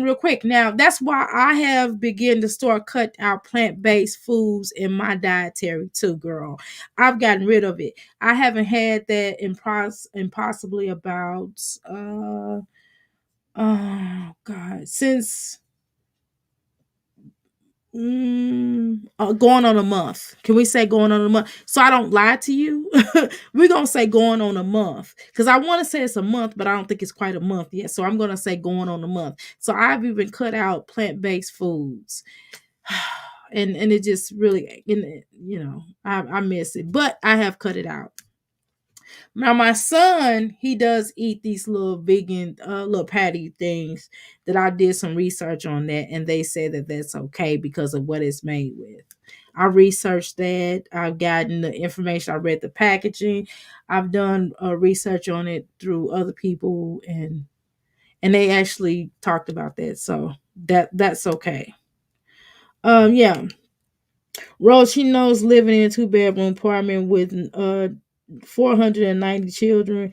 real quick. Now that's why I have begun to start cut out plant-based foods in my dietary too, girl. I've gotten rid of it. I haven't had that in possibly about oh god, since going on a month. Can we say going on a month? So I don't lie to you. We're gonna say going on a month, because I want to say it's a month, but I don't think it's quite a month yet. So I'm gonna say going on a month. So I've even cut out plant-based foods. and it just really, you know, I miss it, but I have cut it out. Now my son, he does eat these little vegan little patty things that I did some research on that, and they say that that's okay because of what it's made with. I researched that. I've gotten the information. I read the packaging. I've done research on it through other people, and they actually talked about that. So that's okay. Yeah. Rose, she knows living in a 2-bedroom apartment with 490 children.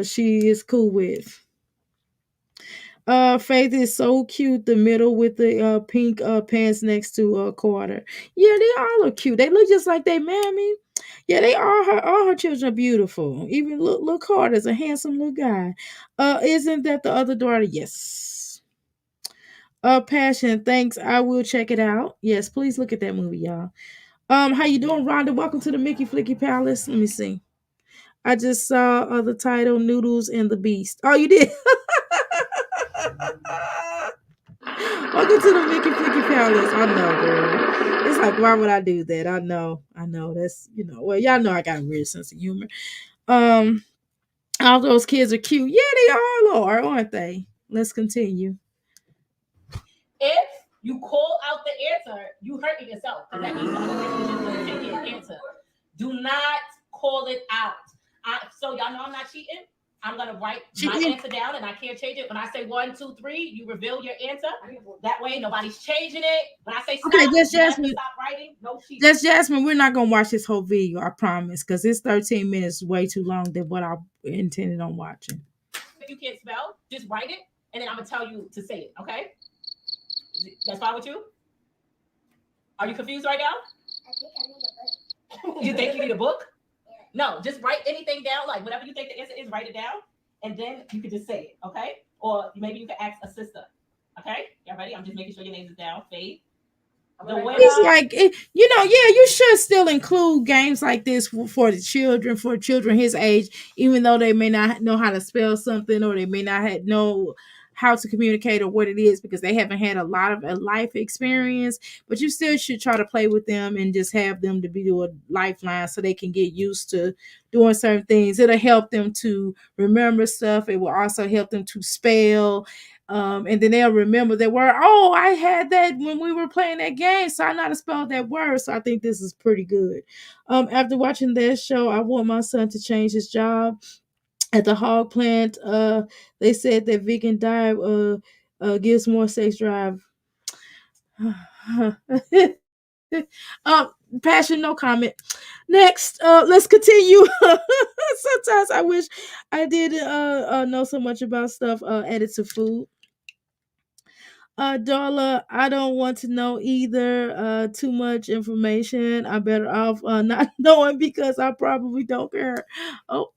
She is cool with. Faith is so cute. The middle with the pink pants next to Carter. Yeah, they all are cute. They look just like they mammy. Yeah, they are. All her children are beautiful. Even look Carter's a handsome little guy. Isn't that the other daughter? Yes. Passion. Thanks. I will check it out. Yes, please look at that movie, y'all. How you doing, Rhonda? Welcome to the Mickey Flicky Palace. Let me see. I just saw the title Noodles and the Beast. Oh, you did? Welcome to the Mickey Flicky Palace. I know, girl. It's like, why would I do that? I know. That's, you know, well, y'all know I got a weird sense of humor. All those kids are cute. Yeah, they all are, aren't they? Let's continue. If you call out the answer, you hurting yourself. Because that means the other person is just going to take your answer. Do not call it out. So y'all know I'm not cheating. I'm gonna write my answer down, and I can't change it. When I say 1, 2, 3, you reveal your answer. That way, nobody's changing it. When I say stop, okay, just Jasmine. Stop writing. No cheating. Just Jasmine. We're not gonna watch this whole video. I promise, because it's 13 minutes, way too long than what I intended on watching. If you can't spell, just write it, and then I'm gonna tell you to say it. Okay? That's fine with you? Are you confused right now? I think I need a book. You think you need a book? No, just write anything down, like whatever you think the answer is, write it down, and then you can just say it, okay? Or maybe you can ask a sister, okay? Y'all ready? I'm just making sure your names is down. Faith. It's like, you know, yeah, you should still include games like this for the children, for children his age, even though they may not know how to spell something, or they may not know how to communicate or what it is, because they haven't had a lot of a life experience. But you still should try to play with them and just have them to be a lifeline so they can get used to doing certain things. It'll help them to remember stuff. It will also help them to spell. And then they'll remember that word. Oh, I had that when we were playing that game, so I know how to spell that word. So I think this is pretty good. After watching that show, I want my son to change his job at the hog plant. They said that vegan diet gives more sex drive. Passion, no comment. Next, let's continue. Sometimes I wish I didn't know so much about stuff added to food. Darla, I don't want to know either. Too much information. I'm better off not knowing because I probably don't care. Oh,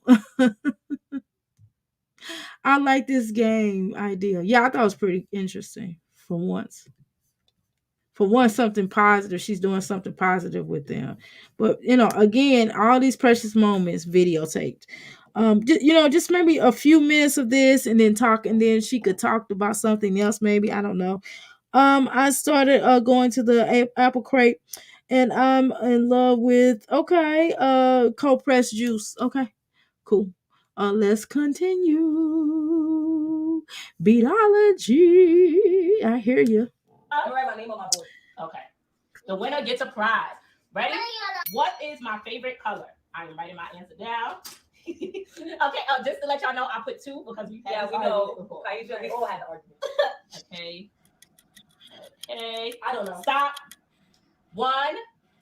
I like this game idea. Yeah, I thought it was pretty interesting for once. For once, something positive. She's doing something positive with them. But, you know, again, all these precious moments videotaped. You know, just maybe a few minutes of this and then talk, and then she could talk about something else, maybe. I don't know. I started going to the apple crate, and I'm in love with cold pressed juice. Okay, cool. Let's continue. Beatology. I hear you. I'm gonna write my name on my board. Okay. The winner gets a prize. Ready? What is my favorite color? I am writing my answer down. Okay, just to let y'all know, I put 2 because we had we know. How you feel? We all had the argument. Okay. Okay. I don't know. Stop. 1,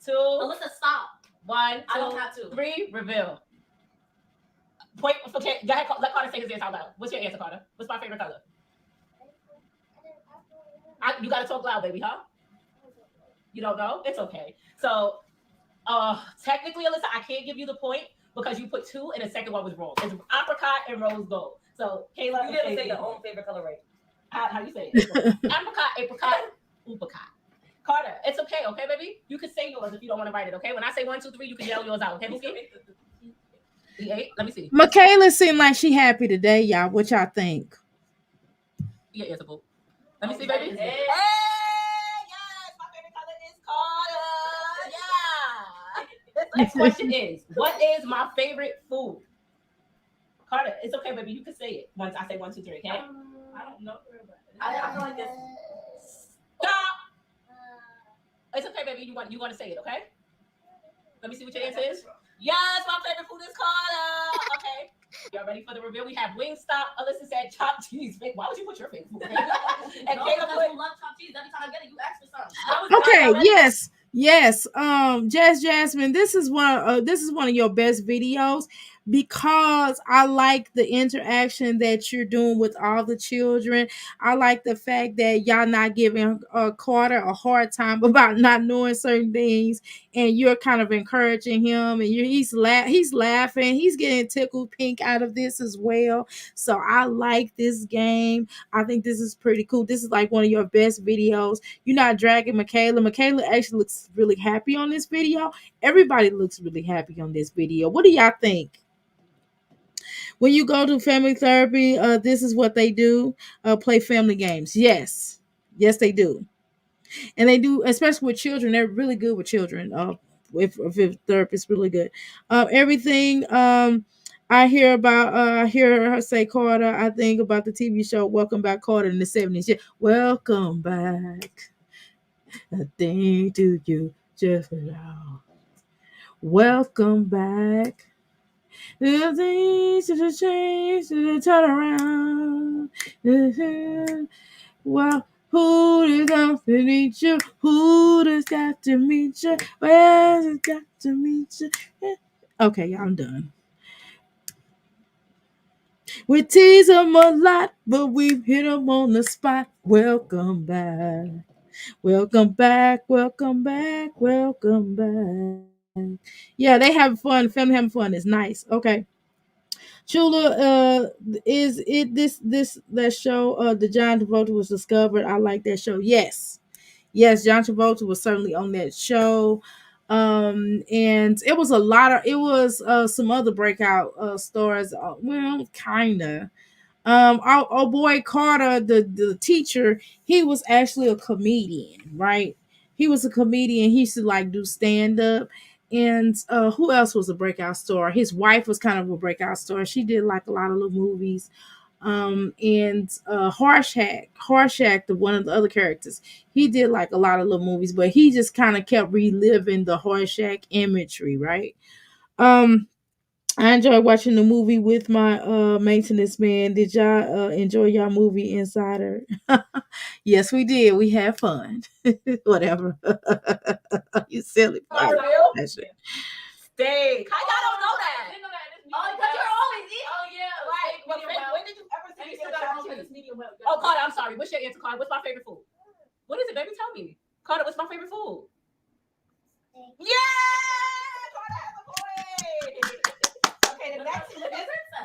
2. Alyssa, stop. 1, 2, I don't have to. 3. Reveal. Point. Okay. Go ahead. Let Carter say his answer out loud. What's your answer, Carter? What's my favorite color? You gotta talk loud, baby, huh? You don't know? It's okay. So, technically, Alyssa, I can't give you the point because you put 2 and the second one was wrong. It's apricot and rose gold. So, Kayla, you didn't say your own favorite color, right? How you say it? apricot, upacot. Carter, it's okay, baby? You can say yours if you don't want to write it, okay? When I say 1, 2, 3, you can yell yours out, okay, Bookie? Let me see. Michaela seemed like she happy today, y'all. What y'all think? Yeah, it's a book. Let me see, baby. Hey, yes, my favorite color is Next question is, what is my favorite food? Carter, it's okay, baby. You can say it once I say 1, 2, 3. Okay? I don't know. I have no idea. Stop. It's okay, baby. You want to say it, okay? Let me see what your answer is. Yes, my favorite food is Carter. Okay. Y'all ready for the reveal? We have Wingstop. Alyssa said chopped cheese. Why would you put your favorite food? And No, Kayla because put. you love chopped cheese. Every time I get it, you ask for some. Okay, yes. Jasmine, this is one of your best videos because I like the interaction that you're doing with all the children. I like the fact that y'all not giving Carter a hard time about not knowing certain things, and you're kind of encouraging him, and he's laughing, he's getting tickled pink out of this as well. So I like this game. I think this is pretty cool. This is like one of your best videos. You're not dragging Michaela. Michaela actually looks really happy on this video. Everybody looks really happy on this video. What do y'all think? When you go to family therapy, this is what they do. Play family games. Yes, they do. And they do, especially with children. They're really good with children. If therapist really good. Everything I hear her say Carter. I think about the TV show Welcome Back, Carter in the 70s. Yeah, welcome back. A thing to you just now. Welcome back. The things to the change to the turn around. Well, who does got to meet you? Who does got to meet you? Where's it got to meet you? Okay, y'all, I'm done. We tease them a lot, but we've hit them on the spot. Welcome back. Welcome back. Welcome back. Welcome back. Yeah, they have fun. Family having fun is nice. Okay. Chula, is it this that show? The John Travolta was discovered. I like that show. Yes, John Travolta was certainly on that show. And it was some other breakout stars. Well, kinda. Our boy Carter, the teacher, he was actually a comedian, right? He was a comedian. He used to like do stand up. And who else was a breakout star? His wife was kind of a breakout star. She did like a lot of little movies. And Harshack, the one of the other characters, he did like a lot of little movies, but he just kind of kept reliving the Harshack imagery, right? I enjoyed watching the movie with my maintenance man. Did y'all enjoy y'all movie Insider? Yes, we did. We had fun. Whatever. You silly. For real? Stay. How y'all don't know that? Oh, because you're always eating. Oh yeah, right. When did you ever see this? Oh, Carter, I'm sorry. What's your answer, Carter? What's my favorite food? What is it, baby? Tell me. Carter, what's my favorite food? Yeah! Carter has a point. Okay, the next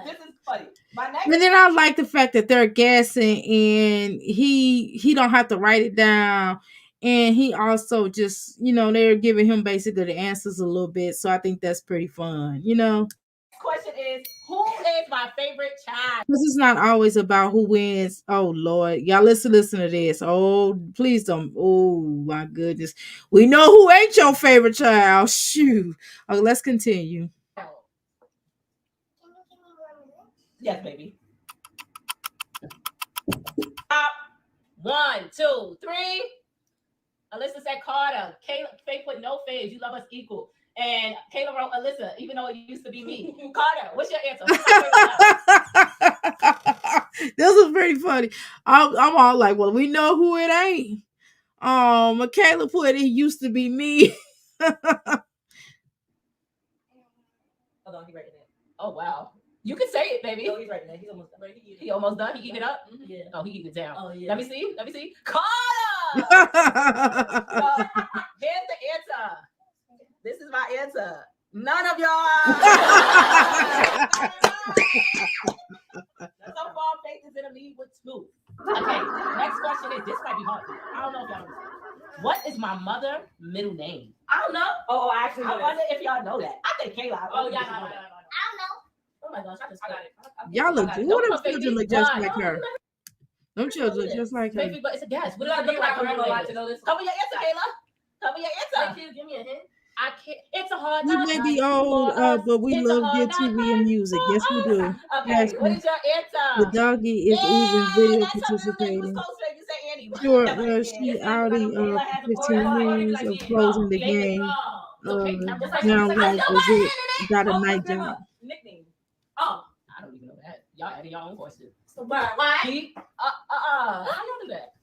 this is funny. My next. And then I like the fact that they're guessing, and he don't have to write it down, and he also just they're giving him basically the answers a little bit. So I think that's pretty fun. Question is, who is my favorite child? This is not always about who wins. Oh Lord, y'all listen to this. Oh, please don't. Oh my goodness, we know who ain't your favorite child. Shoot. Okay, let's continue. Yes, baby. Stop. 1, 2, 3. Alyssa said Carter. Faith put no phase. You love us equal. And Kayla wrote Alyssa, even though it used to be me. Carter, what's your answer? This was pretty funny. I'm all like, well, we know who it ain't. Michaela put it used to be me. Hold on, he writing it. Oh wow. You can say it, baby. Oh, he's writing it. He's almost done. He almost done. He eat it up? Yeah. Oh, he eat it down. Oh, yeah. Let me see. Carter! Here's the answer. This is my answer. None of y'all. So far, Faith is in the lead with 2. Okay, next question is, this might be hard. I don't know if y'all know this. What is my mother middle name? I don't know. Oh, actually, I wonder if y'all know that. I think Kayla. Oh, yeah, I know. I don't know. Oh my gosh, I got it. Y'all look good. Don't Them children look just like her. Them children look just like her. Maybe, but it's a guess. What You does it gotta look be like? like grandma to know this. Cover your answer, Kayla. Cover your answer. Wait, give me a hint. I can't. It's a hard We knock may be life old, for us. but we It's a love hard good knock TV and life music. for Yes, we us. do. Okay, what Ashley. is your The answer? doggy is even Yeah, video that's her real name. You was participating. close to it. You say Annie. Sure, Yeah. she It's out Kayla for has a point. 15 years of closing the Famous. game. So Kate, just like Sounds I like still a got good, Annie. got a Oh, night what's their job. nickname? Oh, I don't even know that. Y'all adding your own voices. So why? He, how y'all do that?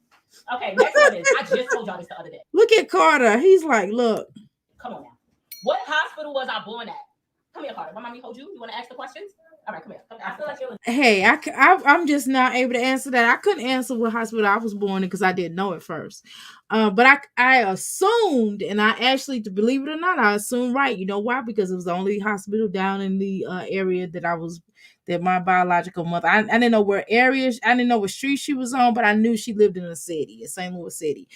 Okay, next one is, I just told y'all this the other day. Look at Carter. He's like, look. Come on now. What hospital was I born at? Come here, Carter. Want mommy hold you? You want to ask the questions? All right, come here. I feel like you're. Hey, I'm just not able to answer that. I couldn't answer what hospital I was born in because I didn't know at first. But I assumed, and I actually, to believe it or not, I assumed right. You know why? Because it was the only hospital down in the area that my biological mother. I didn't know where areas, I didn't know what street she was on, but I knew she lived in a city, in St. Louis City,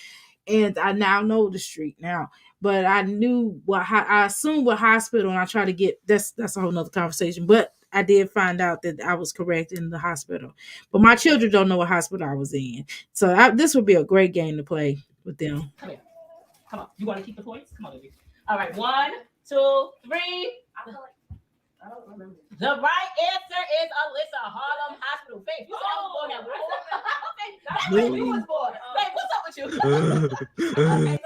and I now know the street now. But I knew I assumed what hospital, and I try to get that's a whole nother conversation. But I did find out that I was correct in the hospital. But my children don't know what hospital I was in. So this would be a great game to play with them. Come here. Come on. You want to keep the points? Come on, baby. All right. 1, 2, 3. I don't remember. The right answer is Alyssa, Harlem Hospital. Faith, you said I was born at what? That's where you was born. Faith, what's up with you? Okay,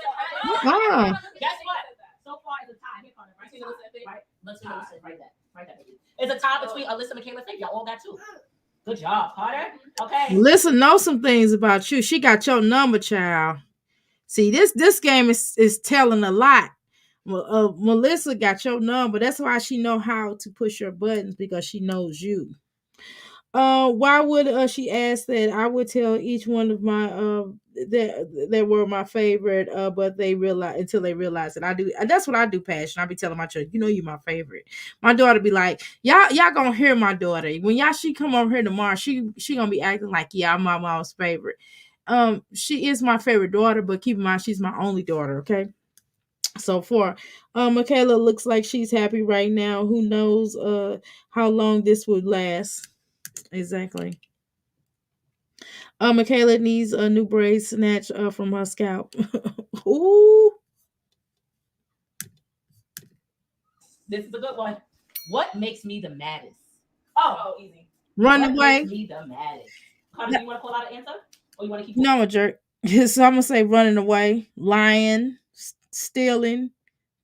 guess what? So far, it's a tie. Here, Carter. Right? Let's write that. Write that, baby. It's a tie between Alyssa, Michaela, Faith. Y'all all got 2. Good job, Carter. Okay. Alyssa knows some things about you. She got your number, child. See, this game is telling a lot. Melissa got your number. That's why she know how to push your buttons, because she knows you. Why would she ask that? I would tell each one of my that were my favorite, but they realize until they realize that I do. That's what I do, Passion. I be telling my children, you know, you're my favorite. My daughter be like, y'all gonna hear my daughter when she come over here tomorrow. She gonna be acting like, yeah, I'm my mom's favorite. She is my favorite daughter, but keep in mind she's my only daughter. Okay. So far, Michaela looks like she's happy right now. Who knows how long this would last? Exactly. Michaela needs a new braid snatch from her scalp. Ooh. This is a good one. What makes me the maddest? Oh, easy. Run what away. Makes me the maddest? Carter, do you want to call out an answer? Or you want to keep No, I'm a jerk. So I'm gonna say running away, lying, stealing,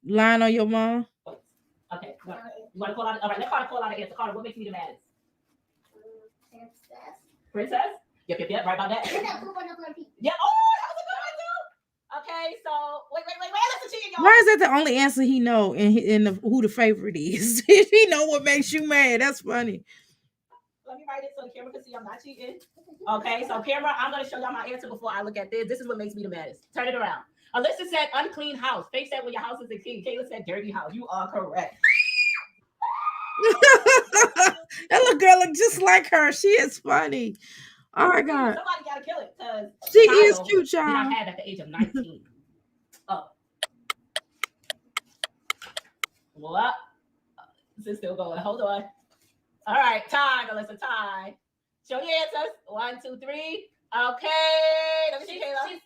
lying on your mom. Okay. You want to call out? All right, let Carter call out an answer. Carter, what makes me the maddest? Princess? Yep. Right about that. Yeah. Oh, that was a good one too. Okay, so wait. Listen to you, y'all. Why is that the only answer he know in who the favorite is? He know what makes you mad. That's funny. Let me write it so the camera can see I'm not cheating. Okay, so camera, I'm gonna show y'all my answer before I look at this. This is what makes me the maddest. Turn it around. Alyssa said unclean house. Faith said when your house is clean. Kayla said dirty house. You are correct. That little girl look just like her. She is funny. Oh my God. Somebody gotta kill it, because she is cute, y'all. I had at the age of 19. Oh. What? This is still going. Hold on. All right, time, Alyssa, time. Show your answers. 1, 2, 3. Okay. Let me see, Kayla.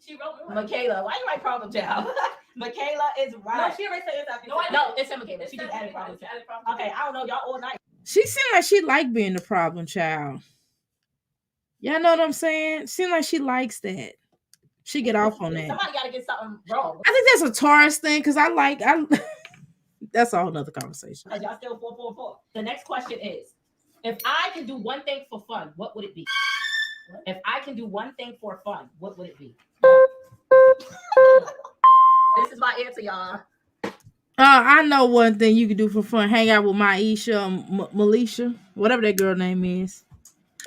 She wrote Michaela. Why you write problem child? Michaela is right. No, she already said it's no, it's Michaela. She just added problem child. Okay, I don't know. Y'all all night. She seemed like she liked being the problem child. Y'all know what I'm saying? Seems like she likes that. She get off on that. Somebody got to get something wrong. I think that's a Taurus thing, because I that's a whole nother conversation. Y'all still 4. The next question is, if I can do one thing for fun, what would it be? If I can do one thing for fun, what would it be? This is my answer, y'all. I know one thing you can do for fun. Hang out with Maisha, Melisha, whatever that girl name is.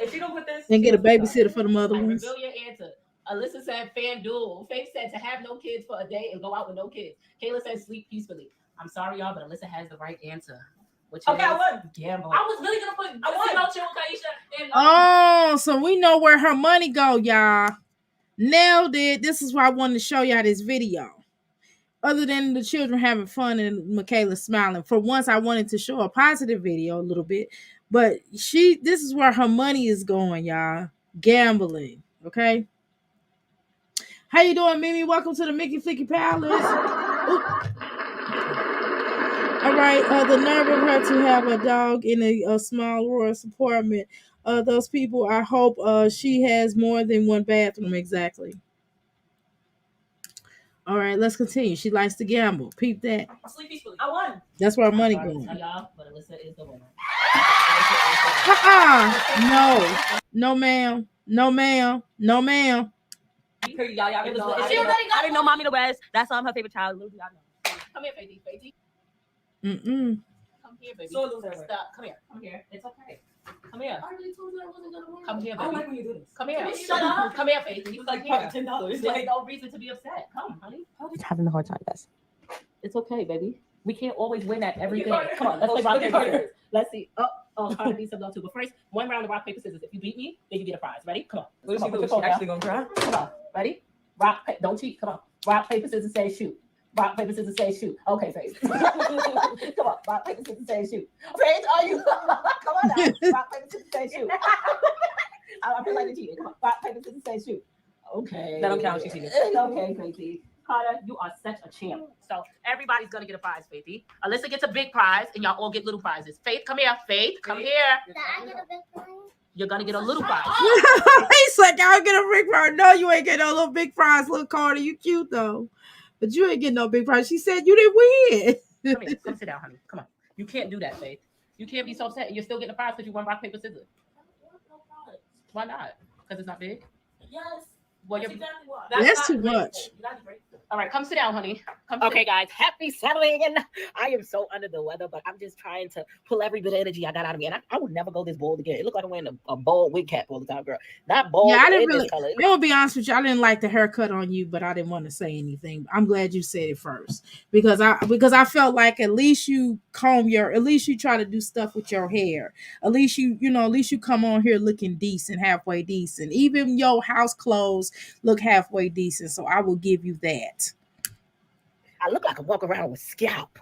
If you don't put this, and get a babysitter for the mother ones. Reveal your answer. Alyssa said FanDuel. Faith said to have no kids for a day and go out with no kids. Kayla said sleep peacefully. I'm sorry, y'all, but Alyssa has the right answer. Okay, I won. Gamble. I was really gonna put Oh, so we know where her money go, y'all. Nailed it. This is why I wanted to show y'all this video. Other than the children having fun and Michaela smiling, for once I wanted to show a positive video a little bit, but this is where her money is going, y'all. Gambling. Okay. How you doing, Mimi? Welcome to the Mickey Flicky Palace. All right, the nerve of her to have a dog in a small Royce apartment. Those people, I hope she has more than one bathroom exactly. All right, let's continue. She likes to gamble. Peep that. Sleep peacefully. I won. That's where our money Sorry to going. tell y'all, but Alyssa is the winner. No, ma'am. No, ma'am. No, ma'am. Pretty, y'all. It was No, good. I didn't know Mommy the West. That's her favorite child. Literally, I know. Come here, Faithy. Faithy. Mm-mm. Come here, baby. So loser. Stop. Come here. Come here. It's okay. Come here. I already told you I wasn't gonna win. Come here, I baby. don't like when you do this. Come here. Shut up. Come here, Faithy. It's like Come here. $10. There's no reason to be upset. Come, honey. Having a hard time, guys. It's okay, baby. We can't always win at everything. Come on, let's play rock, paper, scissors. Let's see. Carter needs some love too. But first, one round of rock, paper, scissors. If you beat me, then you get a prize. Ready? Come on. What Come on, is put she your phone actually down. gonna cry? Come on. Ready? Rock, don't cheat. Come on. Rock, paper, scissors, say shoot. Rock, paper, scissors, say shoot. Okay, Faith. Come on. Rock, paper, scissors, say shoot. Faith, are you? Come on now. Rock, paper, scissors, say shoot. I feel like a cheating. Come on. Rock, paper, scissors, say shoot. Okay. That don't count. She's cheating. Okay, Faithy. Carter, you are such a champ. So everybody's gonna get a prize, Faithy. Alyssa gets a big prize, and y'all all get little prizes. Faith, come here. Faith, come here. I get a big prize? You're gonna get a little prize. He's like, I'll get a big prize. No, you ain't getting no little big prize, little Carter. You cute though, but you ain't getting no big prize. She said you didn't win. Come here. Come sit down, honey. Come on. You can't do that, Faith. You can't be so upset, and you're still getting a prize because you won rock, paper, scissors. Why not? Because it's not big. Yes. Well, That's you're. exactly why. That's too much. You gotta be grateful. All right, come sit down, honey. Come Okay, guys, happy Saturday again. I am so under the weather, but I'm just trying to pull every bit of energy I got out of me. And I would never go this bold again. It looked like I'm wearing a bald wig cap all the time, girl. Not bald, Yeah, I but didn't in really. this color. I'm gonna be honest with you. I didn't like the haircut on you, but I didn't want to say anything. I'm glad you said it first because I felt like at least you at least you try to do stuff with your hair. At least at least you come on here looking decent, halfway decent. Even your house clothes look halfway decent. So I will give you that. I look like I walk around with scalp.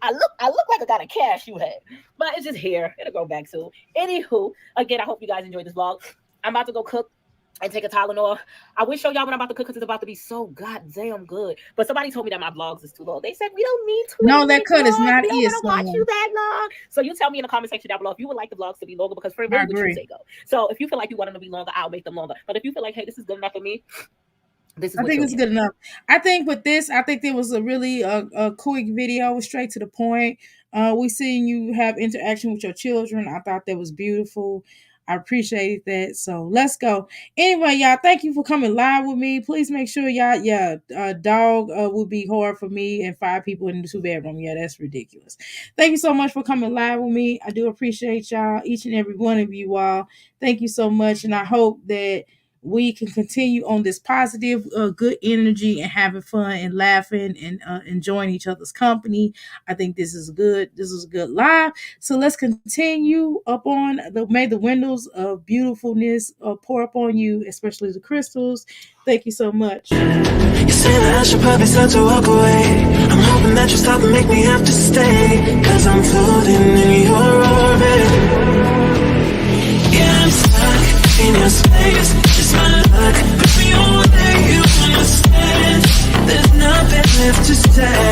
I look like I got a cashew head, but it's just hair. It'll grow back soon. Anywho, again, I hope you guys enjoyed this vlog. I'm about to go cook and take a Tylenol. I will show y'all what I'm about to cook because it's about to be so goddamn good. But somebody told me that my vlogs is too long. They said we don't need 20 No, that minute cut is vlogs. not We don't is want to watch long. you that long. So you tell me in the comment section down below if you would like the vlogs to be longer because for really what agree. you say go. So if you feel like you want them to be longer, I'll make them longer. But if you feel like, hey, this is good enough for me, this is I what think you'll it's get. good enough. I think with this, I think there was a really a quick video, straight to the point. We seen you have interaction with your children. I thought that was beautiful. I appreciated that. So let's go. Anyway, y'all, thank you for coming live with me. Please make sure dog would be hard for me and 5 people in the 2-bedroom. Yeah, that's ridiculous. Thank you so much for coming live with me. I do appreciate y'all, each and every one of you all. Thank you so much. And I hope that we can continue on this positive, good energy and having fun and laughing and enjoying each other's company. I think this is good. This is a good live. So let's continue up on may the windows of beautifulness pour up on you, especially the crystals. Thank you so much. You say that I should probably start to walk away. I'm hoping that you stop and make me have to stay, 'cause I'm floating in your orbit. Yeah, I'm stuck in your space. Just my luck, push me away. You understand? There's nothing left to say.